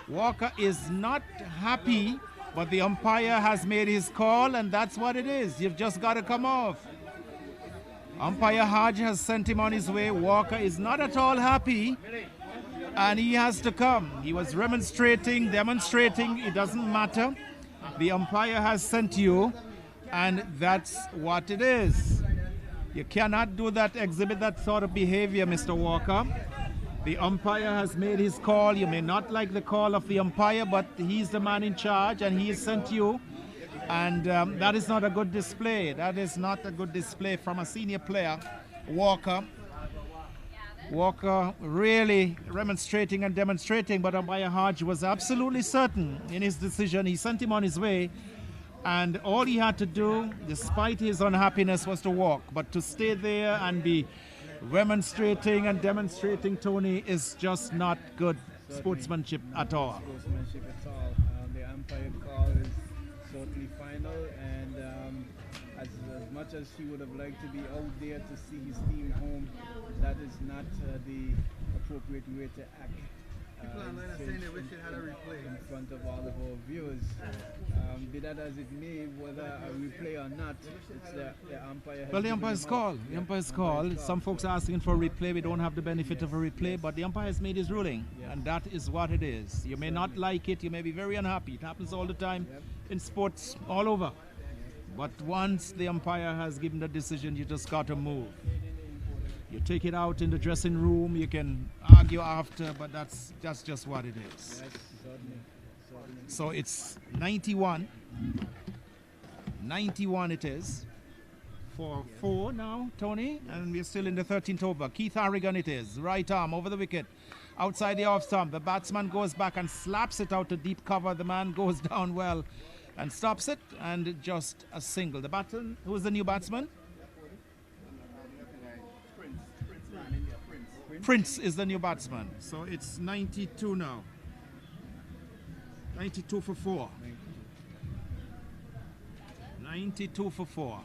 Walker is not happy, but the umpire has made his call, and that's what it is. You've just got to come off. Umpire Hodge has sent him on his way. Walker is not at all happy, and he has to come. He was demonstrating, it doesn't matter. The umpire has sent you, and that's what it is. You cannot do that, exhibit that sort of behavior, Mr. Walker. The umpire has made his call. You may not like the call of the umpire, but he's the man in charge, and he has sent you. And that is not a good display. That is not a good display from a senior player, Walker. Walker really demonstrating, but umpire Hodge was absolutely certain in his decision. He sent him on his way, and all he had to do, despite his unhappiness, was to walk. But to stay there and be demonstrating, Tony, is just not good sportsmanship at all. The umpire call is certainly final, and as much as he would have liked to be out there to see his team home, that is not the appropriate way to act. In front of all of our viewers. Be that as it may, whether a replay or not, it's the umpire. Well, the umpire's call. The umpire's call. Some folks are asking for a replay. We don't have the benefit of a replay, but the umpire has made his ruling, and that is what it is. You may not like it. You may be very unhappy. It happens all the time in sports all over. But once the umpire has given the decision, you just got to move. You take it out in the dressing room, you can argue after, but that's just what it is. Yes, certainly. So it's 91. 91 it is. For 4 now, Tony, and we're still in the 13th over. Keith Harrigan it is. Right arm over the wicket. Outside the off stump. The batsman goes back and slaps it out to deep cover. The man goes down well and stops it, and just a single. The batsman, who's the new batsman? Prince is the new batsman. So it's 92 now. 92 for 4. 92 for 4.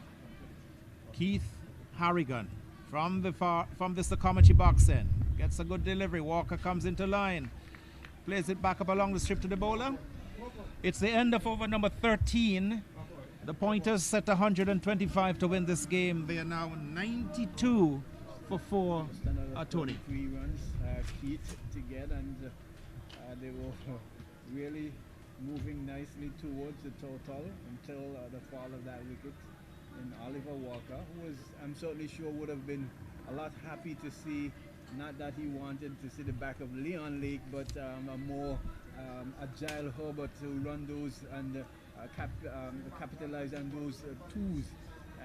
Keith Harrigan from the commentary box end. Gets a good delivery. Walker comes into line. Plays it back up along the strip to the bowler. It's the end of over number 13. The Pointers set 125 to win this game. They are now 92 for 4, Tony. 3 runs, Keith together, and they were really moving nicely towards the total until the fall of that wicket in Oliver Walker, who was, I'm certainly sure, would have been a lot happy to see, not that he wanted to see the back of Leon Lake, but a more agile Herbert to run those and capitalize on those twos.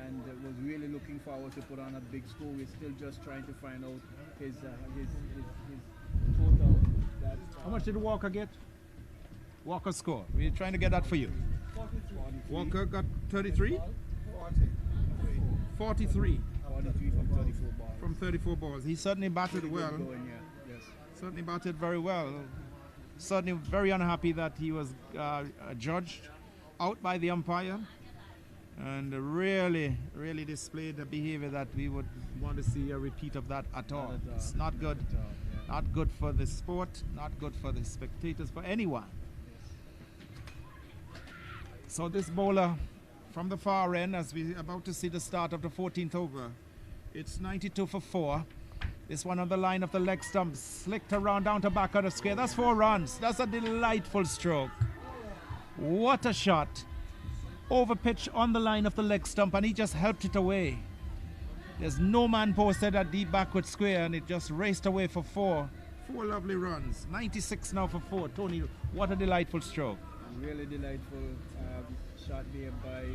And was really looking forward to put on a big score. We're still just trying to find out his total. How much did Walker get? Walker score. We're trying to get that for you. 43. Walker got 33? 43. 43 from 34 balls. From 34 balls. He certainly batted well. Going, yes. Certainly batted very well. Certainly very unhappy that he was judged out by the umpire. And really displayed the behavior that we would want to see a repeat of that at all. It's not good. Not good for the sport, not good for the spectators, for anyone. So this bowler from the far end, as we're about to see the start of the 14th over, it's 92 for 4. This one on the line of the leg stump, slicked around down to back of the square. That's 4 runs. That's a delightful stroke. What a shot. Over pitch on the line of the leg stump, and he just helped it away. There's no man posted at deep backward square, and it just raced away for 4. 4 lovely runs. 96 now for 4. Tony, what a delightful stroke. Really delightful shot there by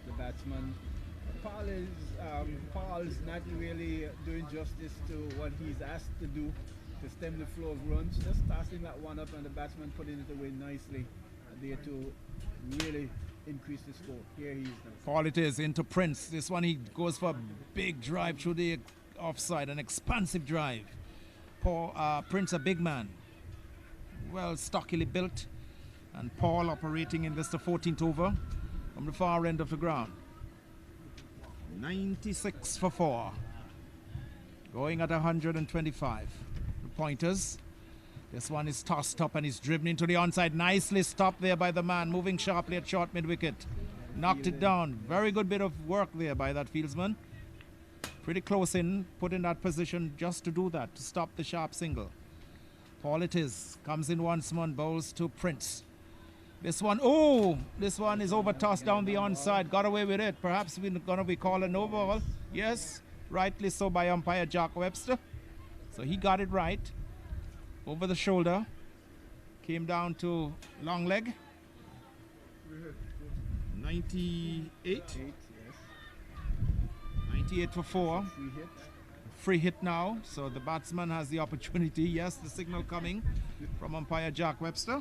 the batsman. Paul's not really doing justice to what he's asked to do to stem the flow of runs. Just tossing that one up and the batsman putting it away nicely there to really increase the score. Here he is now. Paul it is into Prince. This one he goes for a big drive through the offside, an expansive drive. Prince a big man, well stockily built, and Paul operating in this the 14th over from the far end of the ground. 96 for 4. Going at 125. The pointers. This one is tossed up and is driven into the onside. Nicely stopped there by the man, moving sharply at short mid-wicket. Knocked it down. Very good bit of work there by that fieldsman. Pretty close in, put in that position just to do that, to stop the sharp single. Paul it is. Comes in once more, bowls to Prince. This one is over tossed down the onside. Got away with it. Perhaps we're going to be calling no ball. Yes, rightly so by umpire Jack Webster. So he got it right. Over the shoulder. Came down to long leg. 98. 98 for 4. Free hit now. So the batsman has the opportunity. Yes, the signal coming from umpire Jack Webster.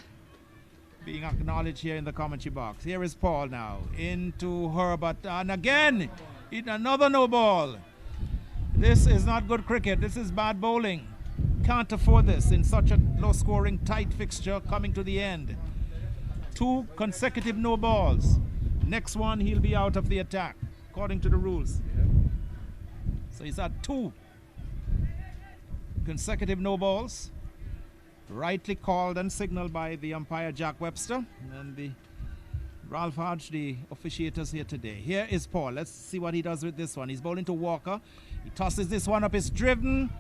Being acknowledged here in the commentary box. Here is Paul now into Herbert, and again in another no ball. This is not good cricket. This is bad bowling. Can't afford this in such a low scoring tight fixture coming to the end. 2 consecutive no balls. Next one he'll be out of the attack according to the rules. So he's had 2 consecutive no balls. Rightly called and signaled by the umpire Jack Webster and the Ralph Hodge, the officiators here today. Here is Paul. Let's see what he does with this one. He's bowling to Walker. He tosses this one up. It's driven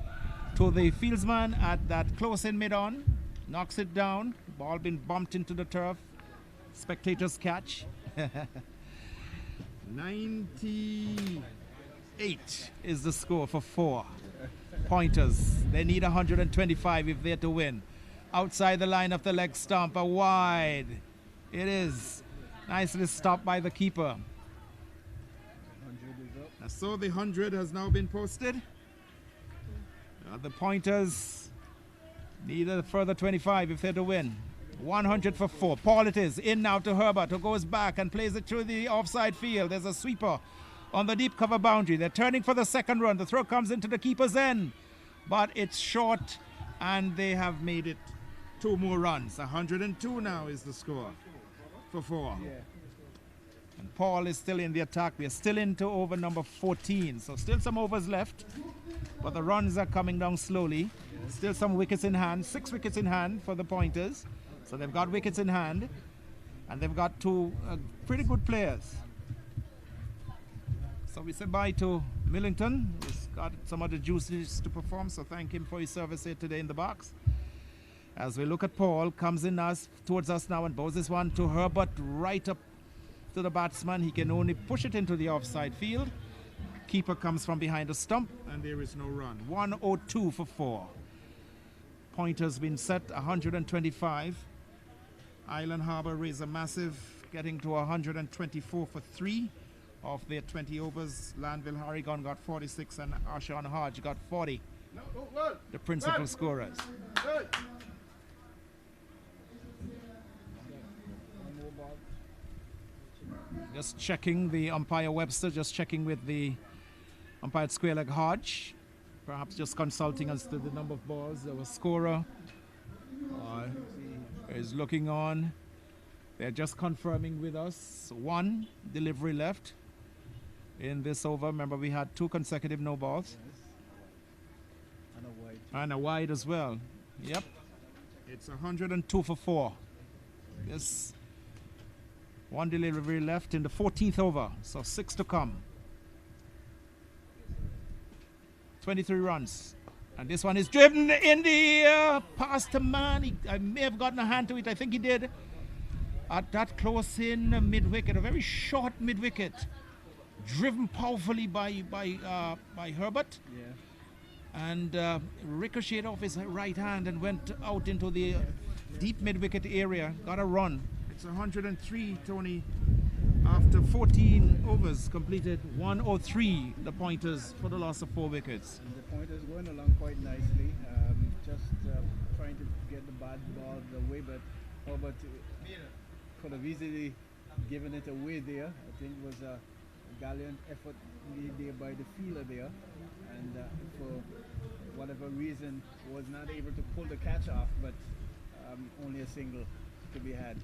to the fieldsman at that close in mid-on. Knocks it down. Ball been bumped into the turf. Spectators catch. 98 is the score for 4 pointers. They need 125 if they're to win. Outside the line of the leg stump, a wide. It is nicely stopped by the keeper. So the 100 has now been posted. The pointers need a further 25 if they're to win. 100 for 4. Paul it is. In now to Herbert, who goes back and plays it through the offside field. There's a sweeper on the deep cover boundary. They're turning for the second run. The throw comes into the keeper's end, but it's short, and they have made it 2 more runs. 102 now is the score for 4. Yeah. And Paul is still in the attack. We're still into over number 14, so still some overs left, but the runs are coming down slowly. Still some wickets in hand. 6 wickets in hand for the pointers, so they've got wickets in hand, and they've got 2 pretty good players. So we say bye to Millington, who's got some other duties to perform, so thank him for his service here today in the box. As we look at Paul, comes in towards us now and bows this one to Herbert, right up to the batsman. He can only push it into the offside field. Keeper comes from behind the stump, and there is no run. 102 for 4. Pointer's been set, 125. Island Harbour raise a massive, getting to 124 for 3. Of their 20 overs, Lanville Harrigan got 46 and Ashan Hodge got 40. The principal scorers. Just checking the umpire Webster, just checking with the umpire at square leg Hodge. Perhaps just consulting as to the number of balls. There was scorer is looking on. They're just confirming with us 1 delivery left in this over. Remember, we had 2 consecutive no balls. And a wide. And a wide as well. Yep. It's 102 for 4. Yes. 1 delivery left in the 14th over. So 6 to come. 23 runs And this one is driven in the air past a man. I may have gotten a hand to it. I think he did. At that close in mid-wicket, a very short mid-wicket. Driven powerfully by Herbert. Yeah. And ricocheted off his right hand and went out into the deep mid-wicket area. Got a run. It's 103, Tony. After 14 overs completed, 103 the pointers for the loss of 4 wickets. And the pointers going along quite nicely. Just trying to get the bad ball away, but Herbert could have easily given it away there. I think it was a gallant effort made there by the fielder there, and for whatever reason was not able to pull the catch off, but only a single to be had.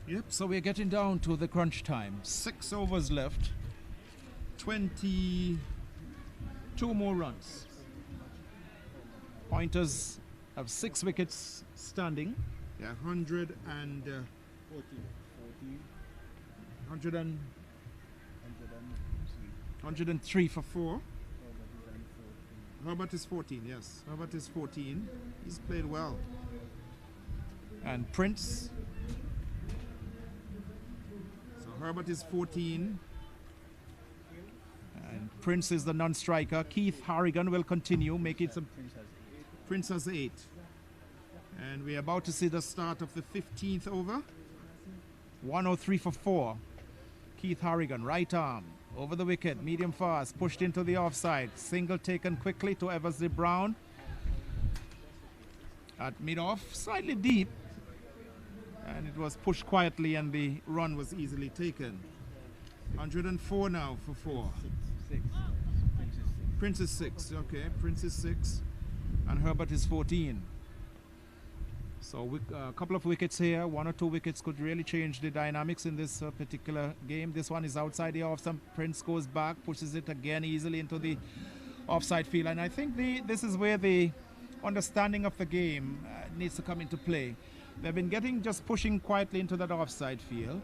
Yep, so we're getting down to the crunch time. 6 overs left. 22 more runs. Pointers have 6 wickets standing. Yeah, 100 and 103 for 4. Herbert is 14, yes. Herbert is 14. He's played well. And Prince. So Herbert is 14. And Prince is the non-striker. Keith Harrigan will continue, make it some. Prince has 8. And we're about to see the start of the 15th over. 103 for 4. Keith Harrigan, right arm, over the wicket, medium fast, pushed into the offside. Single taken quickly to Eversley Brown. At mid-off, slightly deep. And it was pushed quietly and the run was easily taken. 104 now for 4. 6. Prince is 6, okay. Prince is 6. And Herbert is 14. So a couple of wickets here, 1 or 2 wickets could really change the dynamics in this particular game. This one is outside the off stump. Prince goes back, pushes it again easily into the offside field. And I think this is where the understanding of the game needs to come into play. They've been just pushing quietly into that offside field.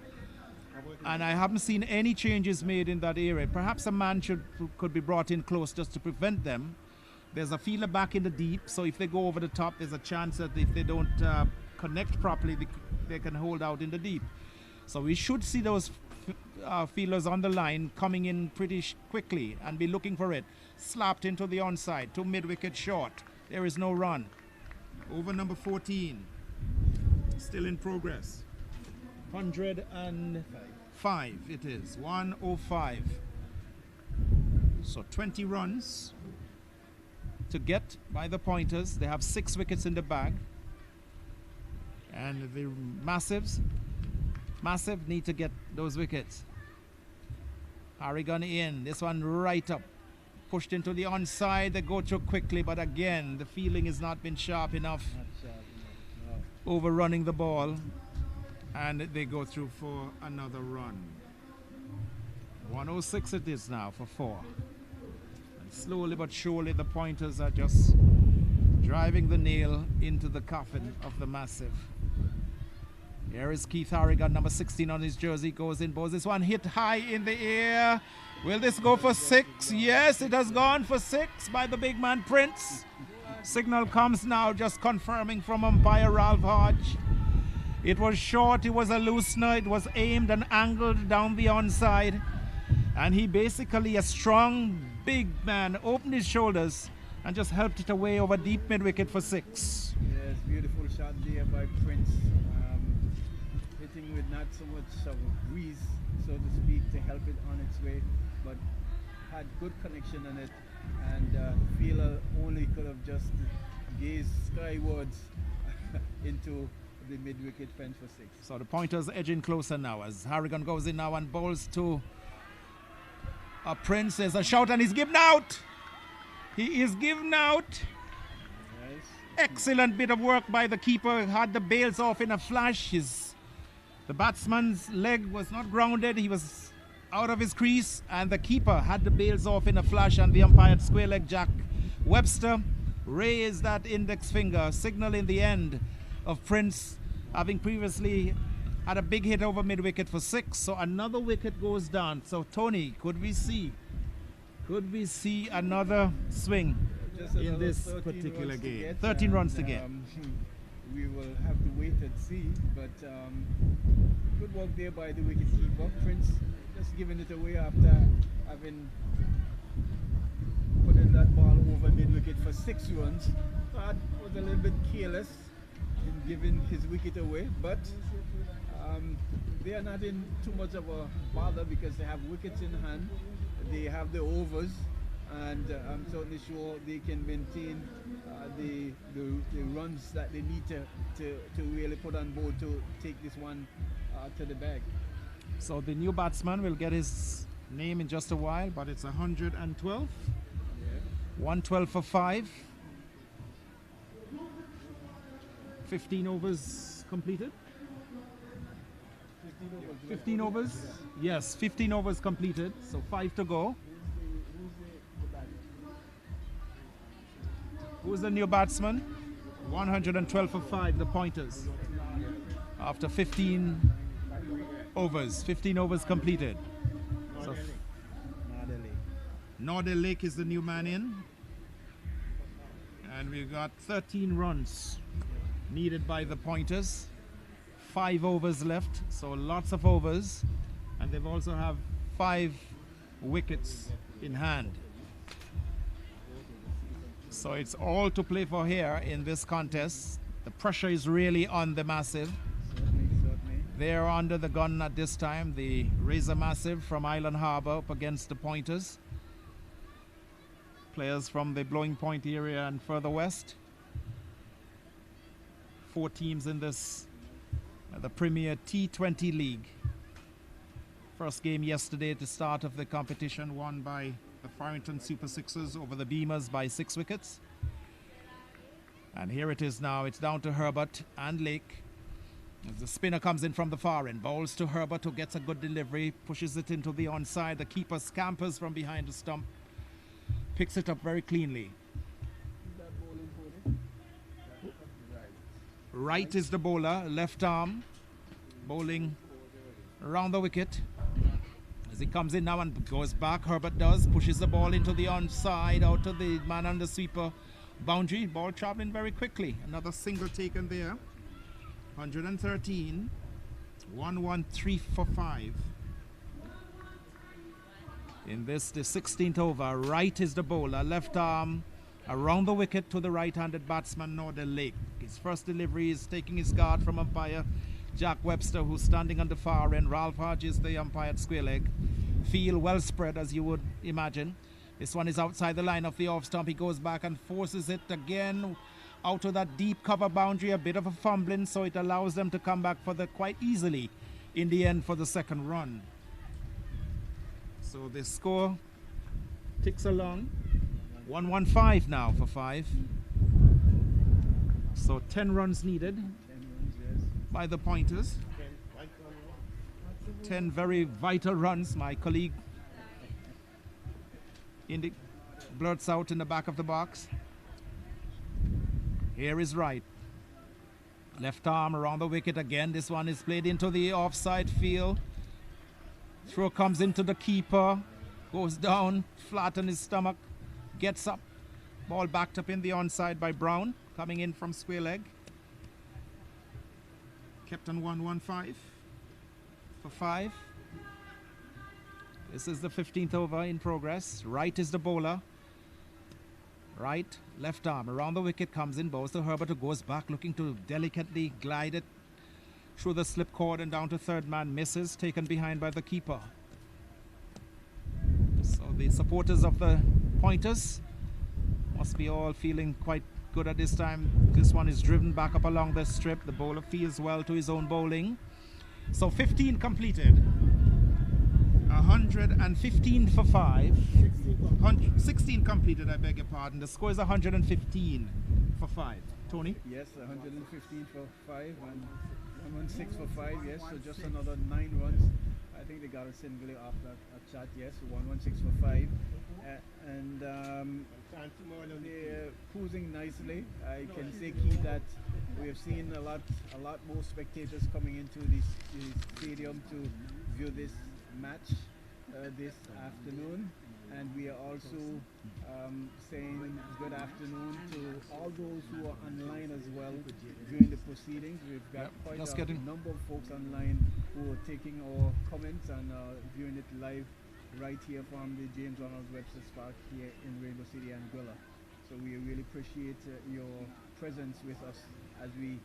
And I haven't seen any changes made in that area. Perhaps a man could be brought in close just to prevent them. There's a fielder back in the deep, so if they go over the top, there's a chance that if they don't connect properly, they can hold out in the deep. So we should see those fielders on the line coming in pretty quickly and be looking for it. Slapped into the onside, to mid-wicket short. There is no run. Over number 14. Still in progress. 105 it is. 105. So 20 runs to get by the pointers. They have 6 wickets in the bag. And the Massive need to get those wickets. Harrigan in. This one right up. Pushed into the onside. They go through quickly, but again, the fielding has not been sharp enough. Overrunning the ball. And they go through for another run. 106 it is now for 4. Slowly but surely the pointers are just driving the nail into the coffin of the Massive. Here is Keith Harrigan, number 16 on his jersey, goes in, bowls this one hit high in the air. Will this go for 6? Yes, it has gone for 6 by the big man Prince. Signal comes now, just confirming from umpire Ralph Hodge. It was short, it was a loosener, it was aimed and angled down the onside. And he basically, a strong, big man, opened his shoulders and just helped it away over deep mid-wicket for 6. Yes, beautiful shot there by Prince. Hitting with not so much of a breeze, so to speak, to help it on its way, but had good connection on it. And the fielder only could have just gazed skywards into the mid-wicket fence for 6. So the pointers edging closer now as Harrigan goes in now and bowls to Prince. There's a shout and he's given out. He is given out. Nice. Excellent bit of work by the keeper. Had the bails off in a flash. The batsman's leg was not grounded. He was out of his crease and the keeper had the bails off in a flash, and the umpire, square leg Jack Webster, raised that index finger, signaling the end of Prince, having previously had a big hit over mid-wicket for 6. So another wicket goes down. So Tony, could we see another swing just in another this 13 particular runs to game. get, 13 runs to and, get. We will have to wait and see, but good work there by the wicketkeeper. Prince just giving it away after having put in that ball over mid-wicket for 6 runs. That was a little bit careless in giving his wicket away, but they are not in too much of a bother because they have wickets in hand, they have the overs, and I'm certainly sure they can maintain the runs that they need to really put on board to take this one to the bag. So the new batsman will get his name in just a while, but it's 112. 112 for 5. 15 overs completed. 15 overs? Yes, 15 overs completed, so 5 to go. Who's the new batsman? 112 for 5, the pointers. After 15 overs, 15 overs completed. So Norder Lake is the new man in. And we've got 13 runs needed by the pointers. 5 overs left, so lots of overs. And they've also have 5 wickets in hand. So it's all to play for here in this contest. The pressure is really on the Massive. Certainly. They're under the gun at this time. The Razor Massive from Island Harbour up against the Pointers. Players from the Blowing Point area and further west. 4 teams in this, the Premier T20 League. First game yesterday at the start of the competition, won by the Farrington Super Sixers over the Beamers by 6 wickets. And here it is now. It's down to Herbert and Lake. As the spinner comes in from the far end, bowls to Herbert, who gets a good delivery, pushes it into the onside. The keeper scampers from behind the stump, picks it up very cleanly. Right is the bowler, left arm, bowling around the wicket. As he comes in now and goes back, Herbert does, pushes the ball into the onside, out to the man on the sweeper boundary. Ball traveling very quickly. Another single taken there. 113. 113 for 5. In this, the 16th over, right is the bowler, left arm around the wicket to the right-handed batsman, Norder Lake. His first delivery is taking his guard from umpire Jack Webster, who's standing on the far end. Ralph Hodge is the umpire at square leg. Field well spread, as you would imagine. This one is outside the line of the off stump. He goes back and forces it again out to that deep cover boundary. A bit of a fumbling, so it allows them to come back for the quite easily in the end for the second run. So the score ticks along. 115 now for 5. So 10 runs needed by the Pointers. 10 very vital runs. My colleague blurts out in the back of the box. Here is right. Left arm around the wicket again. This one is played into the offside field. Throw comes into the keeper. Goes down flat on his stomach. Gets up. Ball backed up in the onside by Brown. Coming in from square leg. Kept on 115 for 5. This is the 15th over in progress. Right is the bowler. Right, left arm around the wicket, comes in, bowls to Herbert, who goes back looking to delicately glide it through the slip cord and down to third man. Misses, taken behind by the keeper. So the supporters of the Pointers must be all feeling quite good at this time. This one is driven back up along the strip. The bowler feels well to his own bowling. So 15 completed. 115 for 5. 16 completed, I beg your pardon. The score is 115 for 5. Tony? Yes, 115 for 5 and 116 for 5, yes. So just another 9 runs. I think they got a single off that shot, yes. 116 for 5. And they're cruising nicely. I can say, Keith, that we have seen a lot more spectators coming into this stadium to view this match this afternoon, And we are also saying good afternoon to all those who are online as well during the proceedings. We've got quite a number of folks online who are taking our comments and viewing it live right here from the James Ronald Webster Park here in Rainbow City, Anguilla. So we really appreciate your presence with us as we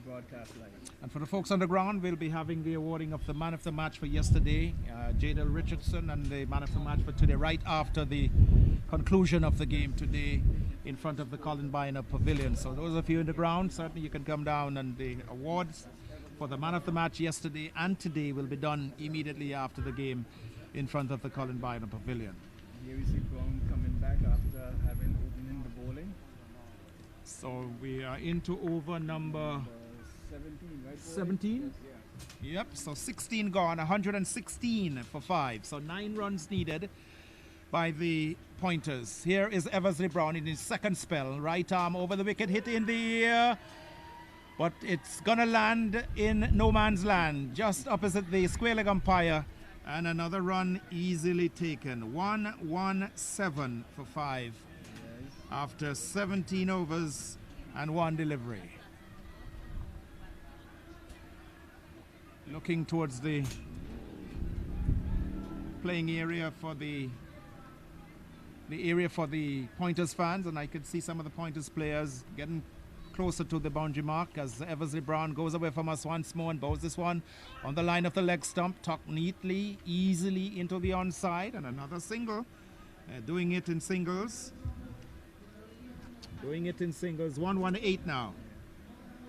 broadcast live. And for the folks on the ground, we'll be having the awarding of the man of the match for yesterday, Jadel Richardson, and the man of the match for today, right after the conclusion of the game today in front of the Colin Bynum Pavilion. So those of you in the ground, certainly you can come down, and the awards for the man of the match yesterday and today will be done immediately after the game in front of the Colin Bynum Pavilion. Here we see Brown coming back after having opening the bowling. So we are into over number 17, right? 17? Yeah. Yep, so 16 gone, 116 for 5. So 9 runs needed by the Pointers. Here is Eversley Brown in his second spell. Right arm over the wicket, hit in the air. But it's gonna land in no man's land, just opposite the square leg umpire. And another run easily taken. 117 for 5 after 17 overs and 1 delivery. Looking towards the playing area for the area for the Pointers fans, and I could see some of the Pointers players getting closer to the boundary mark as Eversley Brown goes away from us once more and bows this one on the line of the leg stump, tucked neatly, easily into the onside, and another single. Doing it in singles. 118 now.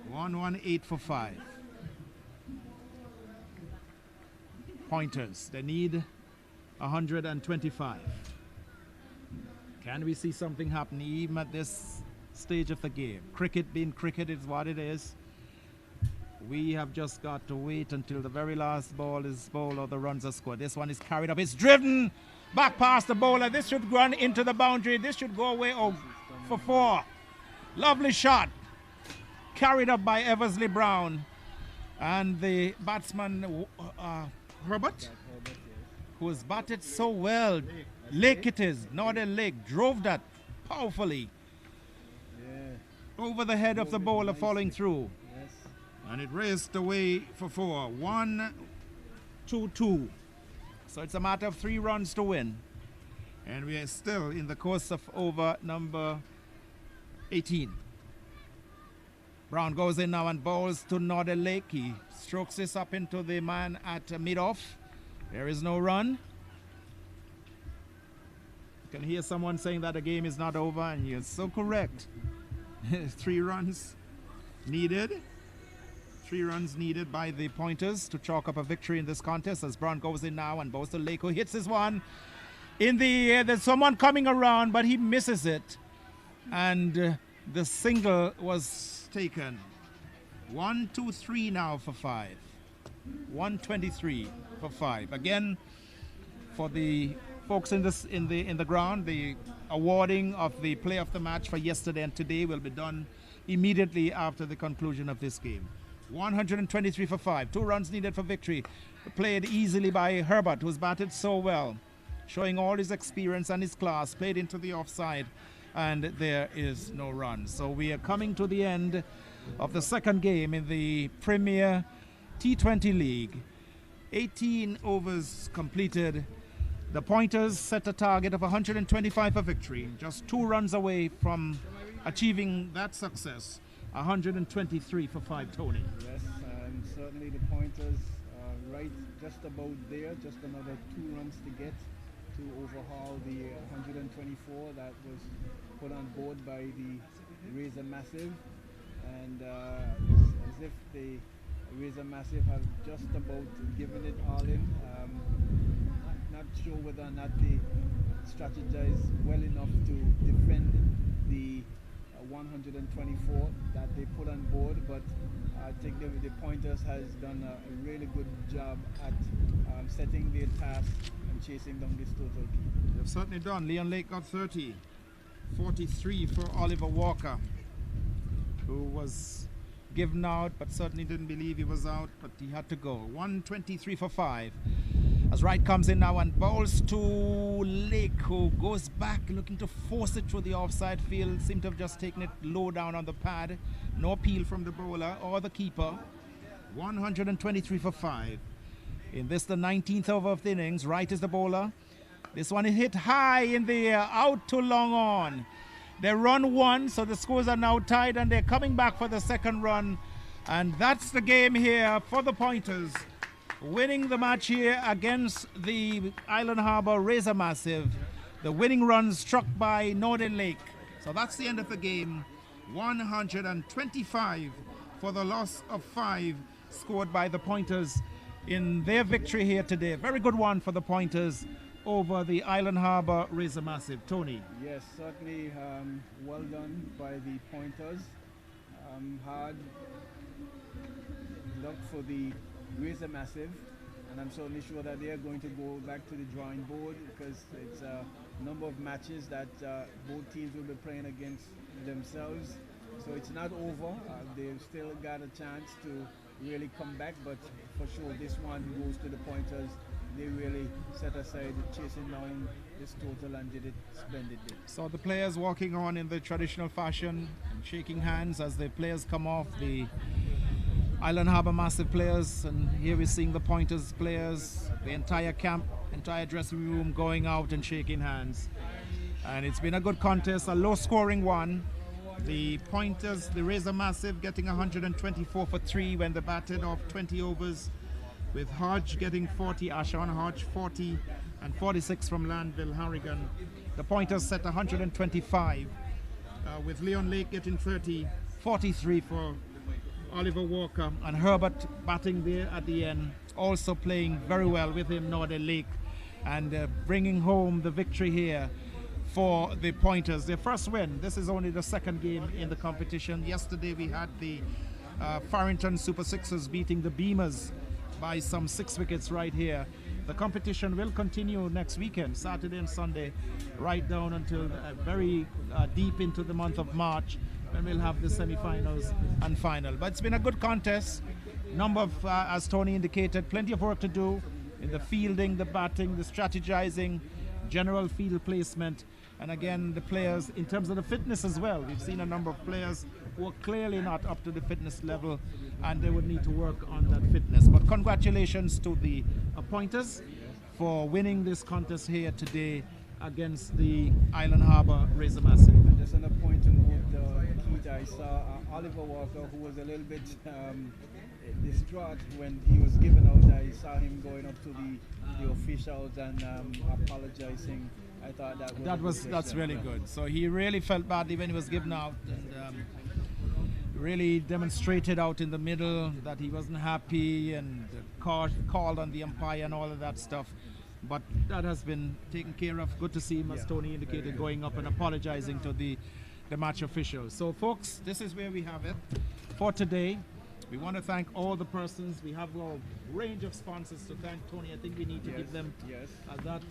118 for 5. Pointers, they need 125. Can we see something happen even at this stage of the game? Cricket being cricket is what it is. We have just got to wait until the very last ball is bowled or the runs are scored. This one is carried up. It's driven back past the bowler. This should run into the boundary. This should go away for 4. Lovely shot. Carried up by Eversley Brown. And the batsman, Herbert, who has batted so well. Lake it is. Northern Lake drove that powerfully. Over the head of the bowler, falling through. Yes. And it raced away for 4. 1-2-2. So it's a matter of 3 runs to win. And we are still in the course of over number 18. Brown goes in now and bowls to Northern Lake. He strokes this up into the man at mid-off. There is no run. You can hear someone saying that the game is not over, and he is so correct. 3 runs needed. 3 runs needed by the Pointers to chalk up a victory in this contest as Brown goes in now and bows to Lake, who hits this one in the air. There's someone coming around, but he misses it. And the single was taken. 1-2-3 now for 5. 123 for 5. Again, for the folks in the ground, the awarding of the play of the match for yesterday and today will be done immediately after the conclusion of this game. 123 for 5. 2 runs needed for victory. Played easily by Herbert, who's batted so well, showing all his experience and his class. Played into the offside, and there is no run. So we are coming to the end of the second game in the Premier T20 League. 18 overs completed. The Pointers set a target of 125 for victory, just 2 runs away from achieving that success. 123 for 5, Tony. Yes, and certainly the Pointers are right just about there, just another 2 runs to get to overhaul the 124 that was put on board by the Razor Massive. And as if the Razor Massive have just about given it all in. Not sure whether or not they strategized well enough to defend the 124 that they put on board, but I think the Pointers has done a really good job at setting their task and chasing down this total. They've certainly done. Leon Lake got 30. 43 for Oliver Walker, who was given out but certainly didn't believe he was out, but he had to go. 123 for 5. As Wright comes in now and bowls to Lake, who goes back looking to force it through the offside field. Seemed to have just taken it low down on the pad. No appeal from the bowler or the keeper. 123 for 5. In this, the 19th over of the innings. Wright is the bowler. This one is hit high in the air, out to long on. They run one, so the scores are now tied, and they're coming back for the second run. And that's the game here for the Pointers. Winning the match here against the Island Harbour Razor Massive. The winning run struck by Northern Lake. So that's the end of the game. 125 for the loss of 5 scored by the Pointers in their victory here today. Very good one for the Pointers over the Island Harbour Razor Massive. Tony. Yes, certainly well done by the Pointers. Hard luck for the Razor Massive, and I'm certainly sure that they are going to go back to the drawing board, because it's a number of matches that both teams will be playing against themselves. So it's not over. They've still got a chance to really come back, but for sure this one goes to the Pointers. They really set aside chasing down this total and did it splendidly. So the players walking on in the traditional fashion and shaking hands as the players come off, the Island Harbour Massive players, and here we're seeing the Pointers players, the entire camp, entire dressing room going out and shaking hands. And it's been a good contest, a low scoring one. The Pointers, the Razor Massive, getting 124 for 3 when they batted off 20 overs, with Hodge getting 40, Ashawn Hodge 40, and 46 from Landville Harrigan. The Pointers set 125, with Leon Lake getting 30, 43 for Oliver Walker, and Herbert batting there at the end, also playing very well with him, Northern Lake, and bringing home the victory here for the Pointers. Their first win. This is only the second game in the competition. Yesterday we had the Farrington Super Sixers beating the Beamers by some 6 wickets right here. The competition will continue next weekend, Saturday and Sunday, right down until very deep into the month of March, when we'll have the semi-finals and final. But it's been a good contest. Number of, as Tony indicated, plenty of work to do in the fielding, the batting, the strategizing, general field placement, and again the players in terms of the fitness as well. We've seen a number of players who are clearly not up to the fitness level, and they would need to work on that fitness. But congratulations to the Pointers for winning this contest here today against the Island Harbour Razor Massive. And just on a point to note, Keith, I saw Oliver Walker, who was a little bit distraught when he was given out. I saw him going up to the officials and apologizing. I thought that's really good. So he really felt badly when he was given out, and really demonstrated out in the middle that he wasn't happy, and called on the umpire and all of that stuff. But that has been taken care of. Good to see him, as Tony indicated, going up and apologizing to the match officials. So folks, this is where we have it for today. We want to thank all the persons. We have a range of sponsors to thank. Tony, I think we need to give them that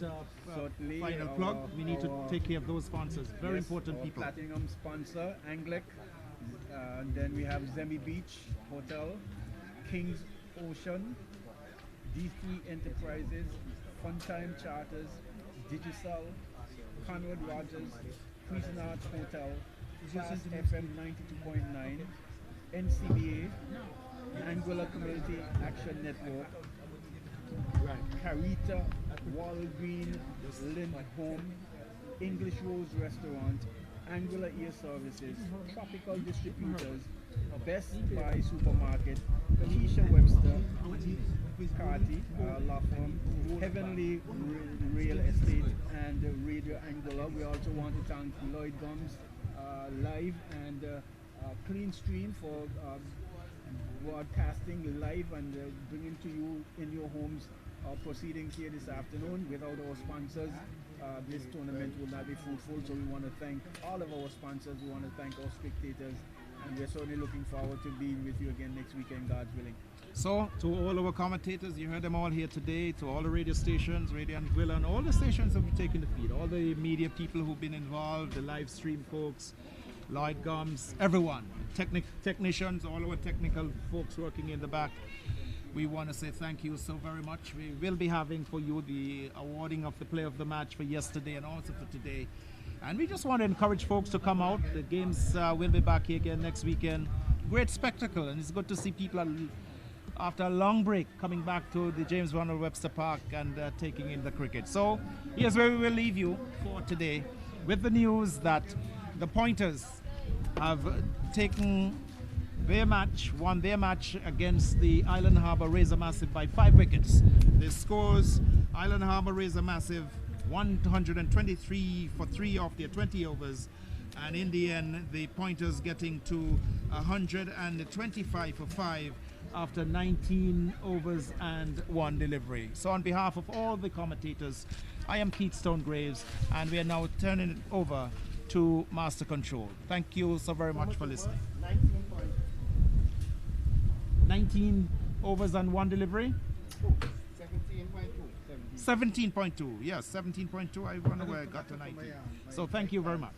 final plug. We need to take care of those sponsors. Very important people. Platinum sponsor, Anglic. Then we have Zemi Beach Hotel, King's Ocean, D3 Enterprises, Funtime Charters, Digicel, Conrad Rogers, Cuisinart Hotel, Class FM 92.9, NCBA, Anguilla Community Action Network, Carita, Walgreen, Lindholm, English Rose Restaurant, Anguilla Ear Services, Tropical Distributors, Best Buy Supermarket, Felicia Webster, Carty Law Firm, Heavenly Real Estate, and Radio Anguilla. We also want to thank Lloyd Gums Live and Clean Stream for broadcasting live and bringing to you in your homes proceedings here this afternoon. Without our sponsors, this tournament will not be fruitful. So we want to thank all of our sponsors. We want to thank our spectators, and we're certainly looking forward to being with you again next weekend, God's willing. So to all our commentators, you heard them all here today, to all the radio stations, Radio Anguilla, and all the stations that have taken the feed, all the media people who've been involved, the live stream folks, Lloyd Gums, everyone, technicians, all our technical folks working in the back. we want to say thank you so very much. We will be having for you the awarding of the player of the match for yesterday and also for today. And we just want to encourage folks to come out. The games will be back here again next weekend. Great spectacle, and it's good to see people after a long break coming back to the James Ronald Webster Park and taking in the cricket. So here's where we will leave you for today with the news that the Pointers have won their match against the Island Harbour Razor Massive by 5 wickets. The scores: Island Harbour Razor Massive 123 for 3 off their 20 overs, and in the end the Pointers getting to 125 for 5 after 19 overs and 1 delivery. So on behalf of all the commentators, I am Keith Stonegraves, and we are now turning it over to Master Control. Thank you so very much for listening. 19 overs and 1 delivery? 17.2. Yes, 17.2. I don't know where I got to 19. So thank you very much.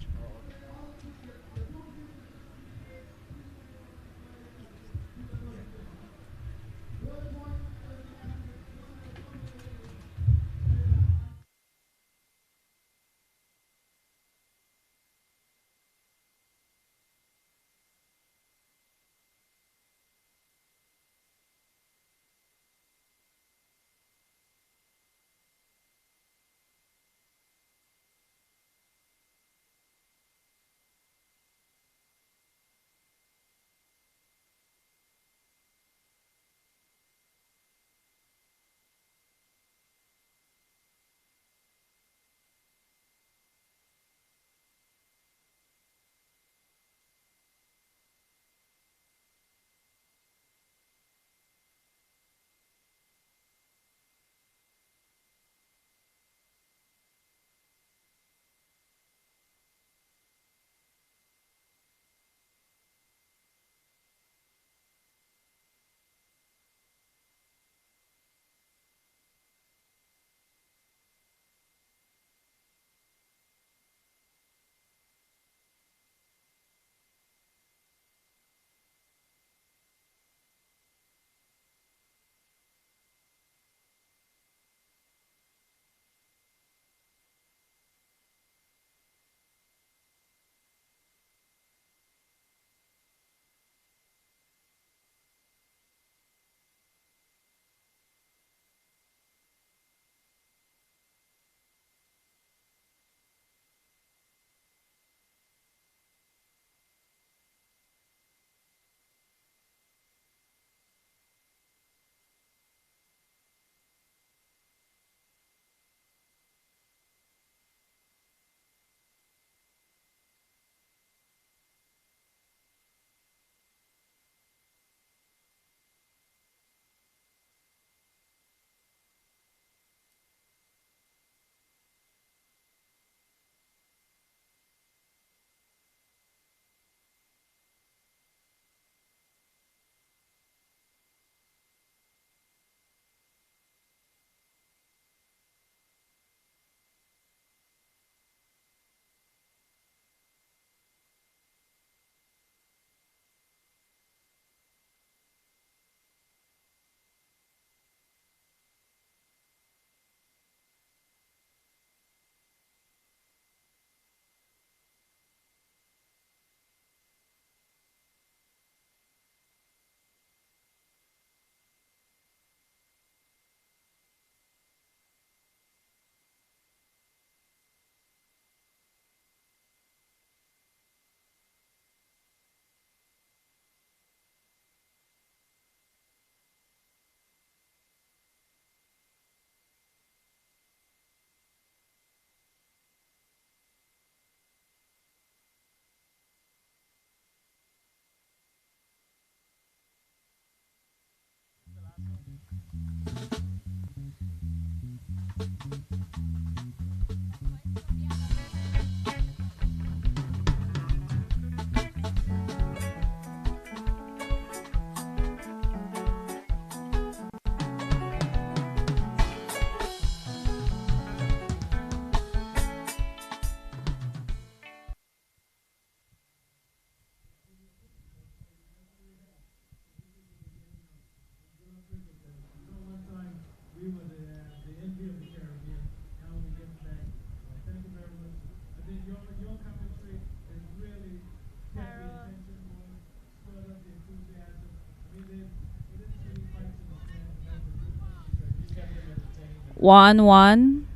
One, one.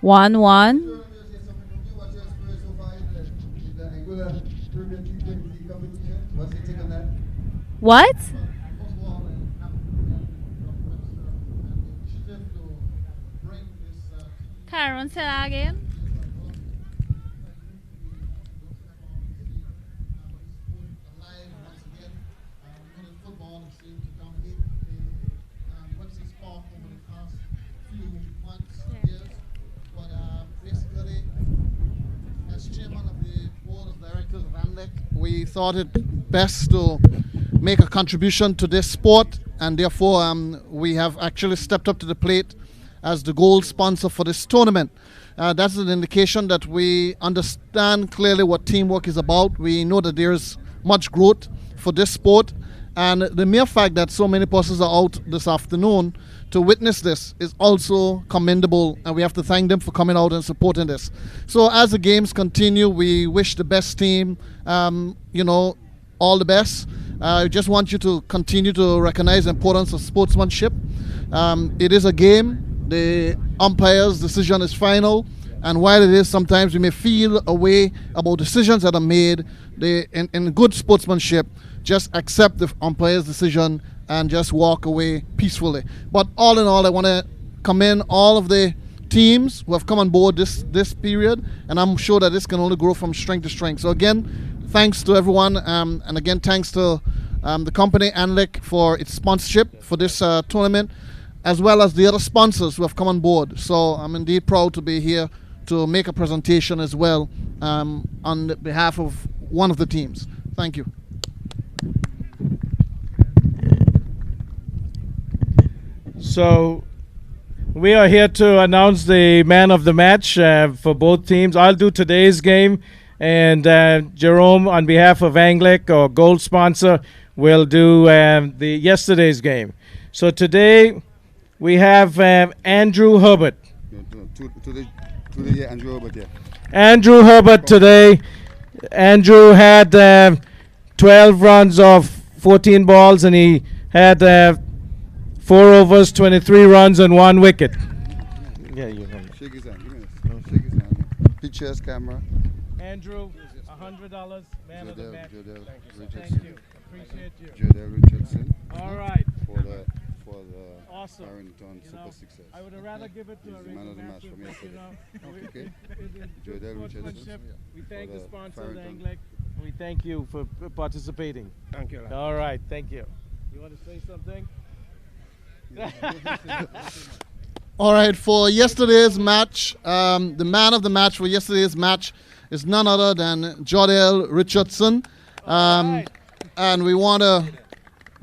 1-1. What? Karen, say that again. We thought it best to make a contribution to this sport, and therefore we have actually stepped up to the plate as the gold sponsor for this tournament. That's an indication that we understand clearly what teamwork is about. We know that there's much growth for this sport, and the mere fact that so many persons are out this afternoon to witness this is also commendable, and we have to thank them for coming out and supporting this. So as the games continue, we wish the best team, all the best. I just want you to continue to recognize the importance of sportsmanship. It is a game. The umpire's decision is final, and while it is, sometimes we may feel a way about decisions that are made. In good sportsmanship, just accept the umpire's decision and just walk away peacefully. But all in all, I want to commend all of the teams who have come on board this period, and I'm sure that this can only grow from strength to strength. So again, thanks to everyone, and again, thanks to the company ANLIC for its sponsorship for this tournament, as well as the other sponsors who have come on board. So I'm indeed proud to be here to make a presentation as well on behalf of one of the teams. Thank you. So we are here to announce the man of the match for both teams. I'll do today's game, and Jerome, on behalf of Anglic, or gold sponsor, will do the yesterday's game. So today we have Andrew Herbert. Today, Andrew Herbert, yeah. Andrew Herbert today. Andrew had 12 runs off 14 balls, and he had 4 overs, 23 runs, and 1 wicket. Yeah, you can. Shake his hand. Give me this. Shake his hand. Pictures, camera. Andrew, $100, man of the match. Richardson. Thank you. Appreciate you. Jodel Richardson. All right. For the awesome. Barrington Super Success. I would have rather give it to a man of the match from yesterday. Okay. Jodel Richardson. We thank the sponsor of Anglic. We thank you for participating. Thank you. All right. Thank you. You want to say something? All right, for yesterday's match, the man of the match for yesterday's match is none other than Jodel Richardson. And we want to,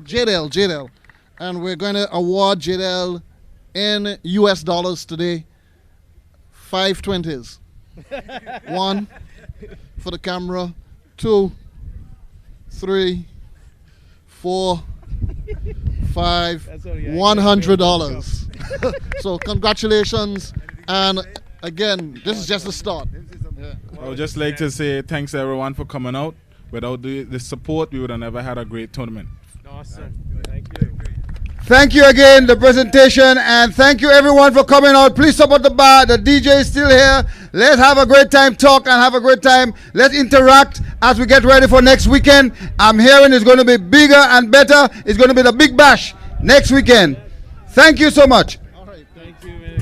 Jadel, and we're going to award Jadel in US dollars today, 5 20s. 1 for the camera, 2, 3, 4, 5, $100. So congratulations, and again, this is just the start. I would just like to say thanks to everyone for coming out. Without the support, we would have never had a great tournament. Awesome. Thank you. Thank you again, the presentation, and thank you everyone for coming out. Please support the bar. The DJ is still here. Let's have a great time, talk, and have a great time. Let's interact as we get ready for next weekend. I'm hearing it's going to be bigger and better. It's going to be the Big Bash next weekend. Thank you so much. All right. Thank you, man.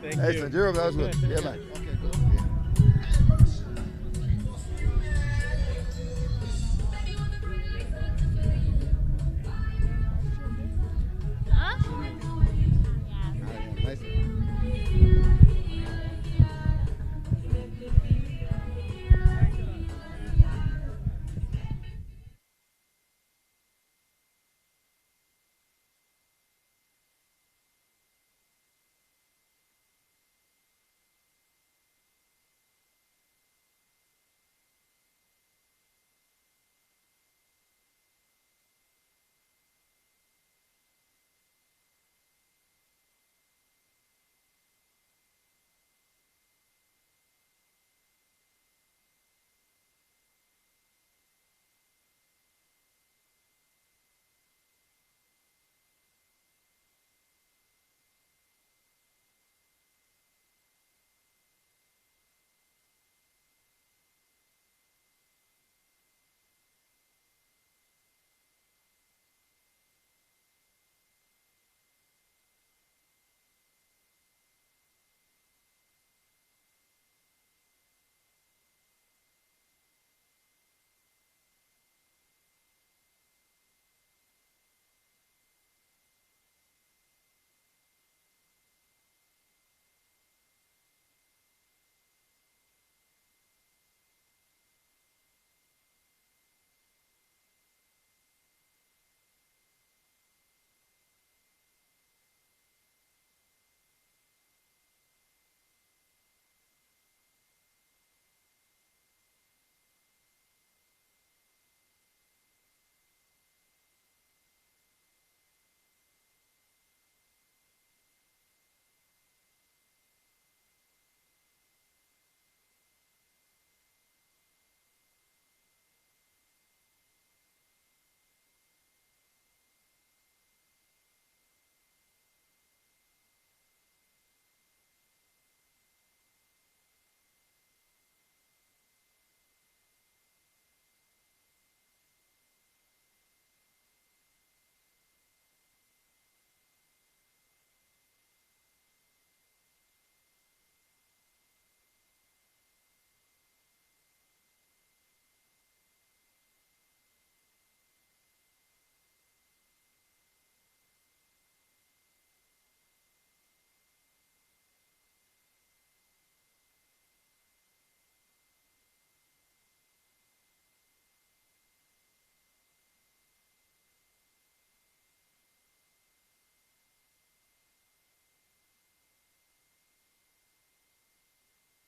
Thank you. Excellent. That was good. Yeah, man.